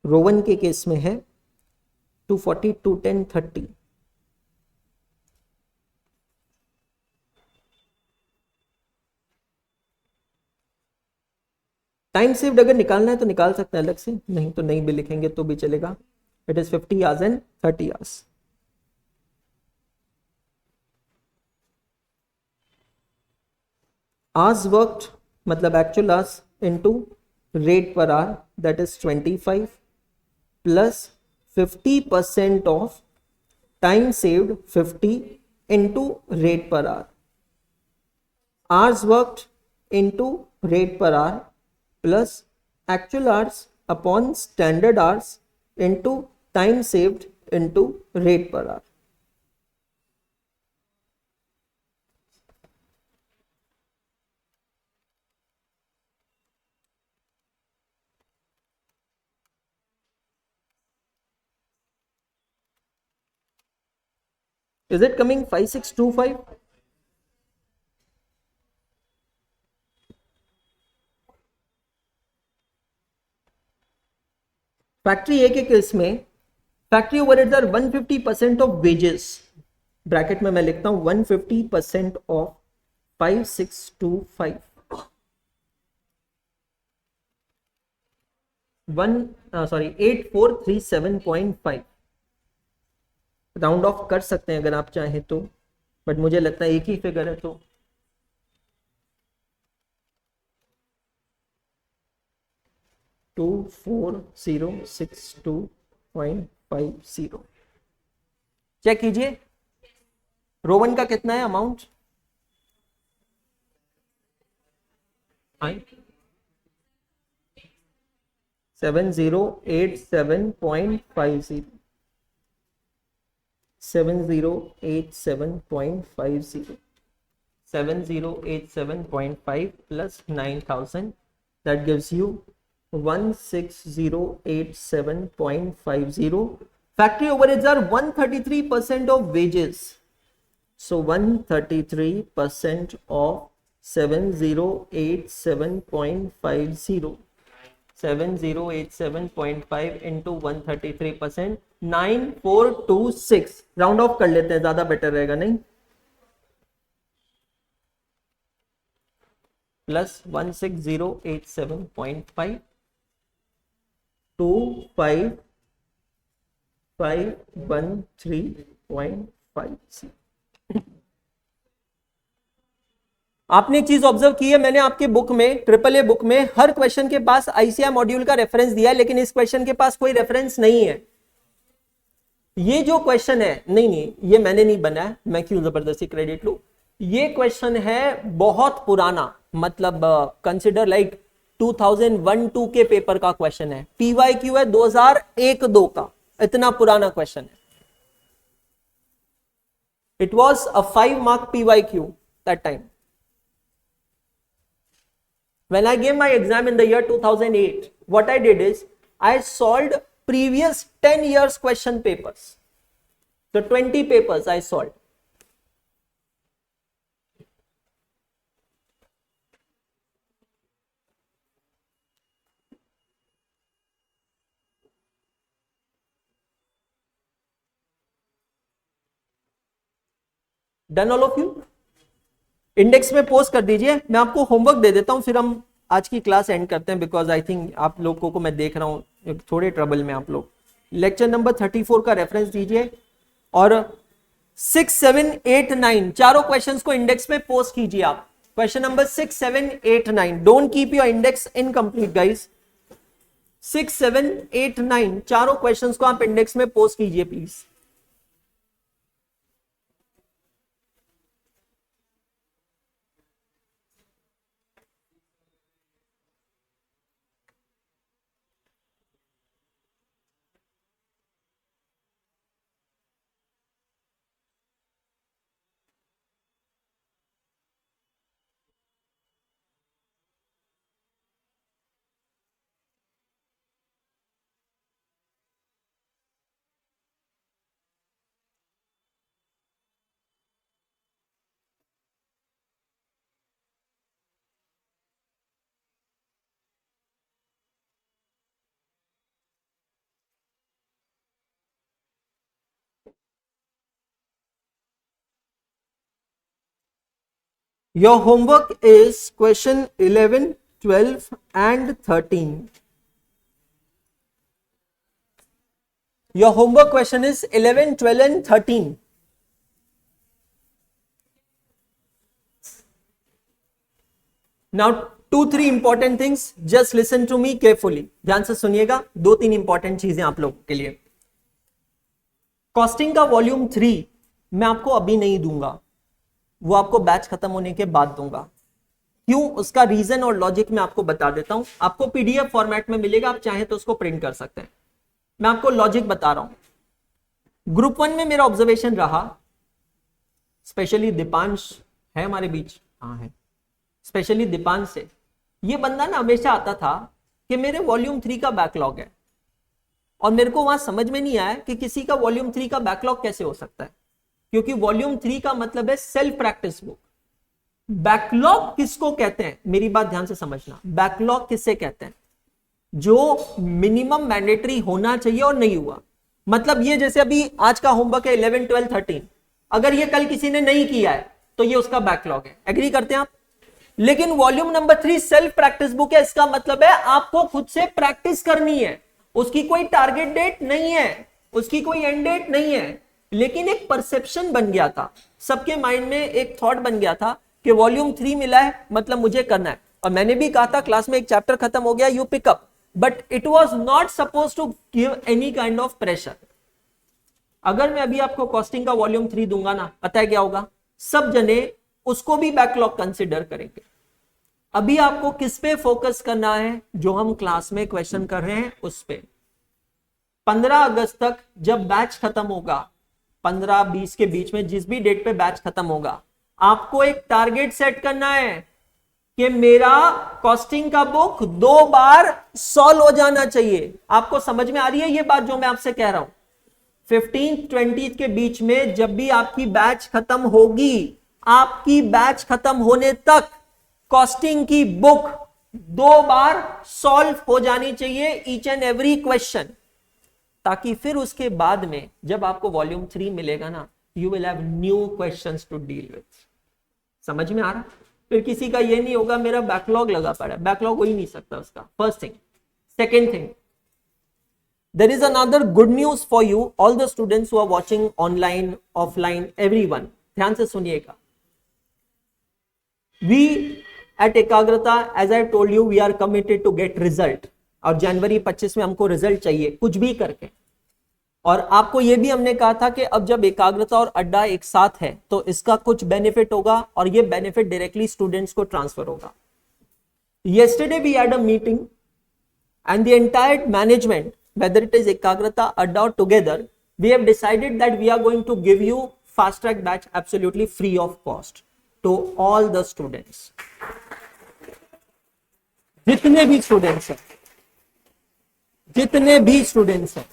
Rowan के केस में है 240, 210, 30। टाइम सेव्ड अगर निकालना है तो निकाल सकते हैं अलग से, नहीं तो नहीं भी लिखेंगे तो भी चलेगा। It is 50 hours and 30 hours. Hours worked मतलब actual hours into rate per hour, that is 25 plus 50% of time saved 50 into rate per hour. Hours worked into rate per hour plus actual hours upon standard hours into time saved into rate per hour. Is it coming 5625? Factory A के केस में factory overheads are 150% of wages, bracket में मैं लिखता हूं 150% ऑफ 5625 8437.5 राउंड ऑफ कर सकते हैं अगर आप चाहें तो, बट मुझे लगता है एक ही फिगर है तो 24062.50 चेक कीजिए। रोवन का कितना है amount? 7087.50 7087.50 7087.5 plus 9000 that gives you 16087.50. Factory overheads are 133% of wages. So 133% of 7087.50. 7087.5 into 133%, 9426. Round of कर लेते हैं, ज्यादा बेटर रहेगा नहीं? प्लस 16087.5 25513.50। आपने एक चीज ऑब्जर्व की है, मैंने आपके बुक में, ट्रिपल ए बुक में, हर क्वेश्चन के पास आईसीआई मॉड्यूल का रेफरेंस दिया है, लेकिन इस क्वेश्चन के पास कोई रेफरेंस नहीं है। ये जो क्वेश्चन है, नहीं ये मैंने नहीं बनाया, मैं क्यों जबरदस्ती क्रेडिट लूं। ये क्वेश्चन है बहुत पुराना, मतलब कंसिडर लाइक 2001-2 के पेपर का क्वेश्चन है, पीवाईक्यू है 2001-2 का, इतना पुराना क्वेश्चन है। It was a 5 mark PYQ that time when I gave my exam in the year 2008. What I did is I solved previous 10 years question papers, the 20 papers I solved. Done all of you? Index में पोस्ट कर दीजिए, मैं आपको होमवर्क दे देता हूं, फिर हम आज की क्लास एंड करते हैं, बिकॉज आई थिंक आप लोगों को मैं देख रहा हूं थोड़े ट्रबल में आप लोग। लेक्चर नंबर 34 का रेफरेंस दीजिए और 6, 7, 8, 9 चारों क्वेश्चंस को इंडेक्स में पोस्ट कीजिए आप। Question number 6, 7, 8, 9, don't keep your index incomplete guys. 6, 7, 8, 9 चारों क्वेश्चंस को आप इंडेक्स में पोस्ट कीजिए please. Your homework is question 11, 12 and 13. Your homework question is 11, 12 and 13. Now 2-3 important things, just listen to me carefully. ध्यान से सुनिएगा, 2-3 important चीजें आप लोगों के लिए। कॉस्टिंग का वॉल्यूम 3 मैं आपको अभी नहीं दूंगा, वो आपको बैच खत्म होने के बाद दूंगा। क्यों, उसका रीजन और लॉजिक मैं आपको बता देता हूं। आपको पीडीएफ फॉर्मेट में मिलेगा, आप चाहें तो उसको प्रिंट कर सकते हैं। मैं आपको लॉजिक बता रहा हूं। ग्रुप 1 में मेरा ऑब्जर्वेशन रहा, स्पेशली दीपांश है हमारे बीच, हाँ है, स्पेशली दीपांश से, ये बंदा ना हमेशा आता था कि मेरे वॉल्यूम 3 का बैकलॉग है, और मेरे को वहां समझ में नहीं आया कि किसी का वॉल्यूम 3 का बैकलॉग कैसे हो सकता है। क्योंकि वॉल्यूम 3 का मतलब है सेल्फ प्रैक्टिस बुक। बैकलॉग किसको कहते हैं, मेरी बात ध्यान से समझना, बैकलॉग किससे कहते हैं, जो मिनिमम मैंडेटरी होना चाहिए और नहीं हुआ। मतलब ये जैसे अभी आज का होमवर्क है 11, 12, 13, अगर ये कल किसी ने नहीं किया है तो ये उसका बैकलॉग है, एग्री करते हैं आप। लेकिन volume number 3 self practice book है, इसका मतलब है आपको खुद से प्रैक्टिस करनी है, उसकी कोई टारगेट डेट नहीं है, उसकी कोई एंड डेट नहीं है, लेकिन एक परसेप्शन बन गया था सबके माइंड में, एक थॉट बन गया था कि वॉल्यूम 3 मिला है मतलब मुझे करना है। और मैंने भी कहा था क्लास में एक चैप्टर खत्म हो गया, you pick up, but it was not suppose to give any kind of pressure. अगर मैं अभी आपको कॉस्टिंग का वॉल्यूम 3 दूंगा ना, पता है क्या होगा, सब जने उसको भी बैकलॉग कंसिडर करेंगे। अभी आपको किस पे फोकस करना है, जो हम क्लास में क्वेश्चन कर रहे हैं उस पे। 15 अगस्त तक जब बैच खत्म होगा, 15-20 के बीच में जिस भी डेट पे बैच खत्म होगा, आपको एक टारगेट सेट करना है कि मेरा कॉस्टिंग का बुक 2 बार सॉल्व हो जाना चाहिए। आपको समझ में आ रही है ये बात जो मैं आपसे कह रहा हूं। 15-20 के बीच में जब भी आपकी बैच खत्म होगी, आपकी बैच खत्म होने तक कॉस्टिंग की बुक 2 बार सॉल्व हो जानी चाहिए, ईच एंड एवरी क्वेश्चन, ताकि फिर उसके बाद में जब आपको वॉल्यूम 3 मिलेगा ना, you will have new questions to deal with. समझ में आ रहा? फिर किसी का ये नहीं होगा मेरा बैकलॉग लगा पड़ा, बैकलॉग हो ही नहीं सकता उसका। First thing. Second thing, there is another good news for you, all the students who are watching online, offline, everyone, ध्यान से सुनिएगा। We at एकाग्रता, as I told you, we are committed to get result, और जनवरी 25 में हमको रिजल्ट चाहिए कुछ भी करके। और आपको यह भी हमने कहा था कि अब जब एकाग्रता और अड्डा एक साथ है तो इसका कुछ बेनिफिट होगा, और ये बेनिफिट डायरेक्टली स्टूडेंट्स को ट्रांसफर होगा। Yesterday we had a meeting and the entire management, whether it is Ekagrata, Adda or together, we have decided that we are going to give you fast track batch absolutely free of cost to all the students. जितने भी स्टूडेंट्स हैं,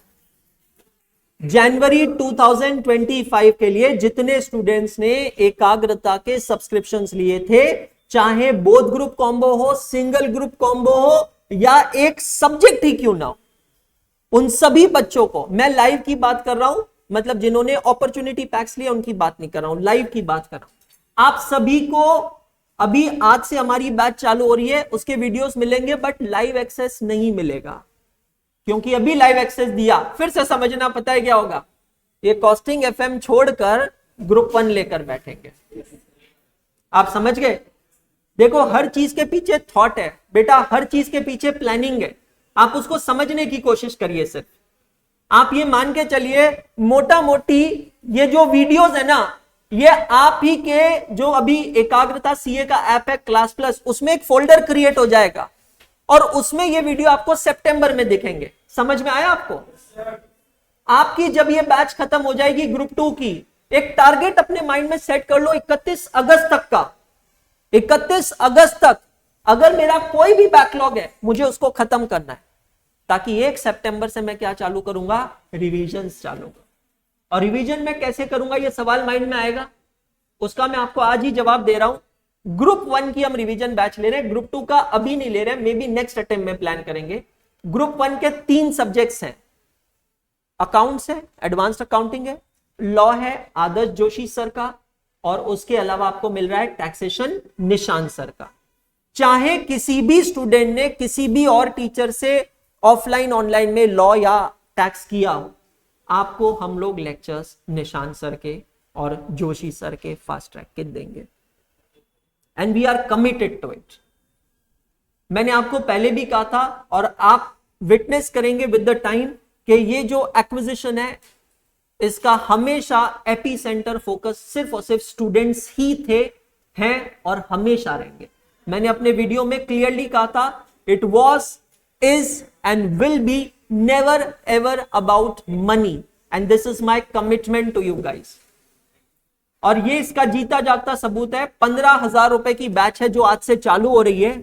जनवरी 2025 के लिए जितने स्टूडेंट्स ने एकाग्रता के सब्सक्रिप्शंस लिए थे, चाहे बोथ ग्रुप कॉम्बो हो, सिंगल ग्रुप कॉम्बो हो, या एक सब्जेक्ट ही क्यों ना हो, उन सभी बच्चों को मैं लाइव की बात कर रहा हूं, मतलब जिन्होंने अपॉर्चुनिटी पैक्स लिया उनकी बात नहीं कर रहा हूं, लाइव की बात कर रहा हूं। आप सभी को अभी आज से हमारी बैच चालू हो रही है, उसके वीडियोस मिलेंगे बट लाइव एक्सेस नहीं मिलेगा, क्योंकि अभी लाइव एक्सेस दिया, फिर से समझना, पता है क्या होगा, ये कॉस्टिंग एफएम छोड़कर ग्रुप 1 लेकर बैठेंगे। आप समझ गए? देखो, हर चीज के पीछे थॉट है बेटा, हर चीज के पीछे प्लानिंग है, आप उसको समझने की कोशिश करिए। सिर्फ आप ये मान के चलिए, मोटा मोटी ये जो वीडियोस है ना, ये आप ही के जो अभी एकाग्रता सीए का ऐप है क्लास प्लस, उसमें एक फोल्डर क्रिएट हो जाएगा और उसमें ये वीडियो आपको सितंबर में दिखेंगे। समझ में आया आपको? आपकी जब ये बैच खत्म हो जाएगी ग्रुप 2 की, एक टारगेट अपने माइंड में सेट कर लो 31 अगस्त तक का। 31 अगस्त तक अगर मेरा कोई भी बैकलॉग है, मुझे उसको खत्म करना है, ताकि 1 सितंबर से मैं क्या चालू करूंगा, रिवीजन्स चालू करूंगा। और रिवीजन में कैसे करूंगा, ये सवाल माइंड में आएगा, उसका मैं आपको आज ही जवाब दे रहा हूं। ग्रुप 1 की हम रिवीजन बैच ले रहे हैं, ग्रुप 2 का अभी नहीं ले रहे हैं, मे बी नेक्स्ट अटेम्प्ट में प्लान करेंगे। ग्रुप 1 के 3 सब्जेक्ट्स हैं, अकाउंट्स है, एडवांस्ड अकाउंटिंग है, लॉ है आदर्श जोशी सर का, और उसके अलावा आपको मिल रहा है टैक्सेशन निशांत सर का। चाहे किसी भी स्टूडेंट ने किसी भी और टीचर से ऑफलाइन ऑनलाइन में लॉ या टैक्स किया हो, आपको हम लोग लेक्चर्स निशांत सर के और जोशी सर के फास्ट ट्रैक के देंगे, and we are committed to it. मैंने आपको पहले भी कहा था, और आप विटनेस करेंगे विद द टाइम, कि ये जो एक्विजिशन है इसका हमेशा एपी सेंटर फोकस सिर्फ और सिर्फ स्टूडेंट्स ही थे, हैं और हमेशा रहेंगे। मैंने अपने वीडियो में क्लियरली कहा था, it was, is and will be never ever about money, and this is my commitment to you guys. और ये इसका जीता जागता सबूत है। 15,000 रुपए की बैच है जो आज से चालू हो रही है।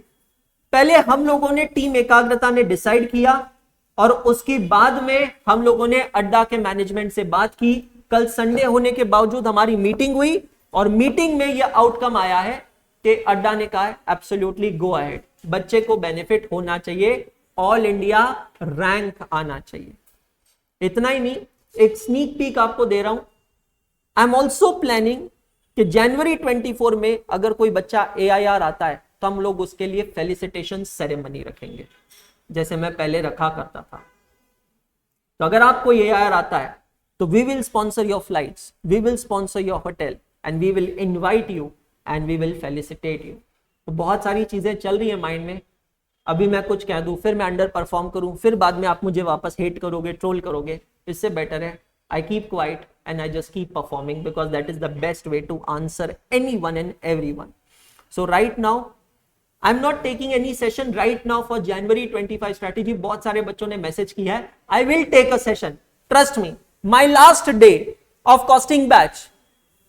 पहले हम लोगों ने, टीम एकाग्रता ने डिसाइड किया, और उसके बाद में हम लोगों ने अड्डा के मैनेजमेंट से बात की कल संडे होने के बावजूद हमारी मीटिंग हुई और मीटिंग में यह आउटकम आया है कि अड्डा ने कहा है एब्सोल्युटली गो अहेड, बच्चे को बेनिफिट होना चाहिए, ऑल इंडिया रैंक आना चाहिए। इतना ही नहीं, एक स्नीक पीक आपको दे रहा हूं, आई एम ऑल्सो प्लानिंग कि जनवरी 24 में अगर कोई बच्चा AIR आता है तो हम लोग उसके लिए फेलिसिटेशन सेरेमनी रखेंगे, जैसे मैं पहले रखा करता था। तो अगर आपको AIR आता है तो we will sponsor your flights, we will sponsor your hotel and we will invite you and we will felicitate you. तो बहुत सारी चीजें चल रही है माइंड में, अभी मैं कुछ कह दूं फिर मैं अंडर परफॉर्म करूं, फिर बाद में आप मुझे वापस हेट करोगे, ट्रोल करोगे, इससे बेटर है I keep quiet and I just keep performing because that is the best way to answer anyone and everyone. So right now I'm not taking any session right now for January 25 strategy. बहुत सारे बच्चों ने मैसेज किया है, I will take a session, trust me. My last day of costing batch,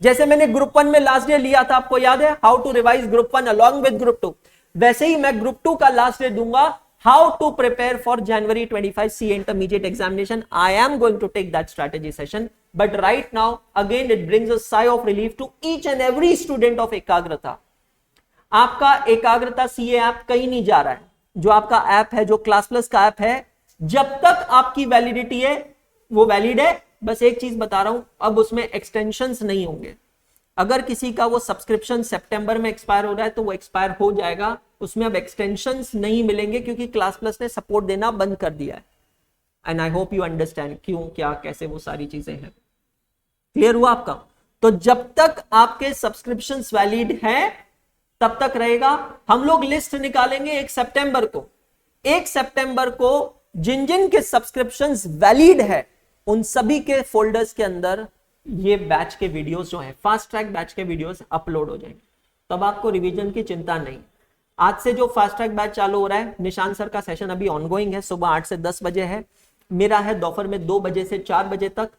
जैसे मैंने ग्रुप 1 में लास्ट डे लिया था, आपको याद है, how to revise group 1 along with group 2, वैसे ही मैं ग्रुप 2 का लास्ट डे दूंगा, how to prepare for January 25 CA intermediate examination. I am going to take that strategy session, but right now again it brings a sigh of relief to each and every student of एकाग्रता। आपका एकाग्रता CA ऐप कहीं नहीं जा रहा है, जो आपका ऐप है, जो क्लास प्लस का ऐप है, जब तक आपकी वैलिडिटी है वो वैलिड है। बस एक चीज बता रहा हूं, अब उसमें एक्सटेंशंस नहीं होंगे। अगर किसी का वो सब्सक्रिप्शन सितंबर में एक्सपायर हो रहा है तो वो एक्सपायर हो जाएगा, उसमें अब एक्सटेंशंस नहीं मिलेंगे क्योंकि क्लास प्लस ने सपोर्ट देना बंद कर दिया है। And I hope you understand क्यों, क्या, कैसे, वो सारी चीजें हैं। क्लियर हुआ आपका? तो जब तक आपके सब्सक्रिप्शंस वैलिड हैं तब तक रहेगा। हम लोग लिस्ट निकालेंगे 1 सितंबर को। 1 सितंबर को जिन जिन के सब्सक्रिप्शंस वैलिड है उन सभी के फोल्डर्स के अंदर ये बैच के वीडियोस जो हैं, फास्ट ट्रैक बैच के वीडियोस अपलोड हो जाएंगे। तब आपको रिवीजन की चिंता नहीं। आज से जो फास्ट ट्रैक बैच चालू हो रहा है, निशान सर का सेशन अभी ऑनगोइंग है, सुबह 8 से 10 बजे है, मेरा है दोपहर में 2 बजे से 4 बजे तक,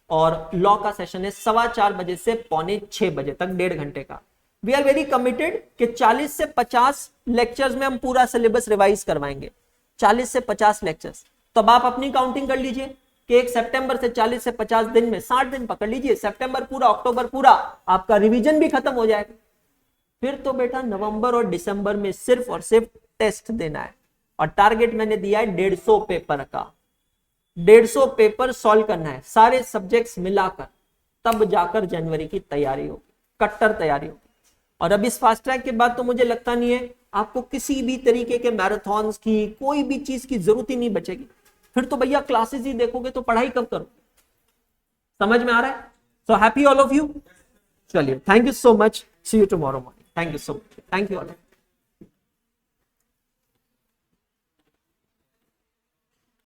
और लॉ का सेशन है 4:15 बजे से 5:45 बजे तक, 1.5 घंटे का। वी आर वेरी कमिटेड कि 40 से 50 लेक्चर्स में हम पूरा सिलेबस रिवाइज करवाएंगे। 40 से 50 लेक्चर्स। तब आप अपनी काउंटिंग कर लीजिए कि 1 सितंबर से 40 से 50 दिन में 60 दिन पकड़ लीजिए, सितंबर पूरा, अक्टूबर पूरा, आपका रिवीजन भी खत्म हो जाएगा। फिर तो बेटा नवंबर और दिसंबर में सिर्फ और सिर्फ टेस्ट देना है, और टारगेट मैंने दिया है 150 पेपर का। 150 पेपर सॉल्व करना है, सारे सब्जेक्ट्स मिलाकर, तब जाकर जनवरी की तैयारी होगी, कट्टर तैयारी होगी। और अब इस फास्ट ट्रैक के बाद तो मुझे लगता नहीं है आपको किसी भी तरीके के मैराथन्स की, कोई भी चीज की जरूरत ही नहीं बचेगी। फिर तो भैया क्लासेस ही देखोगे तो पढ़ाई कब करो? समझ में आ रहा है? So happy all of you. चलिए, thank you so much, see you tomorrow morning. Thank you so much. Thank you all.